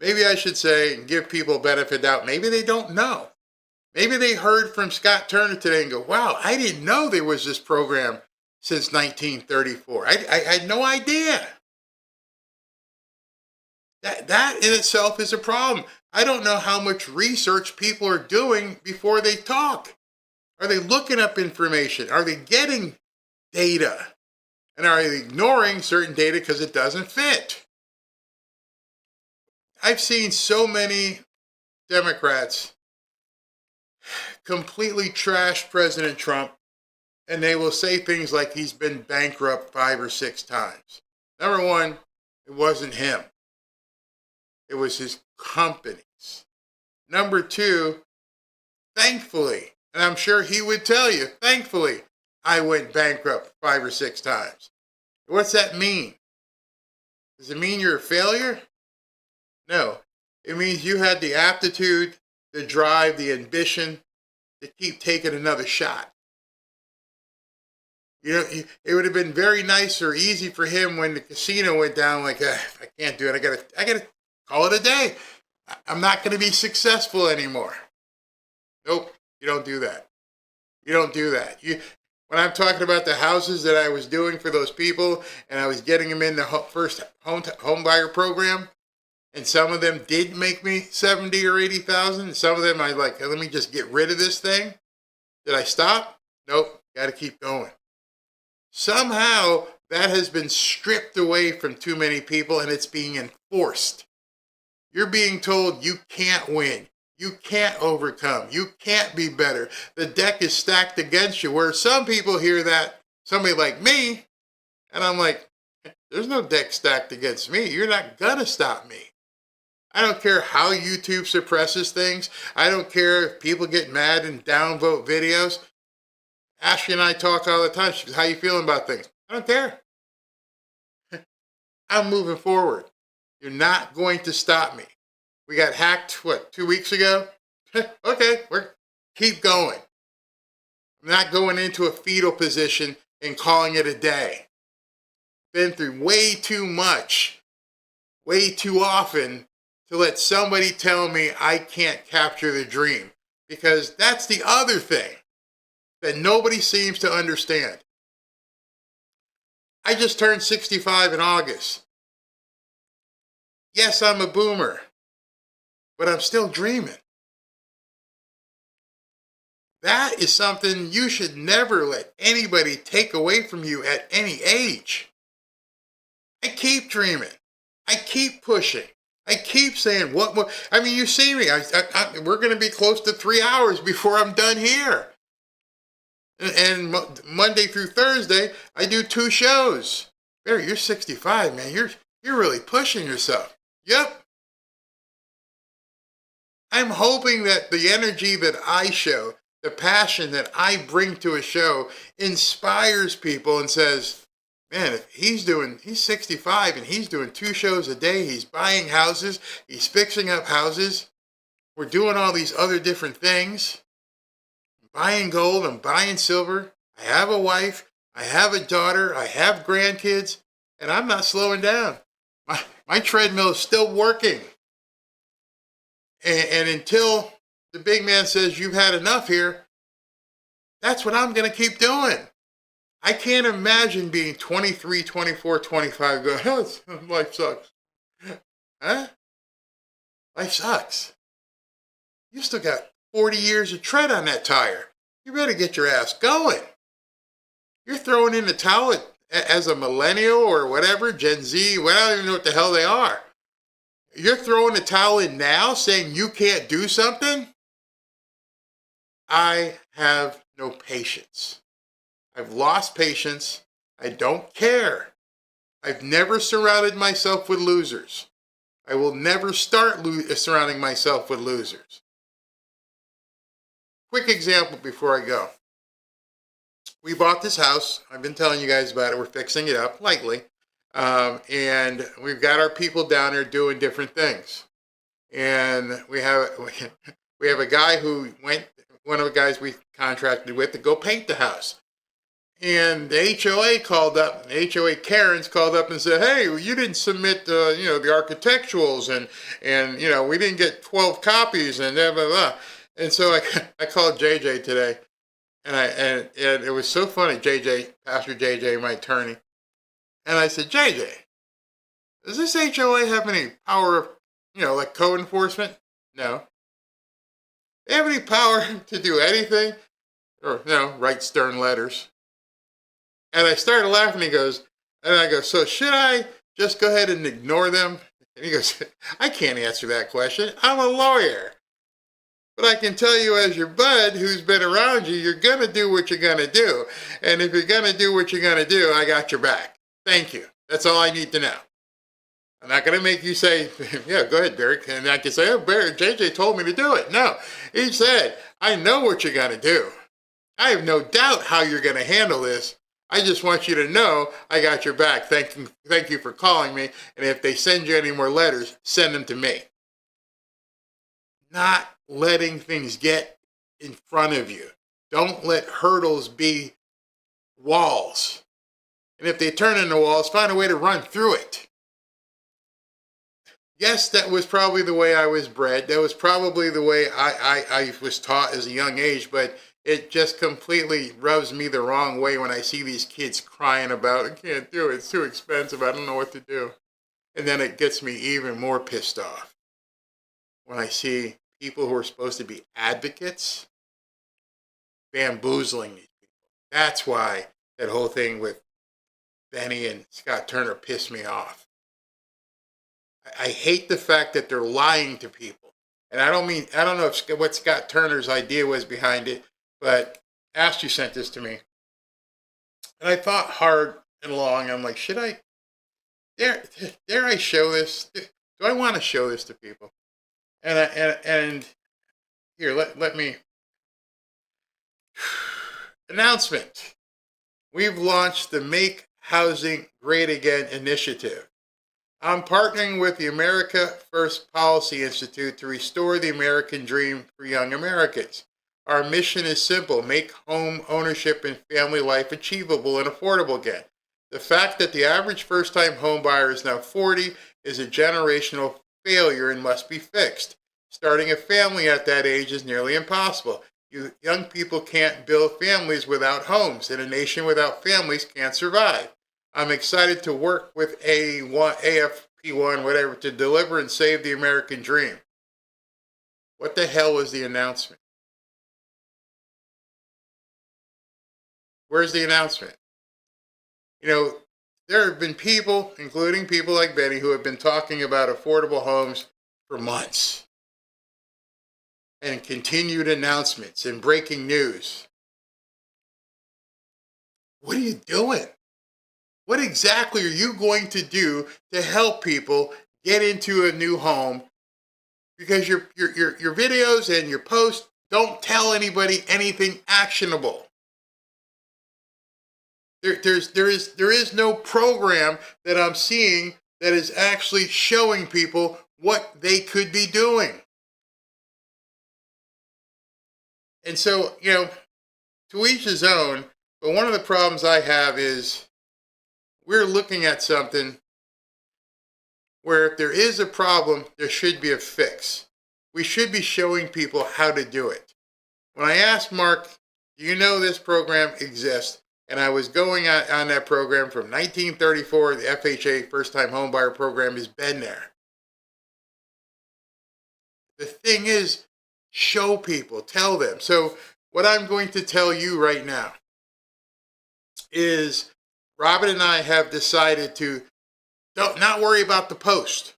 Maybe I should say and give people benefit of doubt. Maybe they don't know. Maybe they heard from Scott Turner today and go, wow, I didn't know there was this program since 1934. I had no idea. That in itself is a problem. I don't know how much research people are doing before they talk. Are they looking up information? Are they getting data? And are they ignoring certain data because it doesn't fit? I've seen so many Democrats completely trash President Trump, and they will say things like he's been bankrupt 5 or 6 times. Number one, it wasn't him. It was his companies. Number two, thankfully, and I'm sure he would tell you, thankfully, I went bankrupt 5 or 6 times. What's that mean? Does it mean you're a failure? No. It means you had the aptitude, the drive, the ambition to keep taking another shot. You know, it would have been very nice or easy for him when the casino went down, like, I can't do it. I gotta call it a day. I'm not going to be successful anymore. Nope, you don't do that. You don't do that. When I'm talking about the houses that I was doing for those people, and I was getting them in the first home buyer program, and some of them did make me 70 or 80,000, and some of them I like, let me just get rid of this thing. Did I stop? Nope, got to keep going. Somehow that has been stripped away from too many people, and it's being enforced. You're being told you can't win. You can't overcome. You can't be better. The deck is stacked against you. Where some people hear that, somebody like me, and I'm like, there's no deck stacked against me. You're not gonna stop me. I don't care how YouTube suppresses things. I don't care if people get mad and downvote videos. Ashley and I talk all the time. She goes, how you feeling about things? I don't care. I'm moving forward. You're not going to stop me. We got hacked, 2 weeks ago? Okay, keep going. I'm not going into a fetal position and calling it a day. Been through way too much, way too often to let somebody tell me I can't capture the dream. Because that's the other thing that nobody seems to understand. I just turned 65 in August. Yes, I'm a boomer, but I'm still dreaming. That is something you should never let anybody take away from you at any age. I keep dreaming. I keep pushing. I keep saying, what more? I mean, you see me. We're going to be close to 3 hours before I'm done here. And Monday through Thursday, I do 2 shows. Barry, you're 65, man. You're really pushing yourself. Yep. I'm hoping that the energy that I show, the passion that I bring to a show, inspires people and says, man, if he's 65 and he's doing 2 shows a day, he's buying houses, he's fixing up houses, we're doing all these other different things, I'm buying gold, I'm buying silver, I have a wife, I have a daughter, I have grandkids, and I'm not slowing down. My treadmill is still working. And until the big man says, you've had enough here, that's what I'm going to keep doing. I can't imagine being 23, 24, 25 going, oh, life sucks. Huh? Life sucks. You still got 40 years of tread on that tire. You better get your ass going. You're throwing in the towel as a millennial or whatever, Gen Z, I don't even know what the hell they are. You're throwing the towel in now saying you can't do something? I have no patience. I've lost patience. I don't care. I've never surrounded myself with losers. I will never start surrounding myself with losers. Quick example before I go. We bought this house. I've been telling you guys about it. We're fixing it up lightly. And we've got our people down there doing different things. And we have a guy who one of the guys we contracted with to go paint the house. And the HOA called up, the HOA Karens called up and said, hey, you didn't submit, the architecturals and we didn't get 12 copies and blah, blah, blah. And so I called JJ today, and it was so funny. Pastor JJ, my attorney, and I said, JJ, does this HOA have any power of, like code enforcement? No. They have any power to do anything? Or, write stern letters? And I started laughing. He goes, and I go, so should I just go ahead and ignore them? And he goes, I can't answer that question. I'm a lawyer. But I can tell you as your bud who's been around you, you're going to do what you're going to do. And if you're going to do what you're going to do, I got your back. Thank you. That's all I need to know. I'm not going to make you say, yeah, go ahead, Derek. And I can say, oh, Barry, JJ told me to do it. No, he said, I know what you're going to do. I have no doubt how you're going to handle this. I just want you to know I got your back. Thank you for calling me. And if they send you any more letters, send them to me. Not letting things get in front of you. Don't let hurdles be walls. And if they turn into walls, find a way to run through it. Yes, that was probably the way I was bred. That was probably the way I was taught as a young age, but it just completely rubs me the wrong way when I see these kids crying about, I can't do it, it's too expensive, I don't know what to do. And then it gets me even more pissed off when I see people who are supposed to be advocates bamboozling these people. That's why that whole thing with Benny and Scott Turner pissed me off. I hate the fact that they're lying to people. And I don't know what Scott Turner's idea was behind it, but Ashley sent this to me. And I thought hard and long. I'm like, should I, dare I show this? Do I want to show this to people? And here, let me, announcement. We've launched the Make Housing Great Again initiative. I'm partnering with the America First Policy Institute to restore the American dream for young Americans. Our mission is simple: make home ownership and family life achievable and affordable again. The fact that the average first-time home buyer is now 40 is a generational failure and must be fixed. Starting a family at that age is nearly impossible. You young people can't build families without homes, and a nation without families can't survive. I'm excited to work with AFP1, whatever, to deliver and save the American dream. What the hell was the announcement? Where's the announcement? There have been people, including people like Betty, who have been talking about affordable homes for months. And continued announcements and breaking news. What are you doing? What exactly are you going to do to help people get into a new home? Because your videos and your posts don't tell anybody anything actionable. There is no program that I'm seeing that is actually showing people what they could be doing. And so, to each his own, but one of the problems I have is we're looking at something where if there is a problem, there should be a fix. We should be showing people how to do it. When I asked Mark, do you know this program exists? And I was going on that program from 1934, the FHA First Time Homebuyer Program has been there. The thing is, show people, tell them. So what I'm going to tell you right now is Robin and I have decided to not worry about the post.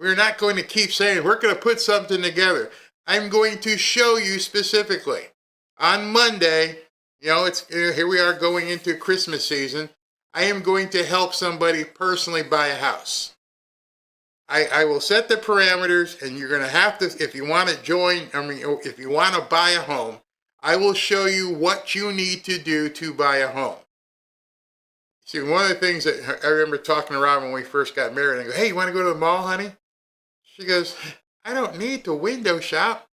We're not going to keep saying we're going to put something together. I'm going to show you specifically. On Monday, here we are going into Christmas season. I am going to help somebody personally buy a house. I will set the parameters, and you're going to have to, if you want to join, if you want to buy a home, I will show you what you need to do to buy a home. See, one of the things that I remember talking to Robin when we first got married, I go, hey, you want to go to the mall, honey? She goes, I don't need to window shop.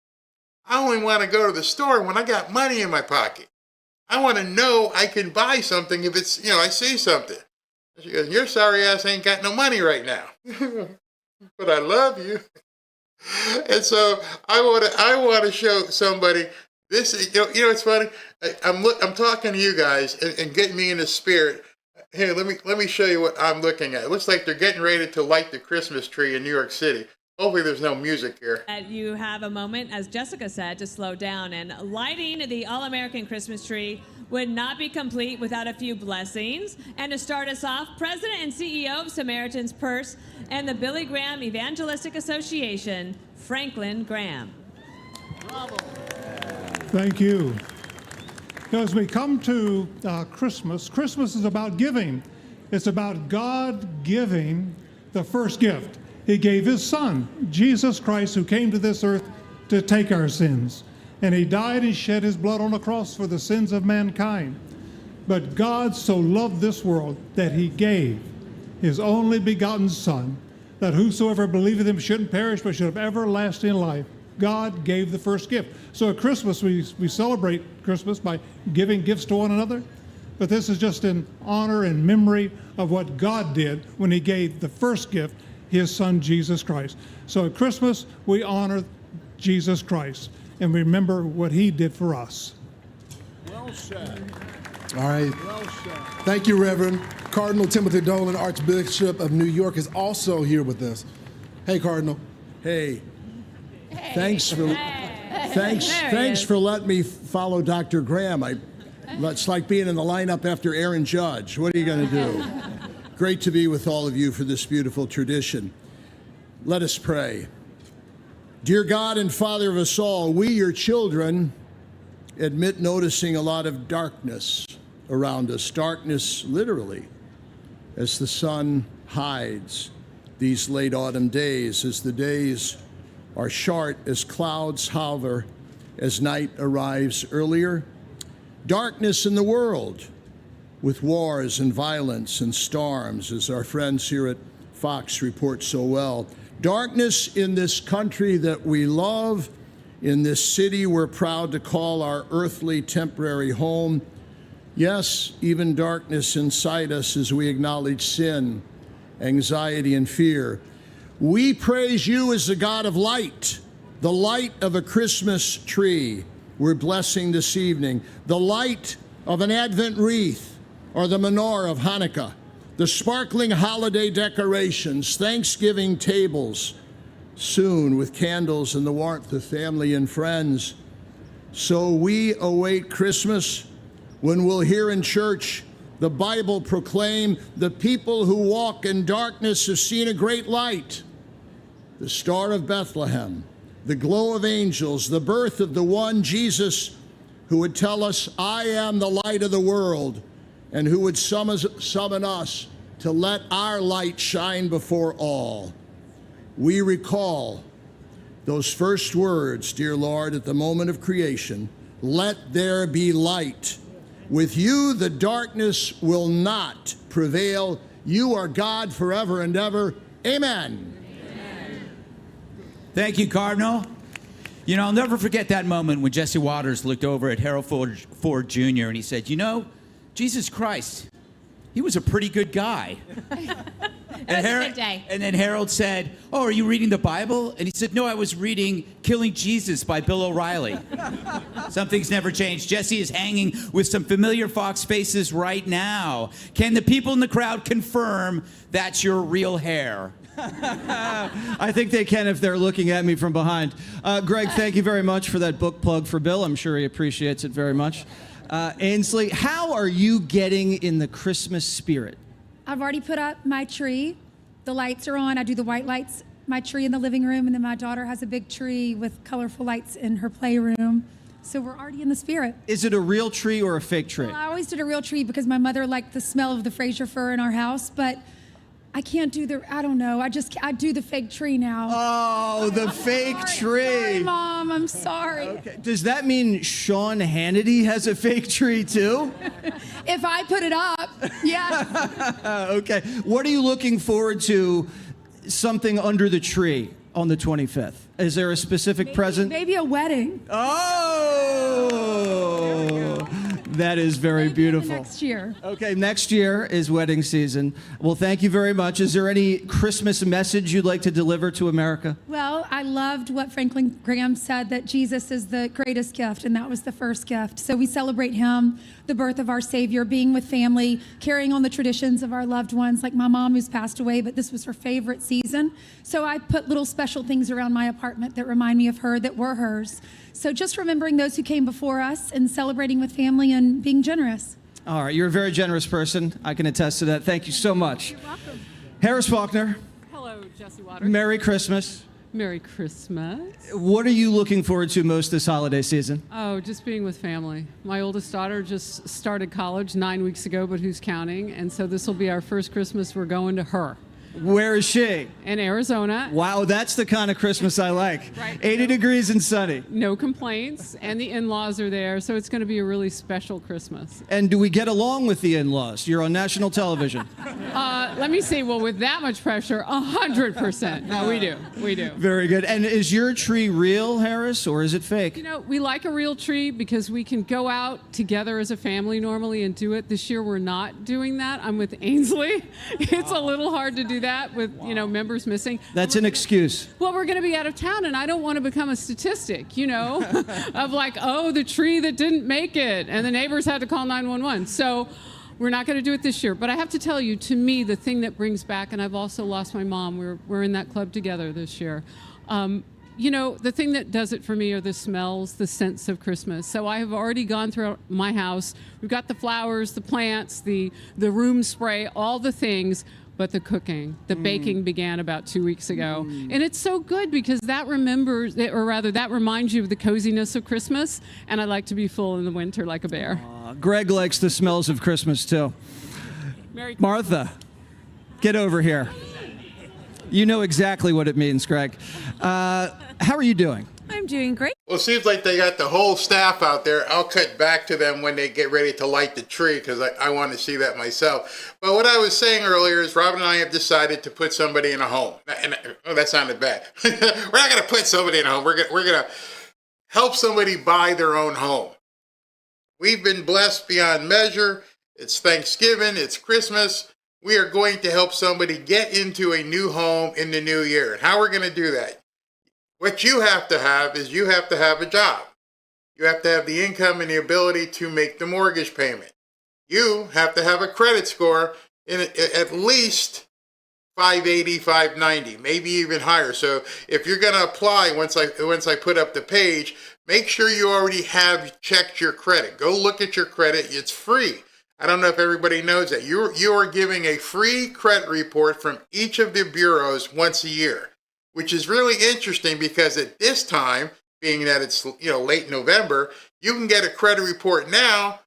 I only want to go to the store when I got money in my pocket. I want to know I can buy something if it's, I see something. She goes, your sorry ass ain't got no money right now. But I love you. And so I want to show somebody this. You know, it's funny. I'm talking to you guys and getting me in the spirit. Here, let me show you what I'm looking at. It looks like they're getting ready to light the Christmas tree in New York City. Hopefully there's no music here. You have a moment, as Jessica said, to slow down. And lighting the All-American Christmas tree would not be complete without a few blessings. And to start us off, President and CEO of Samaritan's Purse and the Billy Graham Evangelistic Association, Franklin Graham. Bravo. Thank you. As we come to Christmas, Christmas is about giving. It's about God giving the first gift. He gave his son, Jesus Christ, who came to this earth to take our sins. And he died and shed his blood on the cross for the sins of mankind. But God so loved this world that he gave his only begotten Son, that whosoever believeth in him shouldn't perish but should have everlasting life. God gave the first gift. So at Christmas, we celebrate Christmas by giving gifts to one another. But this is just in honor and memory of what God did when he gave the first gift, his son, Jesus Christ. So at Christmas, we honor Jesus Christ and remember what he did for us. Well said. All right. Well said. Thank you, Reverend. Cardinal Timothy Dolan, Archbishop of New York, is also here with us. Hey, Cardinal. Hey. Thanks for letting me follow Dr. Graham. It's like being in the lineup after Aaron Judge. What are you going to do? Great to be with all of you for this beautiful tradition. Let us pray. Dear God and Father of us all, we, your children, admit noticing a lot of darkness around us. Darkness, literally, as the sun hides these late autumn days, as the days are short, as clouds hover, as night arrives earlier. Darkness in the world, with wars and violence and storms, as our friends here at Fox report so well. Darkness in this country that we love, in this city we're proud to call our earthly temporary home. Yes, even darkness inside us as we acknowledge sin, anxiety, and fear. We praise you as the God of light, the light of a Christmas tree we're blessing this evening, the light of an Advent wreath, or the menorah of Hanukkah, the sparkling holiday decorations, Thanksgiving tables, soon with candles and the warmth of family and friends. So we await Christmas, when we'll hear in church the Bible proclaim, the people who walk in darkness have seen a great light. The Star of Bethlehem, the glow of angels, the birth of the one Jesus who would tell us, I am the light of the world, and who would summon us to let our light shine before all. We recall those first words, dear Lord, at the moment of creation, let there be light. With you, the darkness will not prevail. You are God forever and ever. Amen. Amen. Thank you, Cardinal. You know, I'll never forget that moment when Jesse Waters looked over at Harold Ford Jr. and he said, you know, Jesus Christ, he was a pretty good guy. That was a good day. And then Harold said, oh, are you reading the Bible? And he said, no, I was reading Killing Jesus by Bill O'Reilly. Something's never changed. Jesse is hanging with some familiar Fox faces right now. Can the people in the crowd confirm that's your real hair? I think they can if they're looking at me from behind. Greg, thank you very much for that book plug for Bill. I'm sure he appreciates it very much. Ainsley, how are you getting in the Christmas spirit? I've already put up my tree. The lights are on. I do the white lights, my tree in the living room, and then my daughter has a big tree with colorful lights in her playroom. So we're already in the spirit. Is it a real tree or a fake tree? Well, I always did a real tree because my mother liked the smell of the Fraser fir in our house, but I can't do I don't know. I do the fake tree now. Oh, the fake tree. Sorry, Mom, I'm sorry. Okay. Does that mean Sean Hannity has a fake tree too? If I put it up, yeah. Okay. What are you looking forward to, something under the tree on the 25th? Is there a specific present? Maybe a wedding. Oh! That is very beautiful. Next year. Okay, next year is wedding season. Well, thank you very much. Is there any Christmas message you'd like to deliver to America? Well, I loved what Franklin Graham said, that Jesus is the greatest gift, and that was the first gift. So we celebrate him, the birth of our Savior, being with family, carrying on the traditions of our loved ones, like my mom who's passed away, but this was her favorite season. So I put little special things around my apartment that remind me of her, that were hers. So just remembering those who came before us and celebrating with family and being generous. All right, you're a very generous person. I can attest to that. Thank you so much. You're welcome. Harris Faulkner. Hello, Jesse Waters. Merry Christmas. Merry Christmas. What are you looking forward to most this holiday season? Oh, just being with family. My oldest daughter just started college 9 weeks ago, but who's counting? And so this will be our first Christmas we're going to her. Where is she? In Arizona. Wow, that's the kind of Christmas I like. Right. 80 degrees and sunny. No complaints, and the in-laws are there, so it's going to be a really special Christmas. And do we get along with the in-laws? You're on national television. Let me see. Well, with that much pressure, 100%. No, we do. We do. Very good. And is your tree real, Harris, or is it fake? You know, we like a real tree because we can go out together as a family normally and do it. This year we're not doing that. I'm with Ainsley. It's a little hard to do that with, you know, members missing. That's an excuse. Well, we're going to be out of town, and I don't want to become a statistic, you know, of like, oh, the tree that didn't make it, and the neighbors had to call 911. So we're not going to do it this year. But I have to tell you, to me, the thing that brings back, and I've also lost my mom. We're in that club together this year. You know, the thing that does it for me are the smells, the scents of Christmas. So I have already gone through my house. We've got the flowers, the plants, the room spray, all the things. But the cooking, the baking began about 2 weeks ago. And it's so good because that that reminds you of the coziness of Christmas. And I like to be full in the winter like a bear. Greg likes the smells of Christmas, too. Martha, get over here. You know exactly what it means, Greg. How are you doing? I'm doing great. Well, it seems like they got the whole staff out there. I'll cut back to them when they get ready to light the tree because I want to see that myself. But what I was saying earlier is Robin and I have decided to put somebody in a home. And that sounded bad. We're not going to put somebody in a home. We're going to help somebody buy their own home. We've been blessed beyond measure. It's Thanksgiving. It's Christmas. We are going to help somebody get into a new home in the new year. And how we're going to do that? What you have to have is you have to have a job. You have to have the income and the ability to make the mortgage payment. You have to have a credit score in at least 580, 590, maybe even higher. So if you're going to apply, once I put up the page, make sure you already have checked your credit. Go look at your credit. It's free. I don't know if everybody knows that. You are giving a free credit report from each of the bureaus once a year, which is really interesting because at this time, being that it's late November, you can get a credit report now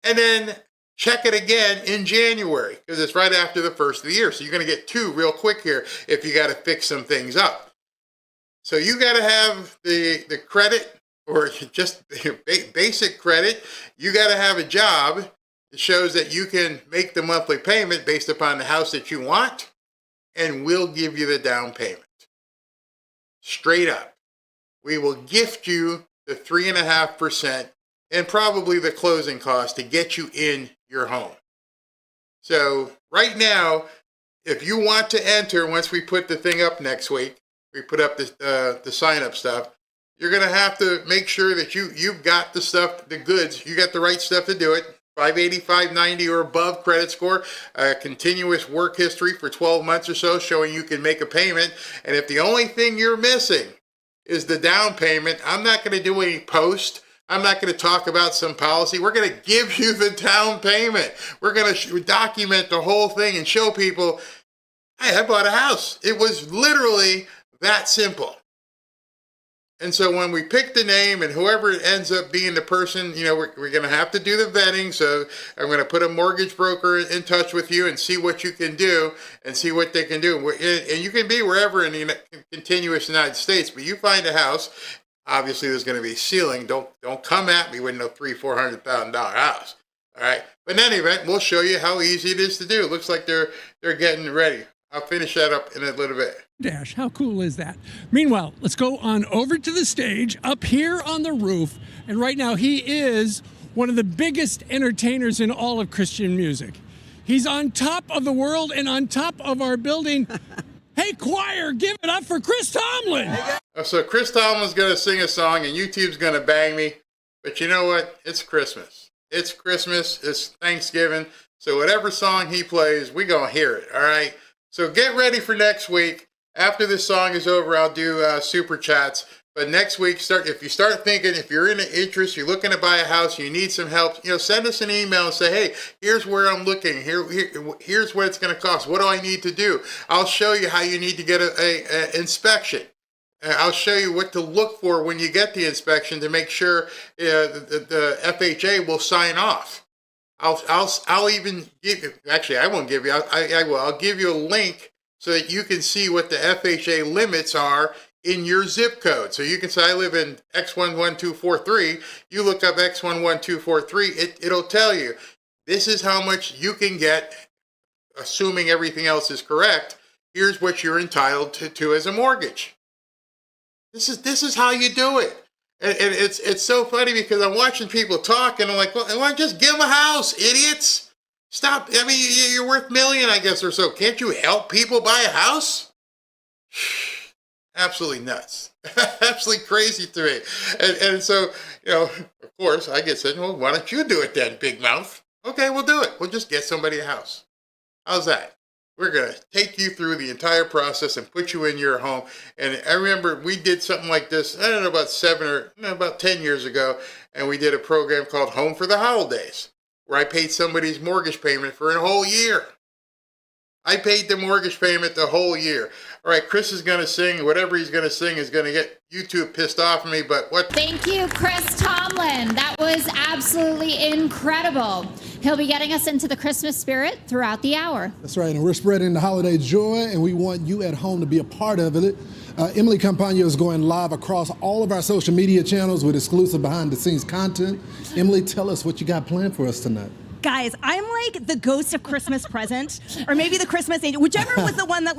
and then check it again in January because it's right after the first of the year. So you're going to get two real quick here if you got to fix some things up. So you got to have the credit or just basic credit. You got to have a job that shows that you can make the monthly payment based upon the house that you want, and we'll give you the down payment. Straight up. We will gift you the 3.5% and probably the closing cost to get you in your home. So right now, if you want to enter, once we put the thing up next week, we put up the sign-up stuff, you're going to have to make sure that you've got the stuff, the goods, you got the right stuff to do it. 580, 590 or above credit score, continuous work history for 12 months or so showing you can make a payment. And if the only thing you're missing is the down payment, I'm not going to do any post. I'm not going to talk about some policy. We're going to give you the down payment. We're going to document the whole thing and show people, hey, I bought a house. It was literally that simple. And so when we pick the name and whoever ends up being the person, we're going to have to do the vetting. So I'm going to put a mortgage broker in touch with you and see what you can do and see what they can do. And you can be wherever in the continuous United States, but you find a house, obviously there's going to be a ceiling. Don't come at me with no $300,000-$400,000 house. All right. But in any event, we'll show you how easy it is to do. It looks like they're getting ready. I'll finish that up in a little bit. Dash, how cool is that? Meanwhile, let's go on over to the stage up here on the roof. And right now he is one of the biggest entertainers in all of Christian music. He's on top of the world and on top of our building. Hey, choir, give it up for Chris Tomlin. So Chris Tomlin's going to sing a song and YouTube's going to bang me. But you know what? It's Christmas. It's Christmas. It's Thanksgiving. So whatever song he plays, we're going to hear it. All right? So get ready for next week. After this song is over, I'll do super chats. But next week, if you start thinking, if you're in an interest, you're looking to buy a house, you need some help, send us an email and say, hey, here's where I'm looking. Here's what it's going to cost. What do I need to do? I'll show you how you need to get a inspection. I'll show you what to look for when you get the inspection to make sure the FHA will sign off. I'll even give you, actually, I won't give you, I will. I'll give you a link so that you can see what the FHA limits are in your zip code. So you can say, I live in X11243. You look up X11243, it'll tell you, this is how much you can get, assuming everything else is correct. Here's what you're entitled to as a mortgage. This is how you do it. And it's so funny because I'm watching people talk and I'm like, well, why don't you just give them a house, idiots? Stop. I mean, you're worth $1 million, I guess, or so. Can't you help people buy a house? Absolutely nuts. Absolutely crazy to me. And so, of course, I get said, well, why don't you do it then, big mouth? Okay, we'll do it. We'll just get somebody a house. How's that? We're going to take you through the entire process and put you in your home. And I remember we did something like this, I don't know, about 10 years ago, and we did a program called Home for the Holidays, where I paid somebody's mortgage payment for a whole year. I paid the mortgage payment the whole year. All right, Chris is going to sing. Whatever he's going to sing is going to get YouTube pissed off at me, but what? Thank you, Chris Tomlin. That was absolutely incredible. He'll be getting us into the Christmas spirit throughout the hour. That's right, and we're spreading the holiday joy, and we want you at home to be a part of it. Emily Campagno is going live across all of our social media channels with exclusive behind-the-scenes content. Emily, tell us what you got planned for us tonight. Guys, I'm like the ghost of Christmas Present, or maybe the Christmas angel, whichever was the one that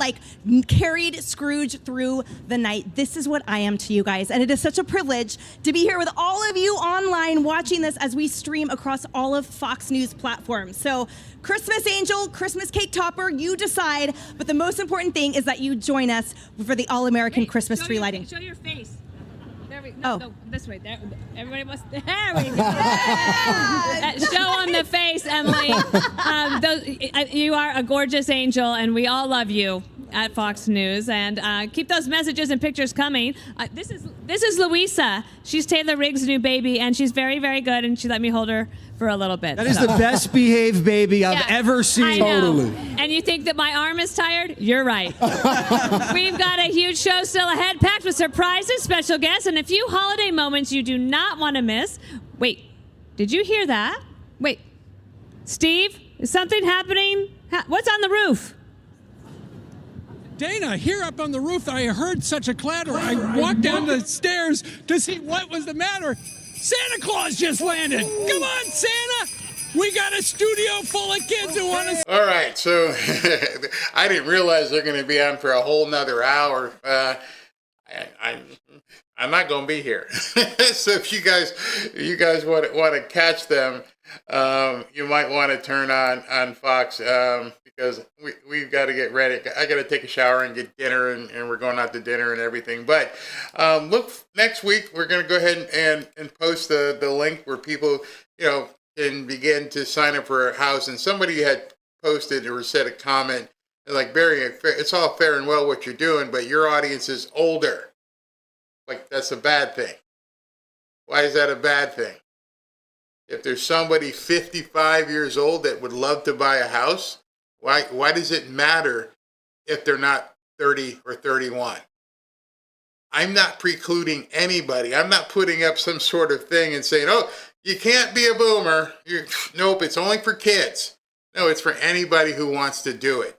carried Scrooge through the night. This is what I am to you guys, and it is such a privilege to be here with all of you online watching this as we stream across all of Fox News platforms. So Christmas angel, Christmas cake topper, you decide, but the most important thing is that you join us for the All-American Christmas tree lighting. Show your face. No, this way. There, everybody must. There we go. Show them the face, Emily. You are a gorgeous angel, and we all love you at Fox News. And keep those messages and pictures coming. This is Louisa. She's Taylor Riggs' new baby, and she's very, very good. And she let me hold her for a little bit. That is the best behaved baby I've ever seen. I know. Totally. And you think that my arm is tired? You're right. We've got a huge show still ahead, packed with surprises, special guests, and a few holiday moments you do not want to miss. Wait, did you hear that? Wait, Steve, is something happening? What's on the roof? Dana, here up on the roof, I heard such a clatter. I walked down the stairs to see what was the matter. Santa Claus just landed. Come on, Santa. We got a studio full of kids who want to... All right, so I didn't realize they're going to be on for a whole nother hour. I'm not going to be here. So if you guys want to catch them, you might want to turn on Fox because we've got to get ready. I got to take a shower and get dinner, and we're going out to dinner and everything. But look, next week we're going to go ahead and post the link where people can begin to sign up for a house. And somebody had posted or said a comment like, Barry, it's all fair and well what you're doing, but your audience is older. Like, that's a bad thing. Why is that a bad thing? If there's somebody 55 years old that would love to buy a house, why does it matter if they're not 30 or 31? I'm not precluding anybody. I'm not putting up some sort of thing and saying, oh, you can't be a boomer. Nope, it's only for kids. No, it's for anybody who wants to do it.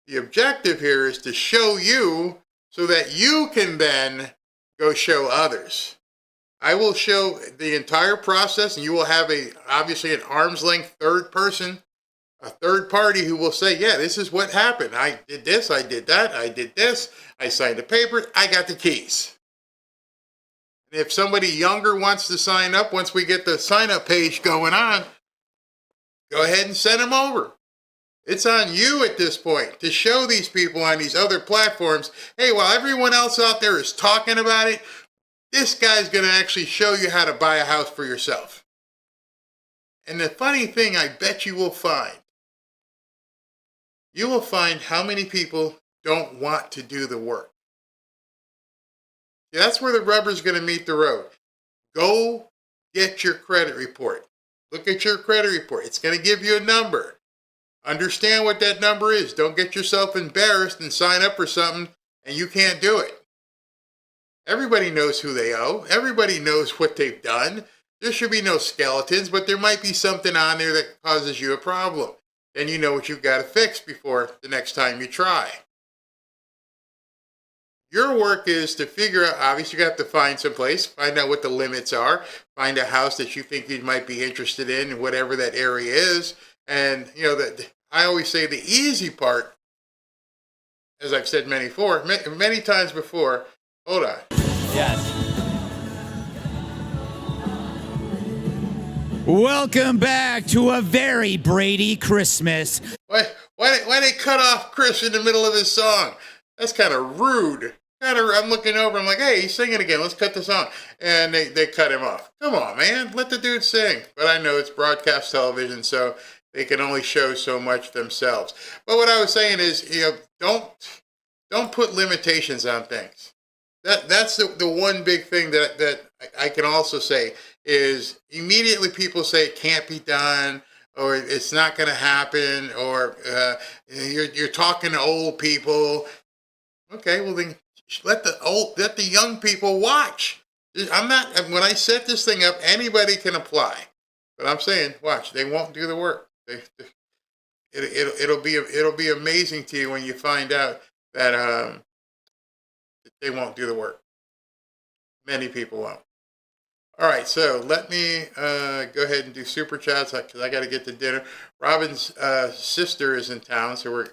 The objective here is to show you so that you can then go show others. I will show the entire process, and you will have obviously an arm's length third person, a third party who will say, yeah, this is what happened. I did this, I did that, I did this, I signed a paper, I got the keys. And if somebody younger wants to sign up, once we get the sign-up page going on, go ahead and send them over. It's on you at this point to show these people on these other platforms, hey, while everyone else out there is talking about it, this guy's going to actually show you how to buy a house for yourself. And the funny thing I bet you will find how many people don't want to do the work. Yeah, that's where the rubber's going to meet the road. Go get your credit report. Look at your credit report. It's going to give you a number. Understand what that number is. Don't get yourself embarrassed and sign up for something and you can't do it. Everybody knows who they owe. Everybody knows what they've done. There should be no skeletons, but there might be something on there that causes you a problem. Then you know what you've got to fix before the next time you try. Your work is to figure out, obviously you have to find some place, find out what the limits are, find a house that you think you might be interested in, whatever that area is. And, you know, I always say the easy part, as I've said many times before, hold on. Yes. Welcome back to a very Brady Christmas. Why they cut off Chris in the middle of his song? That's kind of rude. I'm looking over, I'm like, hey, he's singing again, let's cut the song. And they cut him off. Come on, man, let the dude sing. But I know it's broadcast television, so they can only show so much themselves. But what I was saying is, you know, don't put limitations on things. That's the one big thing that I can also say is immediately people say it can't be done, or it's not going to happen, or you're talking to old people. Okay, well then let the young people watch. When I set this thing up, anybody can apply, but I'm saying, watch, they won't do the work. It'll be amazing to you when you find out that they won't do the work. Many people won't. All right, so let me go ahead and do super chats because I got to get to dinner. Robin's sister is in town, so we're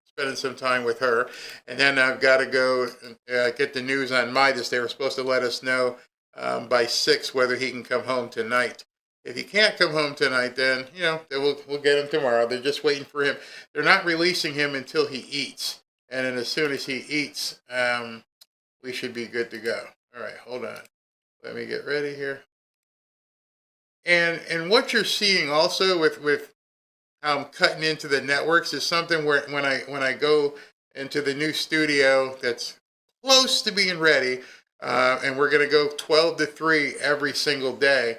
spending some time with her, and then I've got to go get the news on Midas. They were supposed to let us know by 6 whether he can come home tonight. If he can't come home tonight, then we'll get him tomorrow. They're just waiting for him. They're not releasing him until he eats, and then as soon as he eats, we should be good to go. All right, hold on. Let me get ready here. And what you're seeing also with how I'm cutting into the networks is something where when I go into the new studio that's close to being ready, and we're going to go 12 to 3 every single day.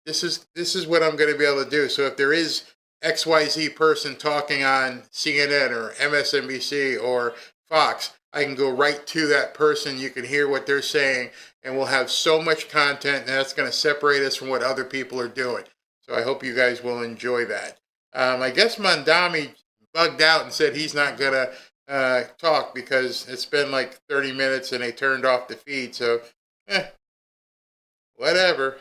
This is what I'm going to be able to do. So if there is XYZ person talking on CNN or MSNBC or Fox, I can go right to that person. You can hear what they're saying, and we'll have so much content, and that's going to separate us from what other people are doing. So I hope you guys will enjoy that. I guess Mamdani bugged out and said he's not going to talk because it's been like 30 minutes and they turned off the feed. So, whatever.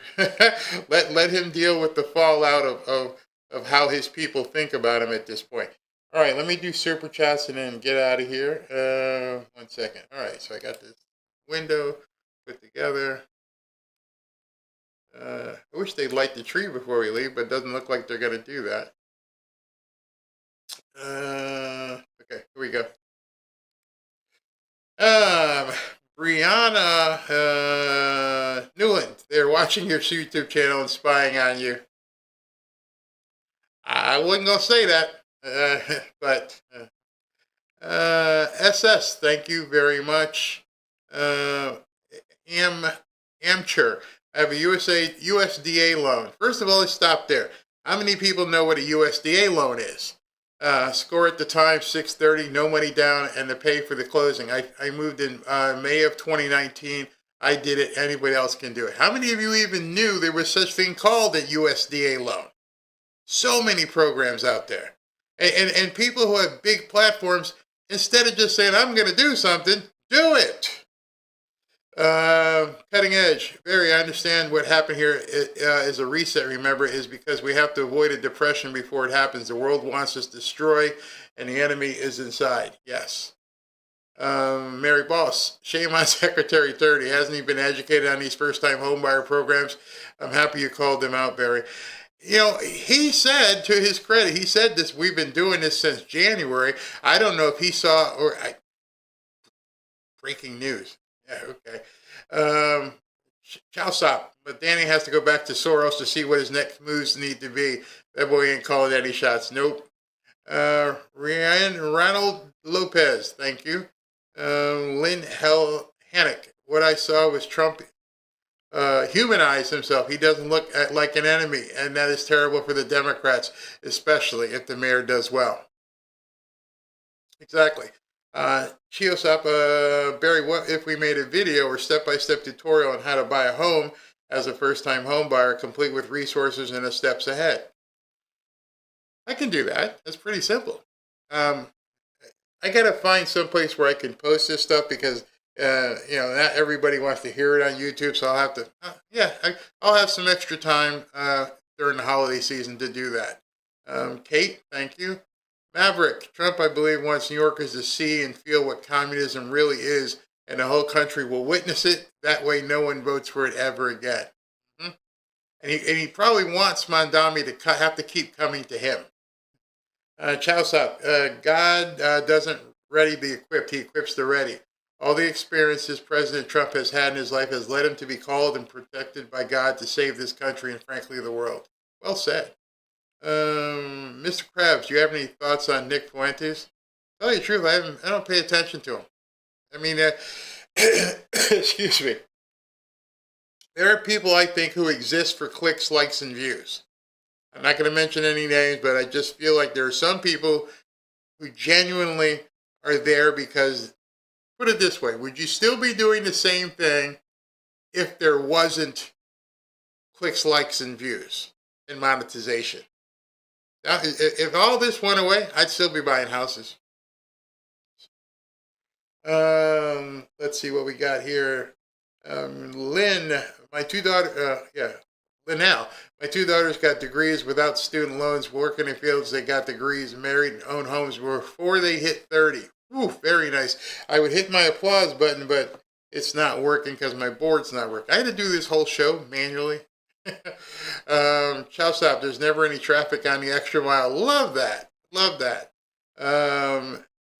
let him deal with the fallout of how his people think about him at this point. All right, let me do super chats and then get out of here. 1 second. All right, so I got this window put together. I wish they'd light the tree before we leave, but it doesn't look like they're going to do that. Okay, here we go. Brianna Newland, they're watching your YouTube channel and spying on you. I wasn't going to say that, but SS, thank you very much. Amcher, I have a USDA loan. First of all, let's stop there. How many people know what a USDA loan is? Score at the time, 630, no money down, and to pay for the closing. I moved in May of 2019. I did it. Anybody else can do it. How many of you even knew there was such thing called a USDA loan? So many programs out there. And people who have big platforms, instead of just saying, I'm going to do something, do it. Cutting edge. Barry, I understand what happened here is a reset, remember, is because we have to avoid a depression before it happens. The world wants us destroyed, and the enemy is inside. Yes. Mary Boss, shame on Secretary Third. He hasn't even been educated on these first-time homebuyer programs. I'm happy you called them out, Barry. You know, he said, to his credit, he said this, we've been doing this since January. I don't know if he saw, breaking news. Yeah, okay. Chalsop, but Danny has to go back to Soros to see what his next moves need to be. That boy ain't calling any shots. Nope. Ronald Lopez, thank you. Lynn Hannock, what I saw was Trump humanize himself. He doesn't look like an enemy, and that is terrible for the Democrats, especially if the mayor does well. Exactly. Chiosop, Barry, what if we made a video or step-by-step tutorial on how to buy a home as a first-time home buyer, complete with resources and the steps ahead? I can do that. That's pretty simple. I got to find someplace where I can post this stuff because, not everybody wants to hear it on YouTube, so I'll have to, I'll have some extra time during the holiday season to do that. Kate, thank you. Maverick, Trump, I believe, wants New Yorkers to see and feel what communism really is, and the whole country will witness it. That way no one votes for it ever again. Mm-hmm. And he probably wants Mamdani to have to keep coming to him. Chausop, God doesn't ready the equipped, he equips the ready. All the experiences President Trump has had in his life has led him to be called and protected by God to save this country and, frankly, the world. Well said. Mr. Krabs, do you have any thoughts on Nick Fuentes? To tell you the truth, I don't pay attention to him. I mean, excuse me. There are people, I think, who exist for clicks, likes, and views. I'm not going to mention any names, but I just feel like there are some people who genuinely are there because, put it this way, would you still be doing the same thing if there wasn't clicks, likes, and views and monetization? Now, if all this went away, I'd still be buying houses. Let's see what we got here. Lynn, my two daughters, Linnell, my two daughters got degrees without student loans, working in fields. They got degrees, married, and owned homes before they hit 30. Ooh, very nice. I would hit my applause button, but it's not working because my board's not working. I had to do this whole show manually. Chowsop, there's never any traffic on the extra mile. Love that. Love that.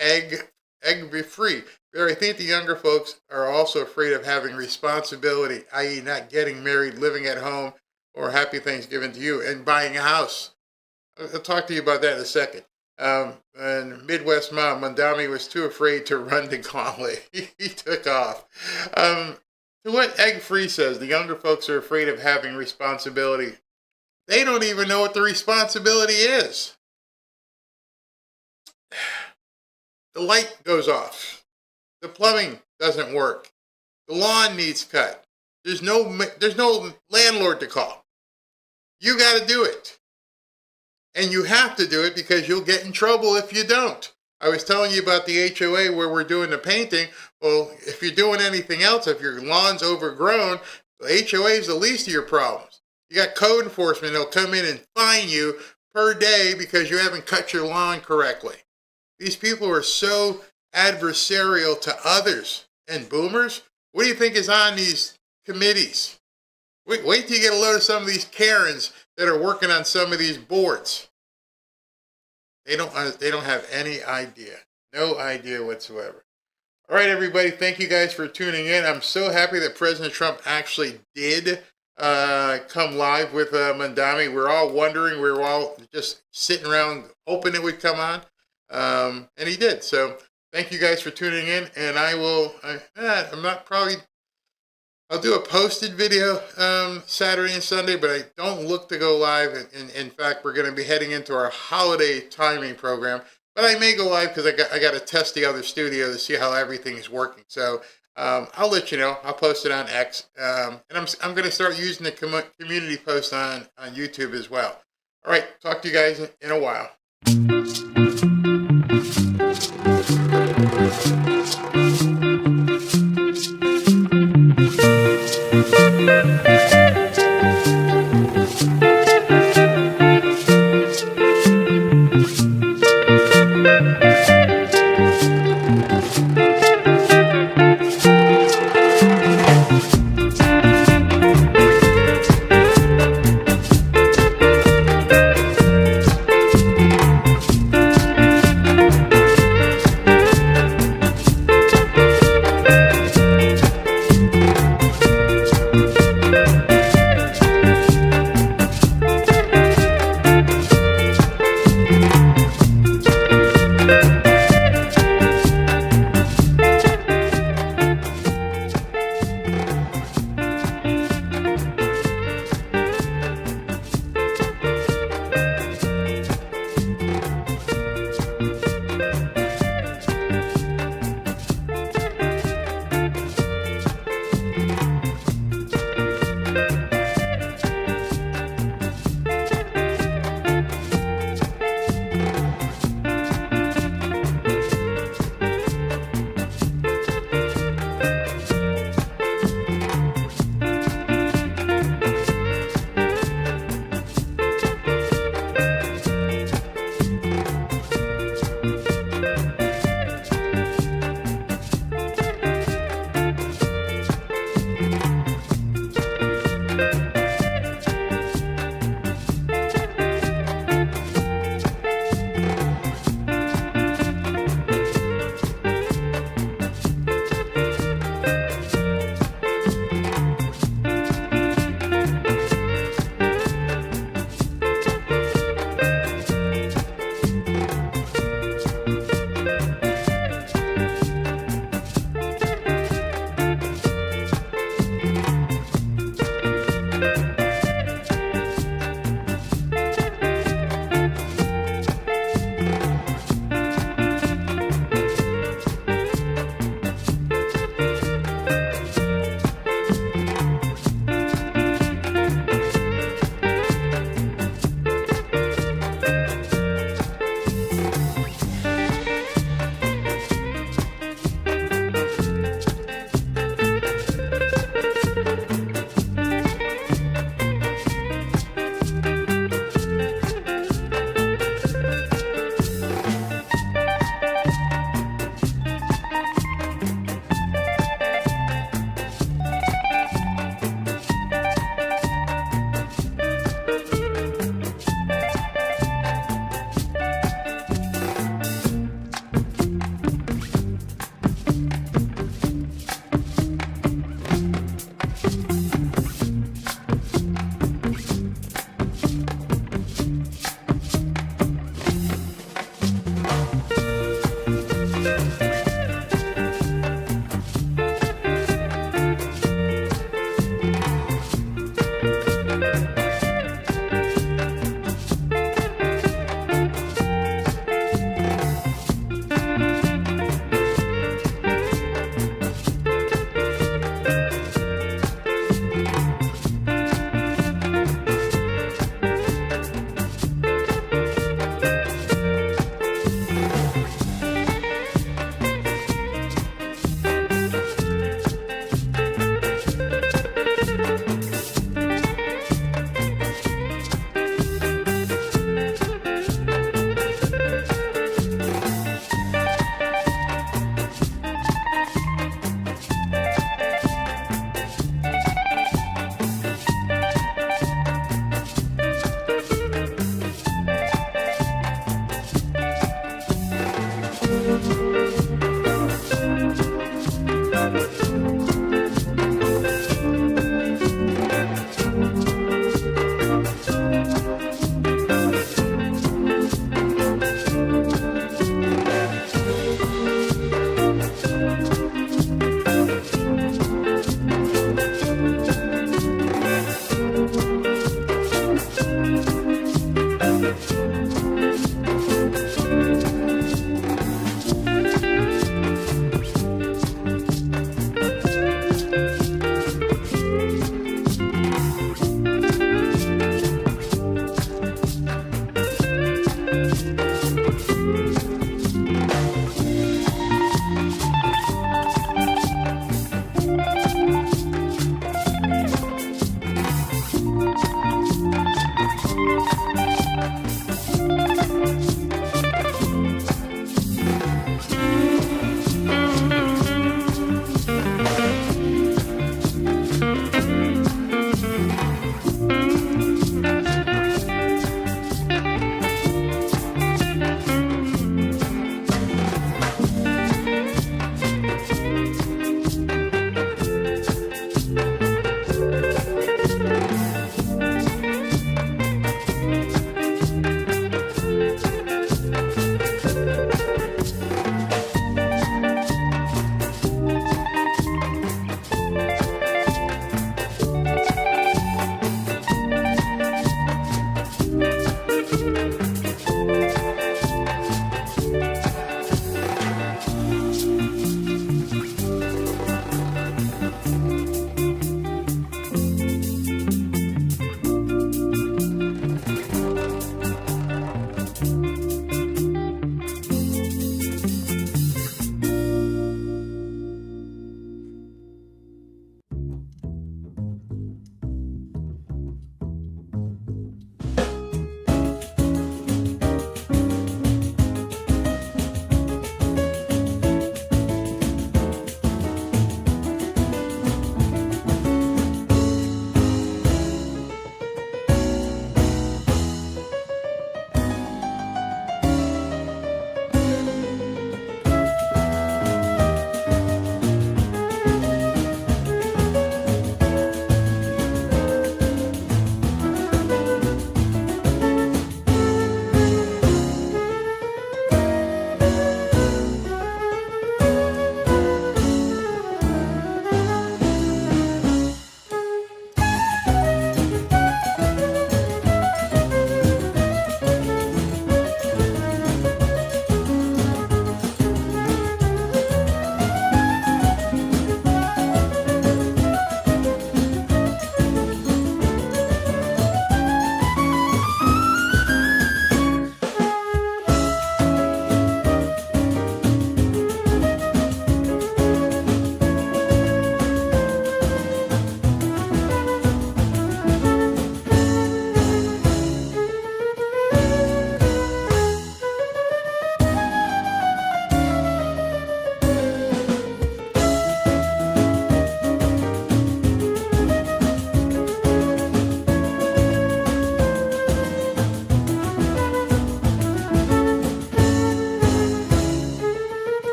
Egg be free. I think the younger folks are also afraid of having responsibility, i.e. not getting married, living at home, or happy Thanksgiving to you, and buying a house. I'll talk to you about that in a second. And Midwest Mom, Mamdani was too afraid to run the gauntlet. He took off. To what Egg Free says, the younger folks are afraid of having responsibility. They don't even know what the responsibility is. The light goes off. The plumbing doesn't work. The lawn needs cut. There's no landlord to call. You got to do it. And you have to do it because you'll get in trouble if you don't. I was telling you about the HOA where we're doing the painting. Well, if you're doing anything else, if your lawn's overgrown, the HOA is the least of your problems. You got code enforcement. They'll come in and fine you per day because you haven't cut your lawn correctly. These people are so adversarial to others. And boomers, what do you think is on these committees? Wait till you get a load of some of these Karens that are working on some of these boards. They don't have any idea. No idea whatsoever. All right, everybody. Thank you guys for tuning in. I'm so happy that President Trump actually did come live with Mamdani. We're all wondering. We were all just sitting around hoping it would come on. And he did. So thank you guys for tuning in. And I'll do a posted video Saturday and Sunday, but I don't look to go live. In fact, we're going to be heading into our holiday timing program. But I may go live because I got to test the other studio to see how everything is working. So I'll let you know. I'll post it on X. And I'm going to start using the community post on YouTube as well. All right. Talk to you guys in a while. Bye.